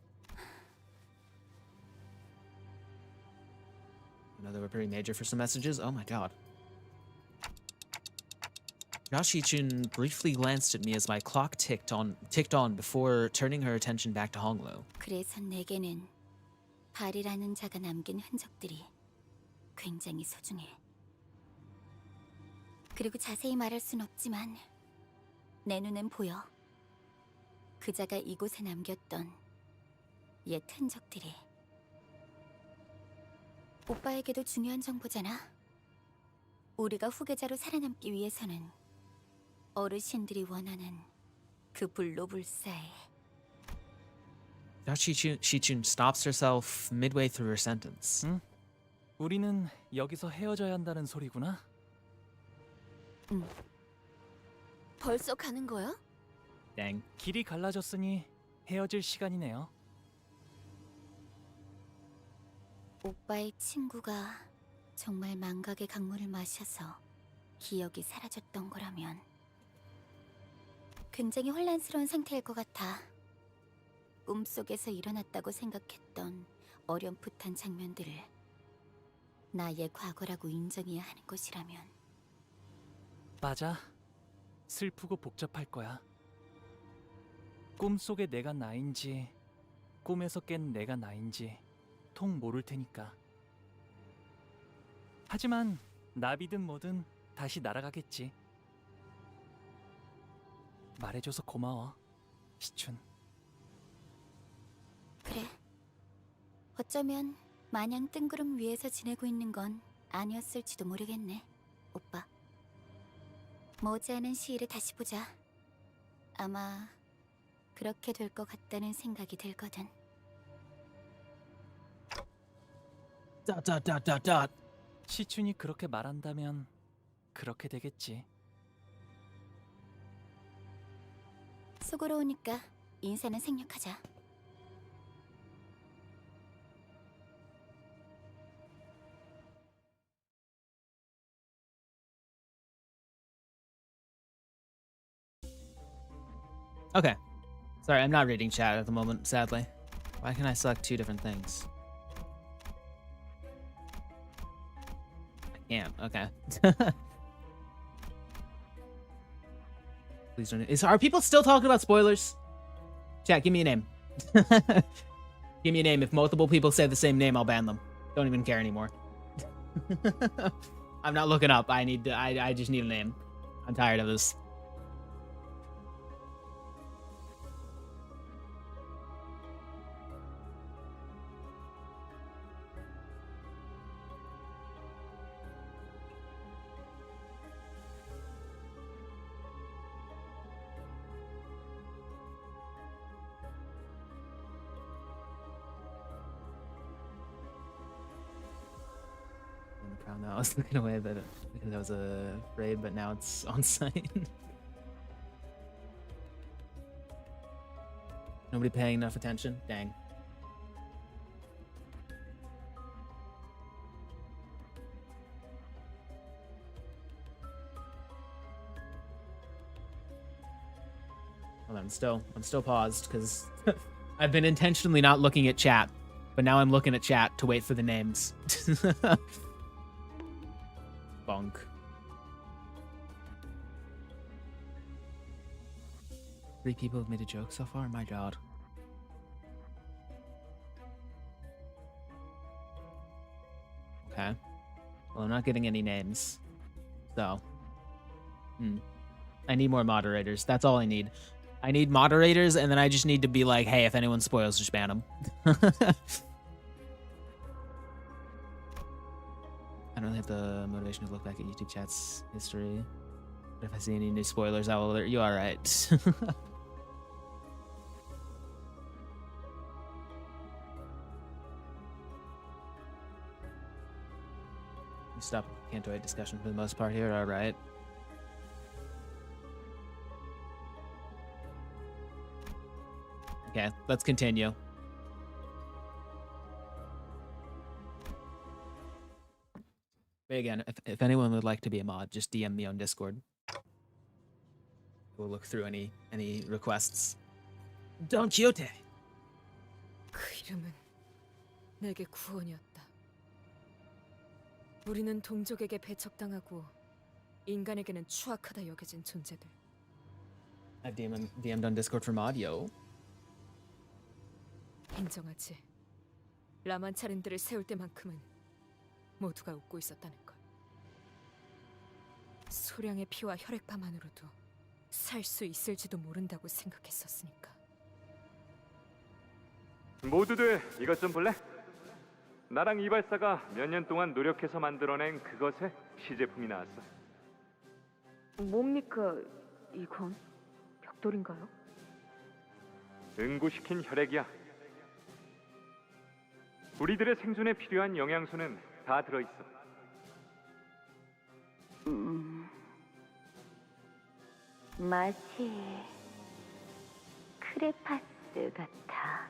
You know, they were pretty major for some messages. Oh my god. Yoshi-chun briefly glanced at me as my clock ticked on before turning her attention back to Honglu. 그래서 내게는 발이라는 자가 남긴 흔적들이 굉장히 소중해. 그리고 자세히 말할 순 없지만 내 눈엔 보여. 그자가 이곳에 남겼던 옛 흔적들이. 오빠에게도 중요한 정보잖아. 우리가 후계자로 살아남기 위해서는 어르신들이 원하는 그 불로불사에. Yoshi-chun stops herself midway through her sentence. 응? 우리는 여기서 헤어져야 한다는 소리구나? 응. 벌써 가는 거야? Dang. 길이 갈라졌으니 헤어질 시간이네요. 오빠의 친구가 정말 망각의 강물을 마셔서 기억이 사라졌던 거라면 굉장히 혼란스러운 상태일 것 같아. 꿈속에서 일어났다고 생각했던 어렴풋한 장면들을 나의 과거라고 인정해야 하는 것이라면. 맞아. 슬프고 복잡할 거야. 꿈속의 내가 나인지 꿈에서 깬 내가 나인지 통 모를 테니까. 하지만 나비든 뭐든 다시 날아가겠지. 말해줘서 고마워, 시춘. 그래. 어쩌면 마냥 뜬구름 위에서 지내고 있는 건 아니었을지도 모르겠네, 오빠. 머지않은 시일에 다시 보자. 아마 그렇게 될 것 같다는 생각이 들거든. 닷. 시춘이 그렇게 말한다면 그렇게 되겠지. 수고로우니까 인사는 생략하자. Okay. Sorry, I'm not reading chat at the moment, sadly. Why can I select two different things? I can't. Okay. Please don't. Are people still talking about spoilers? Chat, give me a name. Give me a name. If multiple people say the same name, I'll ban them. Don't even care anymore. I'm not looking up. I just need a name. I'm tired of this. Now I was looking away because I was afraid, but now it's on site. Nobody paying enough attention? Dang. Hold on, I'm still paused because I've been intentionally not looking at chat, but now I'm looking at chat to wait for the names. Bonk. Three people have made a joke so far? My god. Okay. Well, I'm not getting any names. So. I need more moderators. That's all I need. I need moderators, and then I just need to be like, hey, if anyone spoils, just ban them. I don't have the motivation to look back at YouTube chat's history. But if I see any new spoilers, I will alert you. Alright. Stop canto discussion for the most part here. Alright. Okay, let's continue. But again, if anyone would like to be a mod, just DM me on Discord. We'll look through any requests. Don Quixote. 그 이름은 내게 구원이었다. 우리는 동족에게 배척당하고 인간에게는 추악하다 여겨진 존재들. I've DM'd on Discord for mod, yo. 인정하지. 라만차린들을 세울 때만큼은 모두가 웃고 있었다는 걸. 소량의 피와 혈액파만으로도 살 수 있을지도 모른다고 생각했었으니까. 모두들 이것 좀 볼래? 나랑 이발사가 몇 년 동안 노력해서 만들어낸 그것의 시제품이 나왔어. 뭡니까 이건? 벽돌인가요? 응고시킨 혈액이야. 우리들의 생존에 필요한 영양소는 다 들어있어. 마치 크레파스 같아.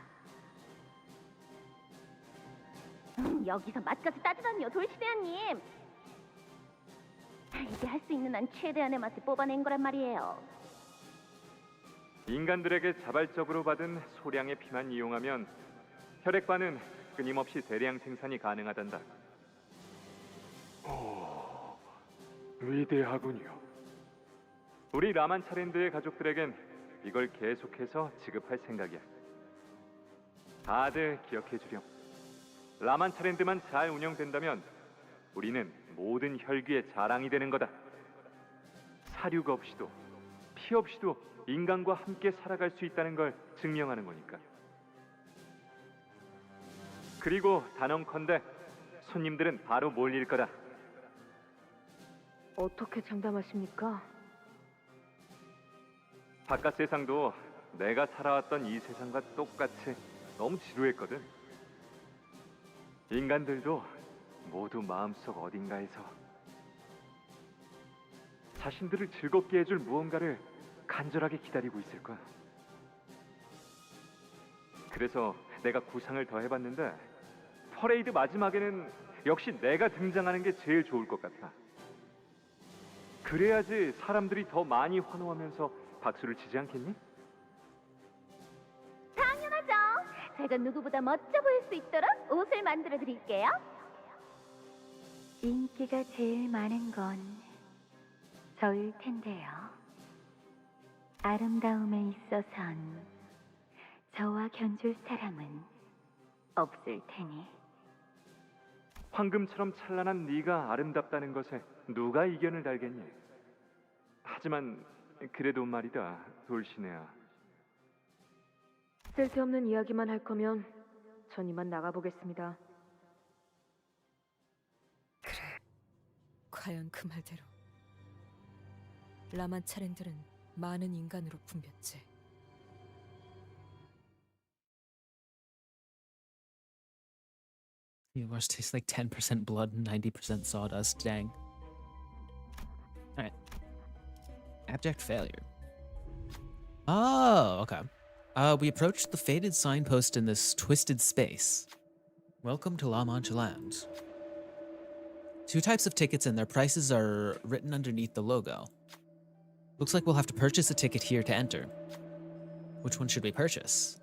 여기서 맛까지 따지다니요, 돌시대장님. 이제 할 수 있는 한 최대한의 맛을 뽑아낸 거란 말이에요. 인간들에게 자발적으로 받은 소량의 피만 이용하면 혈액반은 끊임없이 대량 생산이 가능하단다. 위대하군요. 우리 라만차랜드의 가족들에겐 이걸 계속해서 지급할 생각이야. 다들 기억해 주렴. 라만차랜드만 잘 운영된다면 우리는 모든 혈귀의 자랑이 되는 거다. 사륙 없이도 피 없이도 인간과 함께 살아갈 수 있다는 걸 증명하는 거니까. 그리고 단언컨대 손님들은 바로 몰릴 거다. 어떻게 장담하십니까? 바깥 세상도 내가 살아왔던 이 세상과 똑같이 너무 지루했거든. 인간들도 모두 마음속 어딘가에서 자신들을 즐겁게 해줄 무언가를 간절하게 기다리고 있을 거야. 그래서 내가 구상을 더 해봤는데 퍼레이드 마지막에는 역시 내가 등장하는 게 제일 좋을 것 같아. 그래야지 사람들이 더 많이 환호하면서 박수를 치지 않겠니? 당연하죠. 제가 누구보다 멋져 보일 수 있도록 옷을 만들어 드릴게요. 인기가 제일 많은 건 저일 텐데요. 아름다움에 있어선 저와 견줄 사람은 없을 테니. 황금처럼 찬란한 네가 아름답다는 것에 누가 이견을 달겠니? 하지만 그래도 말이다, 돌시네야. 쓸데없는 이야기만 할 거면 전 이만 나가보겠습니다. 과연 그 말대로 라만차랜들은 많은 인간으로 붐볐지. Yours tastes like 10% blood and 90% sawdust. Dang. Alright. Abject failure. Oh, okay. We approached the faded signpost in this twisted space. Welcome to La Mancha Land. 2 types of tickets and their prices are written underneath the logo. Looks like we'll have to purchase a ticket here to enter. Which one should we purchase?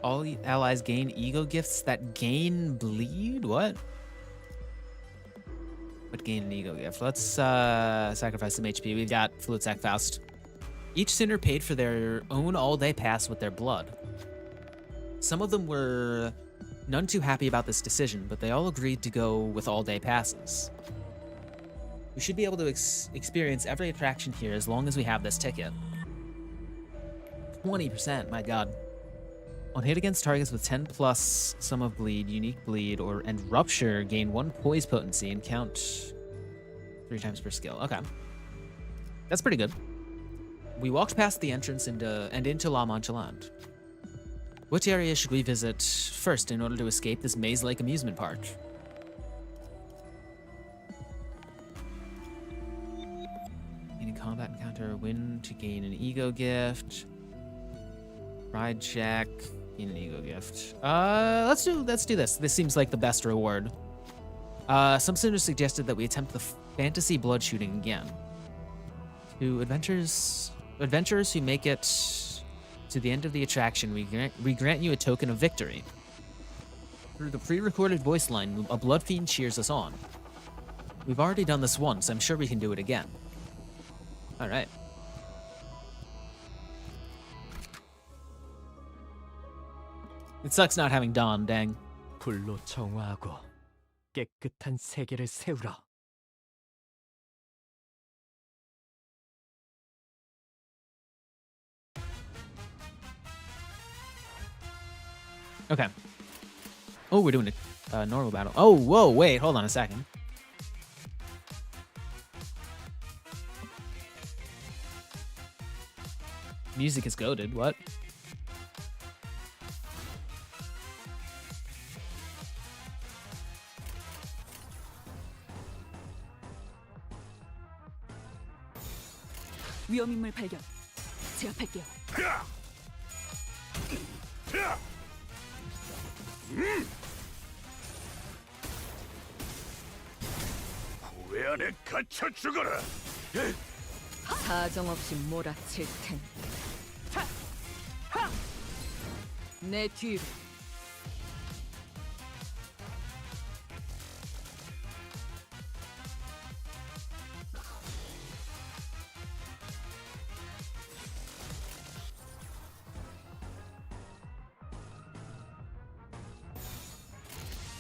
All allies gain ego gifts that gain bleed? What? But gain an ego gift. Let's sacrifice some HP. We've got Fluid Sac Faust. Each sinner paid for their own all-day pass with their blood. Some of them were none too happy about this decision, but they all agreed to go with all-day passes. We should be able to experience every attraction here as long as we have this ticket. 20%, my god. On hit against targets with 10 plus sum of bleed, unique bleed, and rupture, gain 1 poise potency and count 3 times per skill. Okay. That's pretty good. We walked past the entrance into La Mancha Land. Which area should we visit first in order to escape this maze-like amusement park? In a combat encounter, win to gain an ego gift. Ride check. Gain an ego gift. Let's do this. This seems like the best reward. Some sinners suggested that we attempt the fantasy blood shooting again. To adventurers who make it to the end of the attraction, we grant you a token of victory. Through the pre-recorded voice line, a blood fiend cheers us on. We've already done this once. I'm sure we can do it again. All right. It sucks not having Dawn, dang. 불로 정화하고 깨끗한 세계를 세우라. Okay. Oh, we're doing a normal battle. Oh, whoa, wait, hold on a second. Music is goated, what? 위험인물 발견. 제압할게요. 후회 안에 갇혀 죽어라. 사정없이 몰아칠 테니 내 뒤로.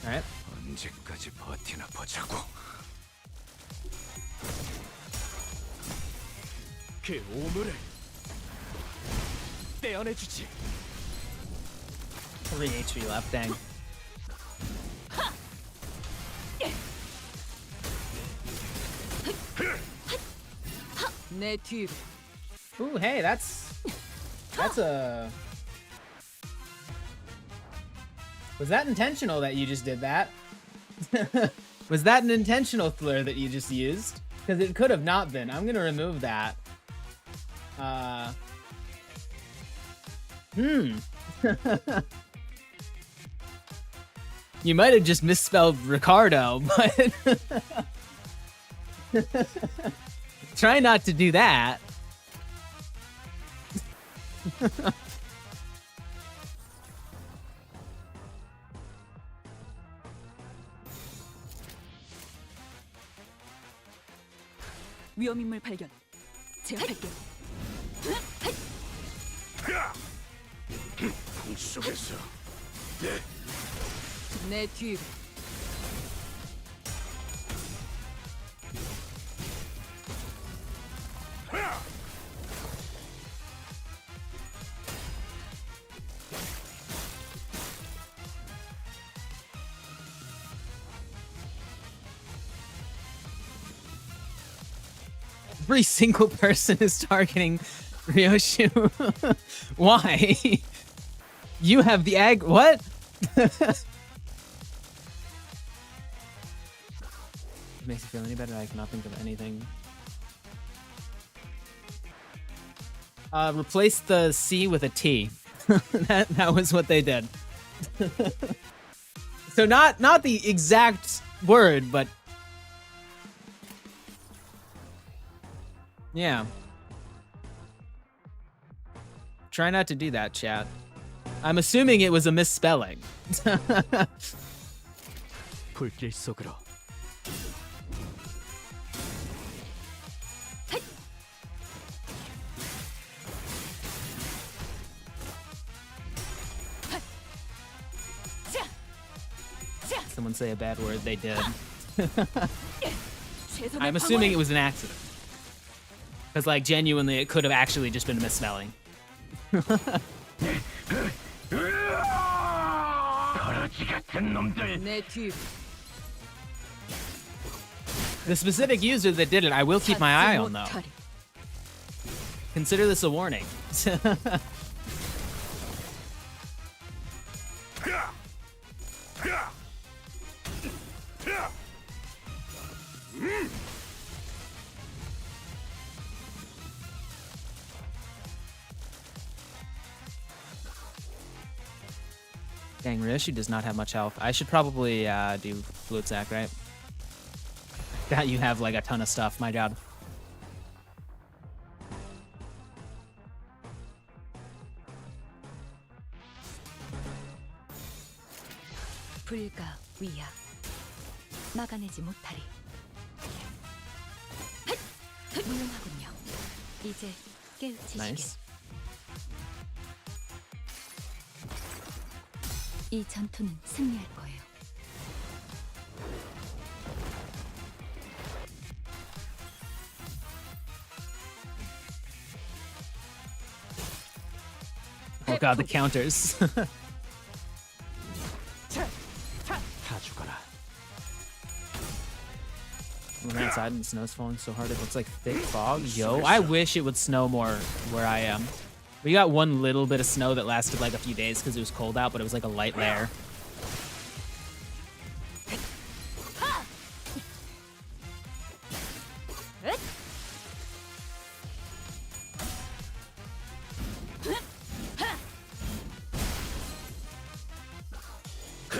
All right. 언제까지 버티나 보자고. 그 오물을 떼어내주지. 3 HP left. Dang. 내 뒤로. Ooh, hey, that's a. Was that intentional that you just did that? Was that an intentional slur that you just used? Because it could have not been. I'm gonna remove that. You might have just misspelled Ricardo, but try not to do that. 위험인물 발견. 제압할게. 풍속에서 내 뒤로. Every single person is targeting Ryoshu. Why? You have the what? Makes you feel any better? I cannot think of anything. Replace the C with a T. that was what they did. So not the exact word, but yeah. Try not to do that, chat. I'm assuming it was a misspelling. 불길 속으로. Someone say a bad word, they did. I'm assuming it was an accident. Because, like, genuinely, it could have actually just been a misspelling. 내 뒤로. The specific user that did it, I will keep my eye on, though. Consider this a warning. Dang, Ryoshu does not have much health. I should probably do Fluid Sack, right? That you have like a ton of stuff, my god. 불가 위야. 막아내지 못하리. 무용하군요. 이제 깨우치시길. Nice. 이 전투는 승리할 거예요. Oh god, the counters. 다 죽어라. We're outside and the snow's falling so hard it looks like thick fog. Yo, I wish it would snow more where I am. We got one little bit of snow that lasted like a few days because it was cold out, but it was like a light layer.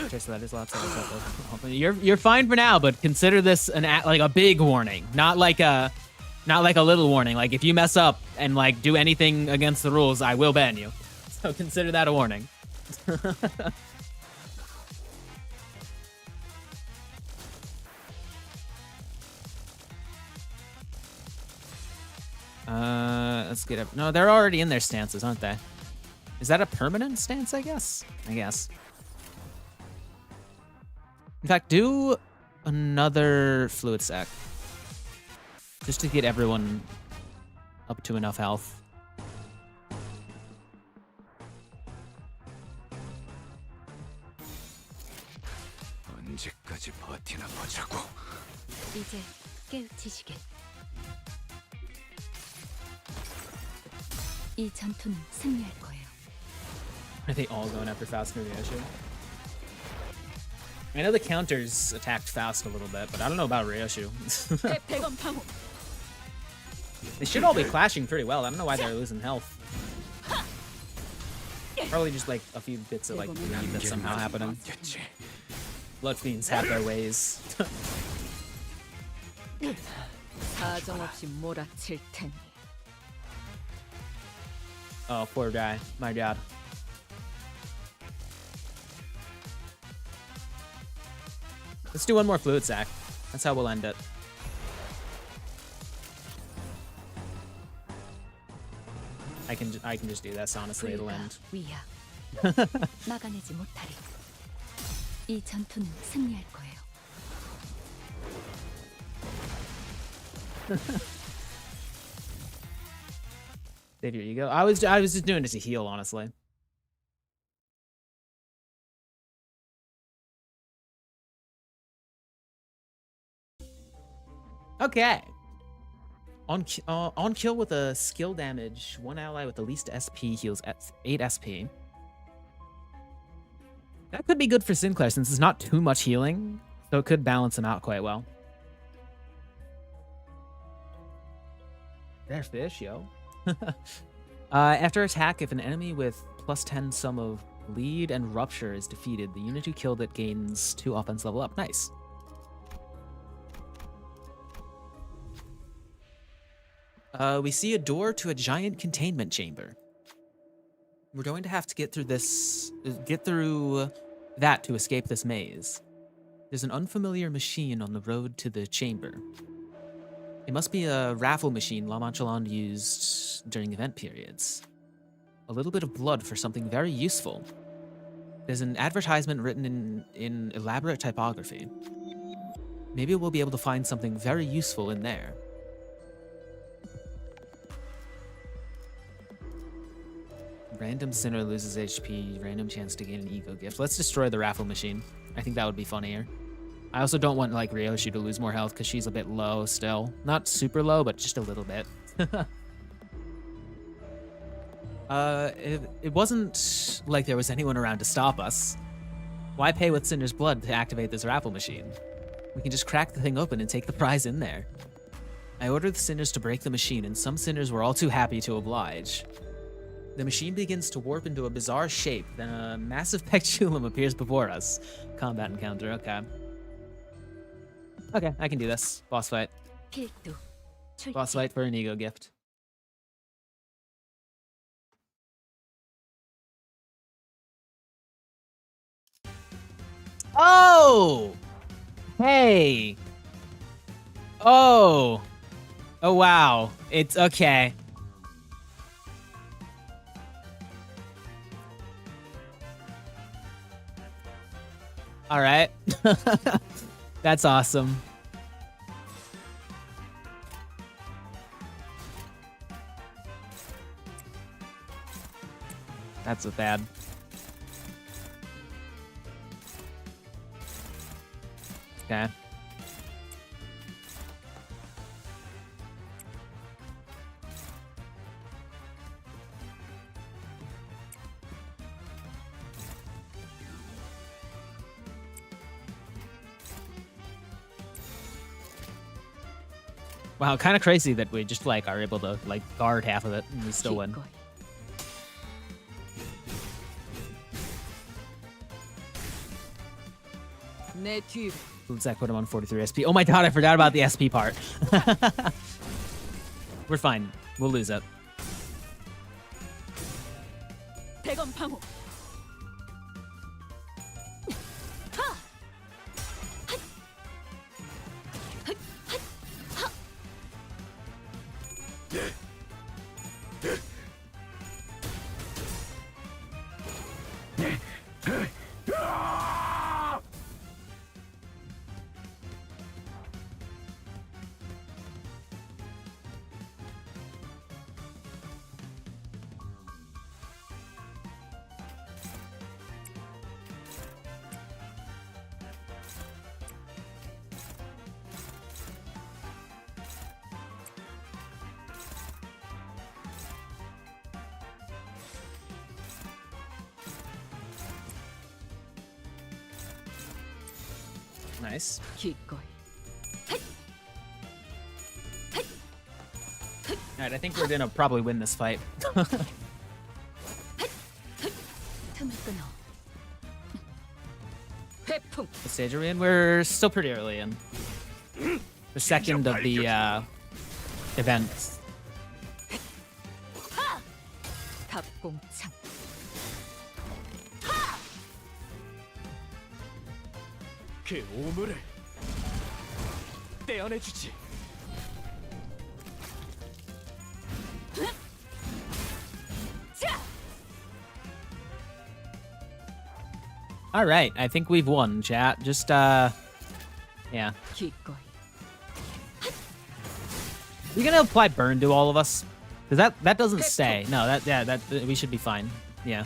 Okay, so that is lots of stuff. You're fine for now, but consider this like a big warning, not like a little warning. Like if you mess up and like do anything against the rules, I will ban you. So consider that a warning. Let's get up. No, they're already in their stances, aren't they? Is that a permanent stance, I guess? In fact, do another fluid sac. Just to get everyone up to enough health. 언제까지 버티나 보자고. 이제 깨우치시길. 이 전투는 승리할 거예요. Are they all going after Faust and Ryoshu? I know the counters attacked Faust a little bit, but I don't know about Ryoshu. They should all be clashing pretty well. I don't know why they're losing health. Probably just like a few bits of like bleed that's somehow happening. Blood fiends have their ways. 사정없이 몰아칠 테니. Oh, poor guy. My god. Let's do one more fluid sac. That's how we'll end it. I can just do this, honestly. It'll end. 위야. 막아내지 못하리. 이 전투는 승리할 거예요. Save your ego. I was just doing it to heal, honestly. Okay. On kill with a skill damage, one ally with the least SP heals 8 SP. That could be good for Sinclair since it's not too much healing, so it could balance him out quite well. They're fish, yo. After attack, if an enemy with +10 sum of bleed and rupture is defeated, the unit who killed it gains 2 offense level up. Nice. We see a door to a giant containment chamber. We're going to have to get through that to escape this maze. There's an unfamiliar machine on the road to the chamber. It must be a raffle machine La Manchaland used during event periods. A little bit of blood for something very useful. There's an advertisement written in elaborate typography. Maybe we'll be able to find something very useful in there. Random sinner loses HP, random chance to gain an ego gift. Let's destroy the raffle machine. I think that would be funnier. I also don't want like Ryoshu to lose more health because she's a bit low still. Not super low, but just a little bit. It wasn't like there was anyone around to stop us. Why pay with Cinder's blood to activate this raffle machine? We can just crack the thing open and take the prize in there. I ordered the sinners to break the machine, and some sinners were all too happy to oblige. The machine begins to warp into a bizarre shape, then a massive pectulum appears before us. Combat encounter, okay. Okay, I can do this. Boss fight. Boss fight for an ego gift. Oh! Hey! Oh! Oh, wow. It's okay. All right. That's awesome. That's a bad. Okay. Wow, kind of crazy that we just like are able to like guard half of it and we still win. Let's put him on 43 SP. Oh my god, I forgot about the SP part. We're fine. We'll lose it. Nice. 기꺼이. Alright, I think we're gonna probably win this fight. 틈을 끊어. 회풍. What stage are we in? We're still pretty early in. The second of the events. 답공창. 그 오물을 떼어내주지. All right, I think we've won, chat. Just yeah. 기꺼이. We gonna apply burn to all of us? Cause that doesn't say. No, that we should be fine. Yeah.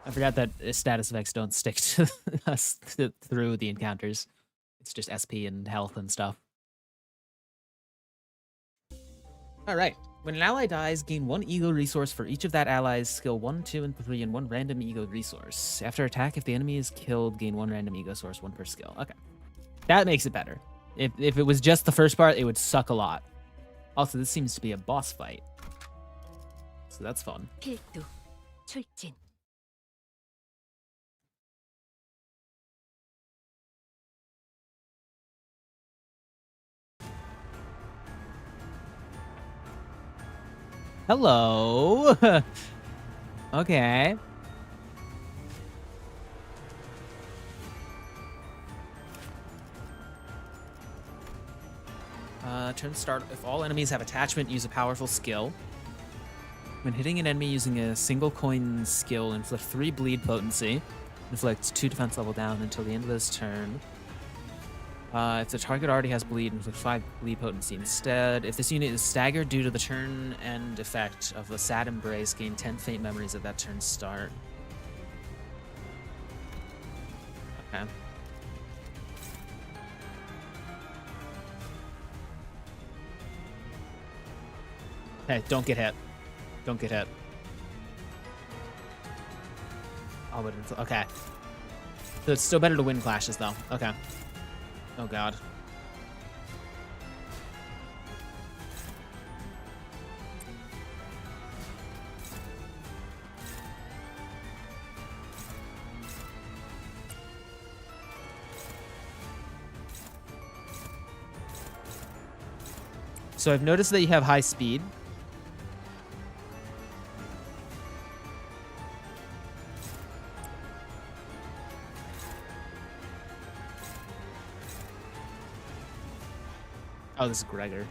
I forgot that status effects don't stick to us through the encounters. It's just SP and health and stuff. All right. When an ally dies, gain 1 ego resource for each of that ally's skill 1, 2, and 3, and 1 random ego resource. After attack, if the enemy is killed, gain 1 random ego source, 1 per skill. Okay. That makes it better. If it was just the first part, it would suck a lot. Also, this seems to be a boss fight. So that's fun. 필두. 출진. Hello. Okay. Turn start. If all enemies have attachment, use a powerful skill. When hitting an enemy using a single coin skill, inflict 3 bleed potency. Inflict 2 defense level down until the end of this turn. If the target already has bleed, inflict 5 bleed potency instead. If this unit is staggered due to the turn end effect of a sad embrace, gain 10 faint memories at that turn's start. Okay. Hey, don't get hit. Don't get hit. Oh, but it's okay. So it's still better to win clashes, though. Okay. Oh, God. So I've noticed that you have high speed. Oh, this is Gregor.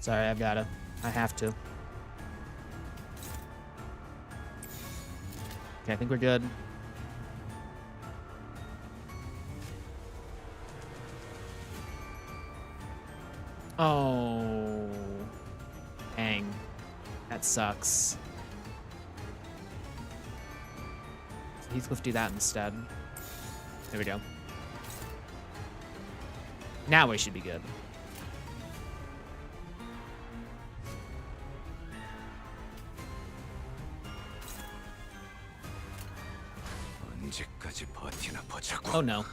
Sorry, I've gotta. I have to. Okay, I think we're good. Oh. Dang. That sucks. Heathcliff do that instead. There we go. Now we should be good. 언제까지 버티나 보자고. Oh no.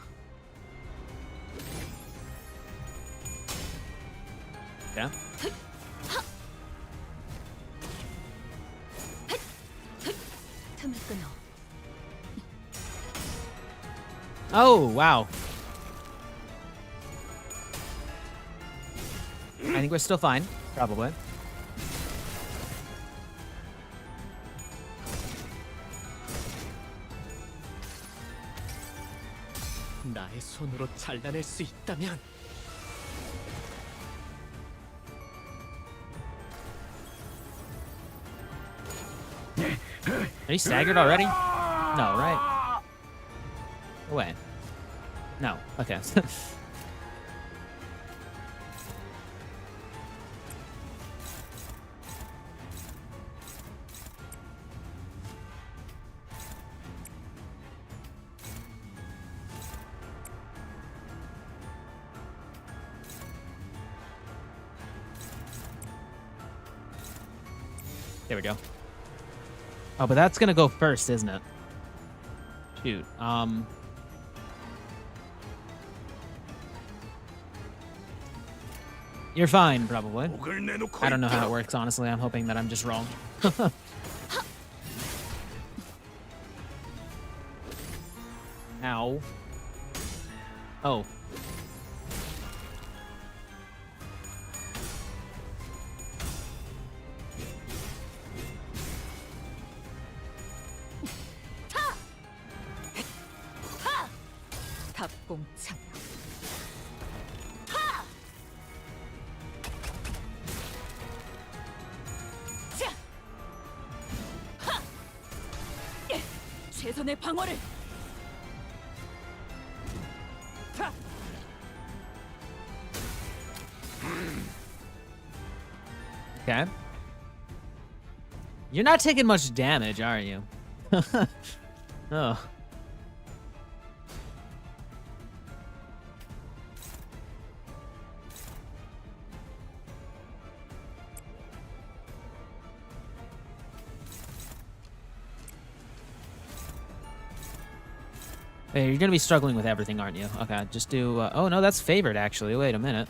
Yeah. 틈을 끊어. Oh, wow. I think we're still fine. Probably. 나의 손으로 잘라낼 수 있다면. Are you staggered already? No, right? Wait. No. Okay. There we go. Oh, but that's gonna go first, isn't it? Shoot. You're fine, probably. I don't know how it works, honestly. I'm hoping that I'm just wrong. Ow. Oh. 답봉창. 최선의 방어를. Okay. You're not taking much damage, are you? Oh. Hey, you're gonna be struggling with everything, aren't you? Okay, just do... oh, no, that's favored, actually. Wait a minute.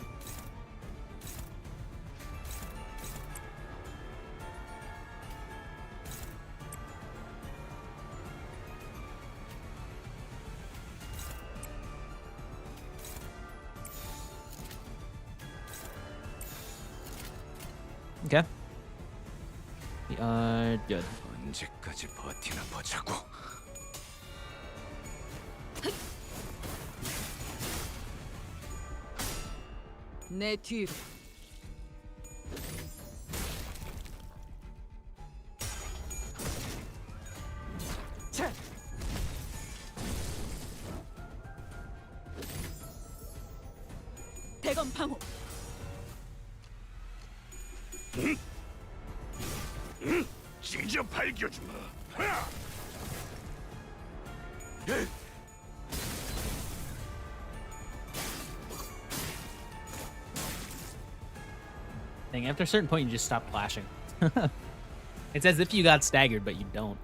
Okay. We are good. 언제까지 버티나 보자고. 내 뒤로. 대검 방어. 찢어 발겨주마. Dang, after a certain point, you just stop flashing. It's as if you got staggered, but you don't.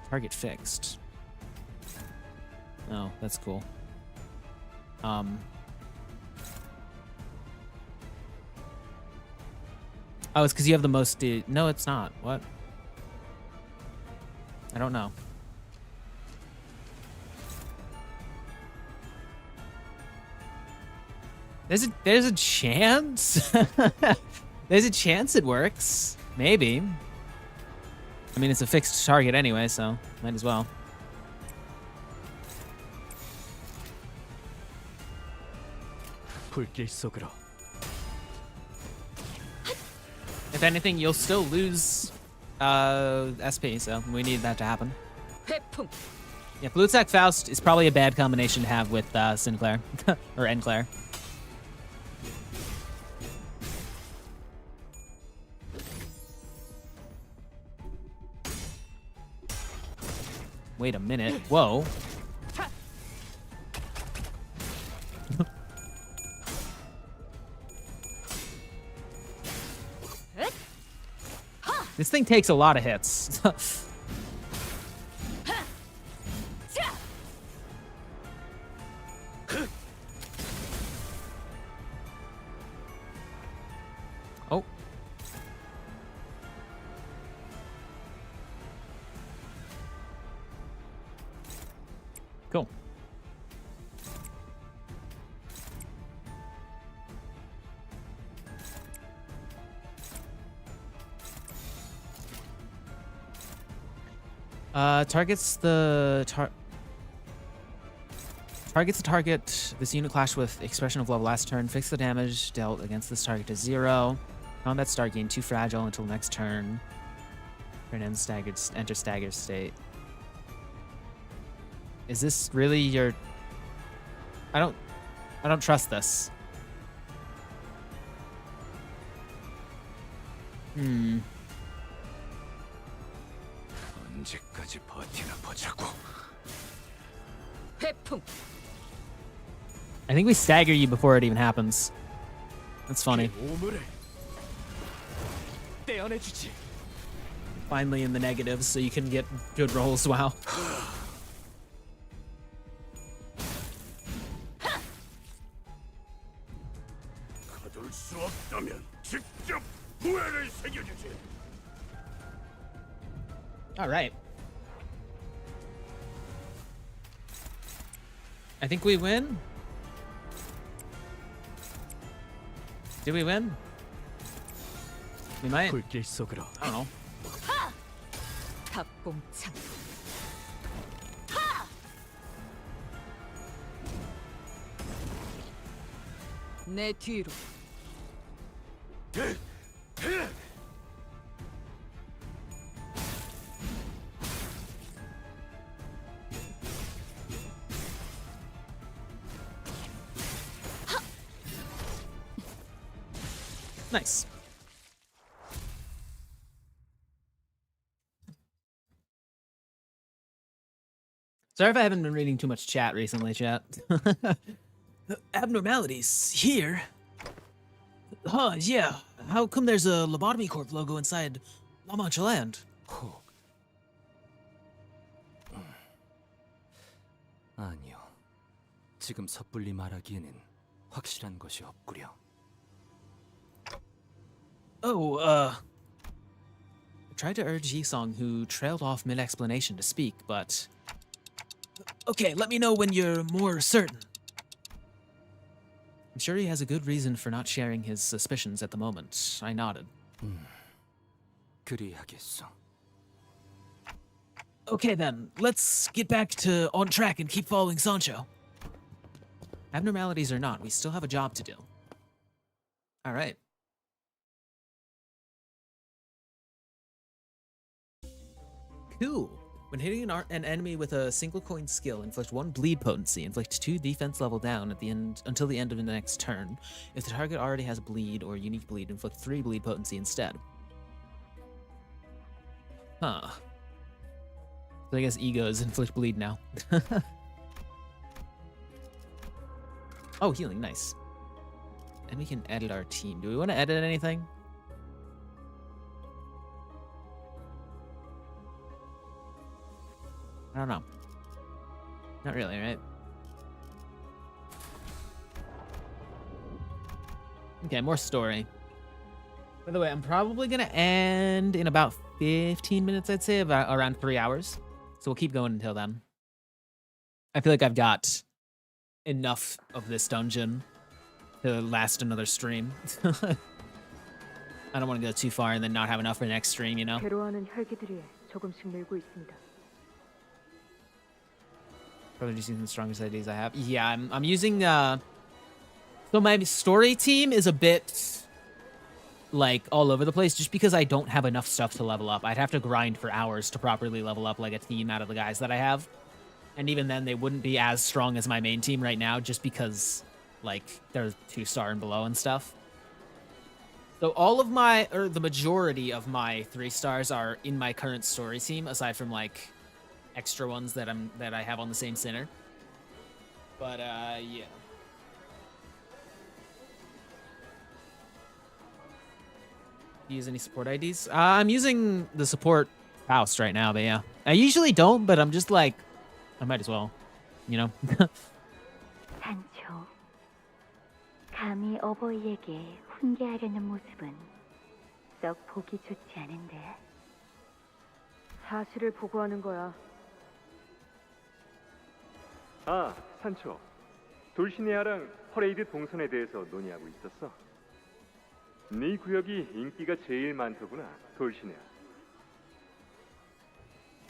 Target fixed. Oh, that's cool. Oh, it's because you have the most... No, it's not. What? I don't know. There's a chance. There's a chance it works. Maybe. I mean, it's a fixed target anyway, so might as well. 불길 속으로. If anything, you'll still lose SP, so we need that to happen. 회풍. Yeah, Blue Attack Faust is probably a bad combination to have with Sinclair or Enclair. Wait a minute. Whoa. This thing takes a lot of hits. Oh. Cool. Targets the target. This unit clash with expression of love last turn. Fix the damage dealt against this target to 0. Combat start gain 2 fragile until next turn. Turn ends staggered. Enter staggered state. Is this really your? I don't trust this. 언제까지 버티나 보자고. 회풍. I think we stagger you before it even happens. That's funny. 떼어내주지. Finally in the negatives, so you can get good rolls. Wow. 거둘 수 없다면 직접 후회를 새겨주지. All right. I think we win. Did we win? We might. 불길 속으로. I don't know. 탑공창. 내 뒤로. Nice. Sorry if I haven't been reading too much chat recently, chat. Abnormalities here? Huh, yeah. How come there's a Lobotomy Corp logo inside La Mancha Land? 아니요. 지금 섣불리 말하기에는 확실한 것이 없구려. Oh, I tried to urge Yisong, who trailed off mid-explanation, to speak, but... Okay, let me know when you're more certain. I'm sure he has a good reason for not sharing his suspicions at the moment. I nodded. 그리하겠소. Okay then, let's get back to on track and keep following Sancho. Abnormalities or not, we still have a job to do. Alright. Cool. When hitting an enemy with a single coin skill, inflict 1 bleed potency, inflict 2 defense level down at the end until the end of the next turn. If the target already has bleed or unique bleed, inflict 3 bleed potency instead. Huh. So I guess egos inflict bleed now. Oh, healing, nice. And we can edit our team. Do we want to edit anything? I don't know. Not really, right? Okay, more story. By the way, I'm probably gonna end in about 15 minutes, I'd say, about around 3 hours. So we'll keep going until then. I feel like I've got enough of this dungeon to last another stream. I don't want to go too far and then not have enough for the next stream, you know? 괴로워하는 혈기들이 조금씩 늘고 있습니다. Probably just using the strongest IDs I have. Yeah, I'm using so my story team is a bit like all over the place just because I don't have enough stuff to level up. I'd have to grind for hours to properly level up like a team out of the guys that I have. And even then they wouldn't be as strong as my main team right now just because like they're 2-star and below and stuff. So all of my, or the majority of my 3 stars are in my current story team aside from like extra ones that I have on the same center. But yeah. Use any support IDs? I'm using the support Faust right now, but yeah. I usually don't, but I'm just like, I might as well, you know? 산초, 감히 어버이에게 훈계하려는 모습은 썩 보기 좋지 않은데. 사실을 보고하는 거야. 아, 산초. 돌시네아랑 퍼레이드 동선에 대해서 논의하고 있었어. 네 구역이 인기가 제일 많더구나, 돌시네아.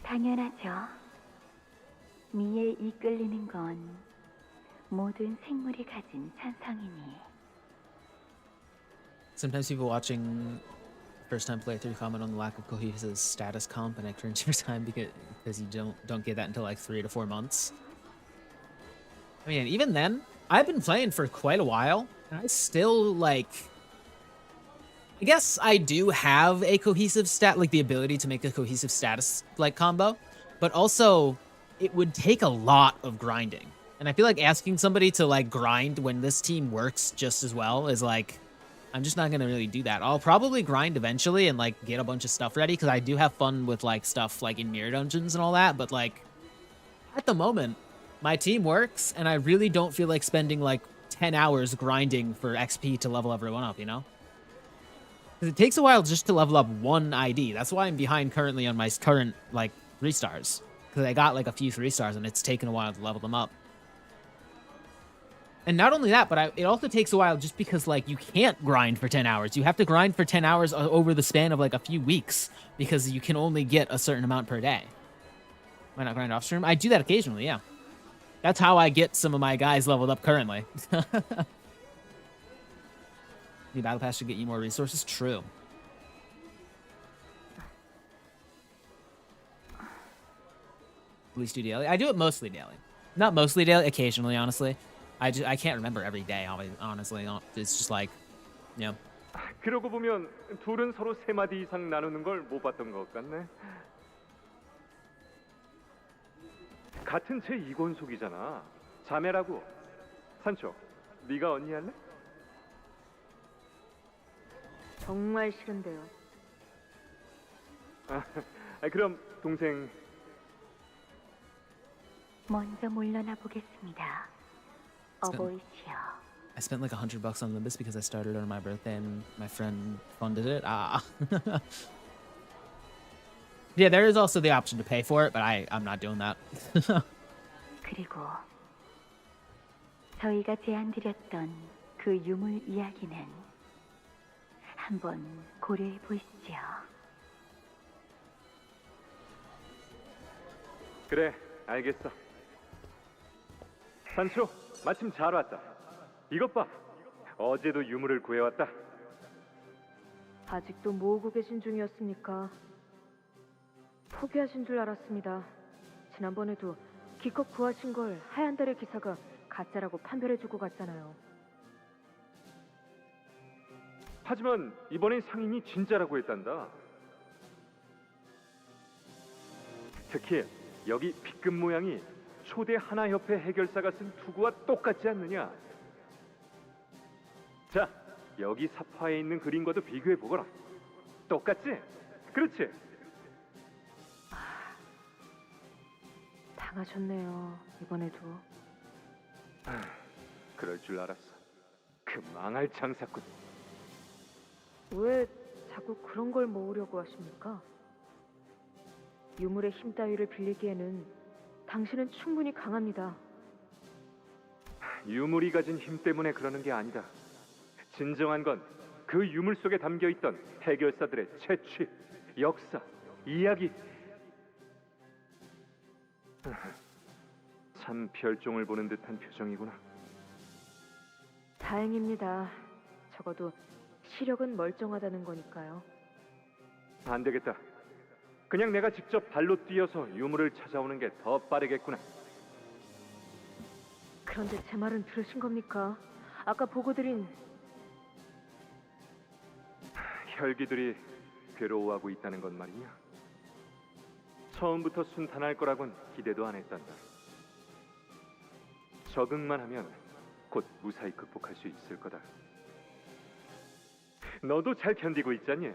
당연하죠. 미에 이끌리는 건 모든 생물이 가진 천성이니. Sometimes people watching first time playthrough comment on the lack of cohesive status comp and I cringe every time because you don't get that until like 3 to 4 months. I mean, even then, I've been playing for quite a while and I still like, I guess I do have a cohesive stat, like the ability to make a cohesive status like combo, but also it would take a lot of grinding. And I feel like asking somebody to like grind when this team works just as well is like, I'm just not gonna really do that. I'll probably grind eventually and like get a bunch of stuff ready because I do have fun with like stuff like in mirror dungeons and all that. But like at the moment, my team works and I really don't feel like spending like 10 hours grinding for XP to level everyone up, you know? Because it takes a while just to level up one ID. That's why I'm behind currently on my current like 3 stars. Because I got like a few 3 stars and it's taken a while to level them up. And not only that, but it also takes a while just because, like, you can't grind for 10 hours. You have to grind for 10 hours over the span of, like, a few weeks because you can only get a certain amount per day. Why not grind off stream? I do that occasionally, yeah. That's how I get some of my guys leveled up currently. The battle pass should get you more resources. True. At least do daily. I do it mostly daily. Not mostly daily, occasionally, honestly. I can't remember every day, honestly. It's just like, you know. 그러고 보면 둘은 서로 3마디 이상 나누는 걸 못 봤던 것 같네. 같은 제 이권속이잖아. 자매라고. 산초, 네가 언니 할래? 정말 싫은데요. 그럼 동생. 먼저 물러나 보겠습니다. 어보이시오. I spent like $100 on Limbus because I started it on my birthday and my friend funded it. Yeah, there is also the option to pay for it, but I'm not doing that. 그리고 저희가 제안드렸던 그 유물 이야기는 한번 고려해 보시죠. 그래, 알겠어. 산초, 마침 잘 왔다. 이것 봐. 어제도 유물을 구해왔다. 아직도 모으고 계신 중이었습니까? 포기하신 줄 알았습니다. 지난번에도 기껏 구하신 걸 하얀 달의 기사가 가짜라고 판별해주고 갔잖아요. 하지만 이번엔 상인이 진짜라고 했단다. 특히 여기 빗금 모양이 초대 하나협회 해결사가 쓴 투구와 똑같지 않느냐? 자, 여기 사파에 있는 그림과도 비교해 보거라. 똑같지? 그렇지? 당하셨네요, 이번에도. 그럴 줄 알았어. 그 망할 장사꾼. 왜 자꾸 그런 걸 모으려고 하십니까? 유물의 힘 따위를 빌리기에는 당신은 충분히 강합니다. 유물이 가진 힘 때문에 그러는 게 아니다. 진정한 건 그 유물 속에 담겨있던 해결사들의 채취, 역사, 이야기. 참 별종을 보는 듯한 표정이구나. 다행입니다. 적어도 시력은 멀쩡하다는 거니까요. 안 되겠다. 그냥 내가 직접 발로 뛰어서 유물을 찾아오는 게 더 빠르겠구나. 그런데 제 말은 들으신 겁니까? 아까 보고드린 혈기들이 괴로워하고 있다는 건 말이냐? 처음부터 순탄할 거라곤 기대도 안 했단다. 적응만 하면 곧 무사히 극복할 수 있을 거다. 너도 잘 견디고 있잖니?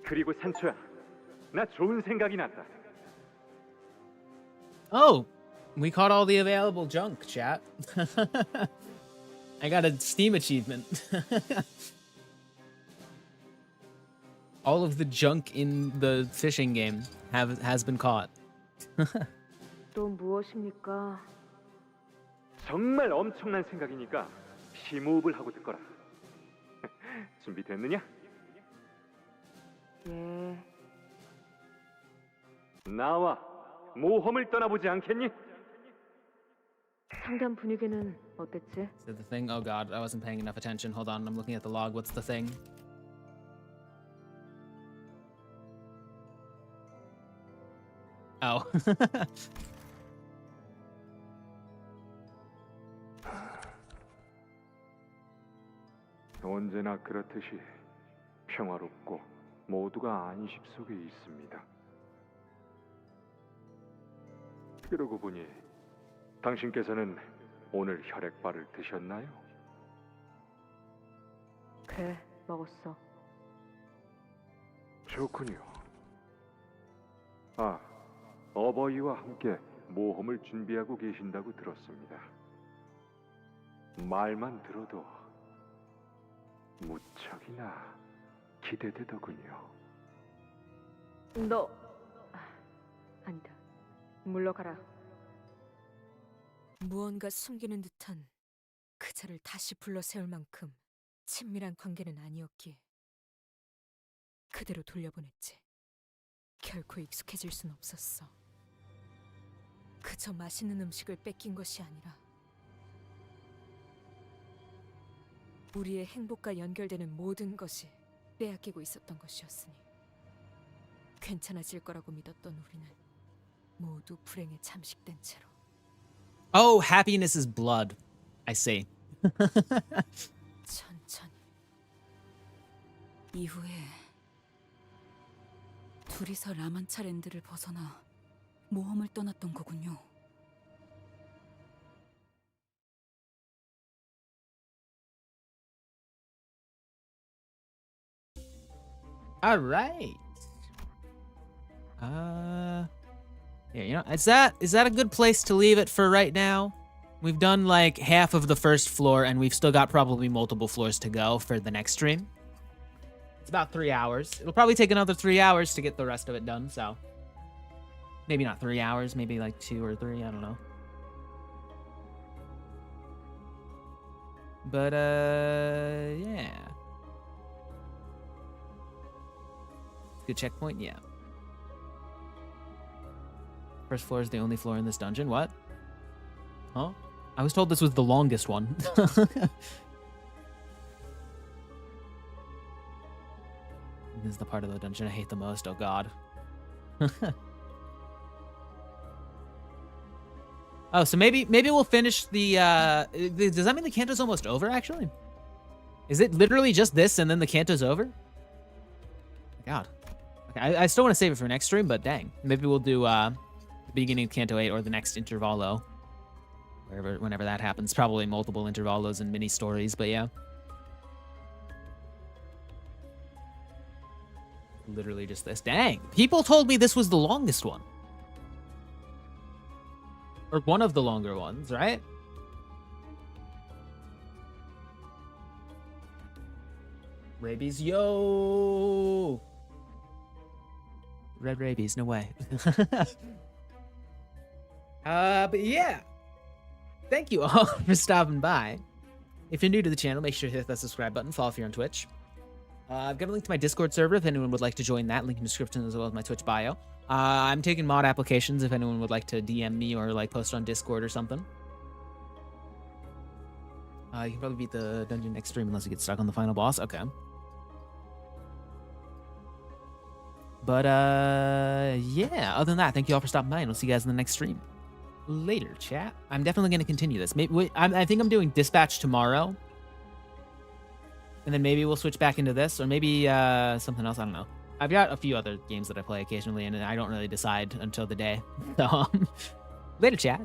그리고 산초야, 나 좋은 생각이 났다. Oh, we caught all the available junk, chat. I got a Steam achievement. All of the junk in the fishing game has been caught. 또 무엇입니까? 정말 엄청난 생각이니까 심호흡을 하고 듣거라. 준비됐느냐? 예. 나와 모험을 떠나보지 않겠니? 상담 분위기는 어땠지? Is that the thing? Oh god, I wasn't paying enough attention. Hold on, I'm looking at the log. What's the thing? Oh. 언제나 그렇듯이 평화롭고 모두가 안식 속에 있습니다. 그러고 보니 당신께서는 오늘 혈액발을 드셨나요? 그래, 먹었어. 좋군요. 아, 어버이와 함께 모험을 준비하고 계신다고 들었습니다. 말만 들어도 무척이나 기대되더군요. 너 아니다. 물러가라. 무언가 숨기는 듯한 그자를 다시 불러 세울 만큼 친밀한 관계는 아니었기에 그대로 돌려보냈지. 결코 익숙해질 순 없었어. 그저 맛있는 음식을 뺏긴 것이 아니라 우리의 행복과 연결되는 모든 것이 빼앗기고 있었던 것이었으니 괜찮아질 거라고 믿었던 우리는 모두 불행에 잠식된 채로. Oh, happiness is blood. I see. 천천히. 이후에 둘이서 라만차 랜드를 벗어나 모험을 떠났던 거군요. All right. Yeah, you know, is that a good place to leave it for right now? We've done like half of the first floor, and we've still got probably multiple floors to go for the next stream. It's about 3 hours. It'll probably take another 3 hours to get the rest of it done, so maybe not 3 hours, maybe like 2 or 3, I don't know. But yeah. Good checkpoint, yeah. First floor is the only floor in this dungeon. What? Huh? I was told this was the longest one. This is the part of the dungeon I hate the most. Oh god. Oh, so maybe we'll finish the does that mean the canto's almost over actually? Is it literally just this and then the canto's over? God. Okay, I still want to save it for next stream, but dang. Maybe we'll do the beginning of Canto 8 or the next intervallo. Whenever that happens. Probably multiple intervallos and mini stories, but yeah. Literally just this. Dang. People told me this was the longest one. Or one of the longer ones, right? Rabies, yo! Red rabies, no way. But yeah. Thank you all for stopping by. If you're new to the channel, make sure to hit that subscribe button. Follow if you're on Twitch. I've got a link to my Discord server if anyone would like to join that. Link in the description as well as my Twitch bio. I'm taking mod applications if anyone would like to DM me or like post on Discord or something. You can probably beat the dungeon next stream unless you get stuck on the final boss. Okay. But yeah, other than that, thank you all for stopping by, and we'll see you guys in the next stream. Later, chat. I'm definitely going to continue this. Maybe I think I'm doing Dispatch tomorrow. And then maybe we'll switch back into this, or maybe something else. I don't know. I've got a few other games that I play occasionally, and I don't really decide until the day. So, later, chat.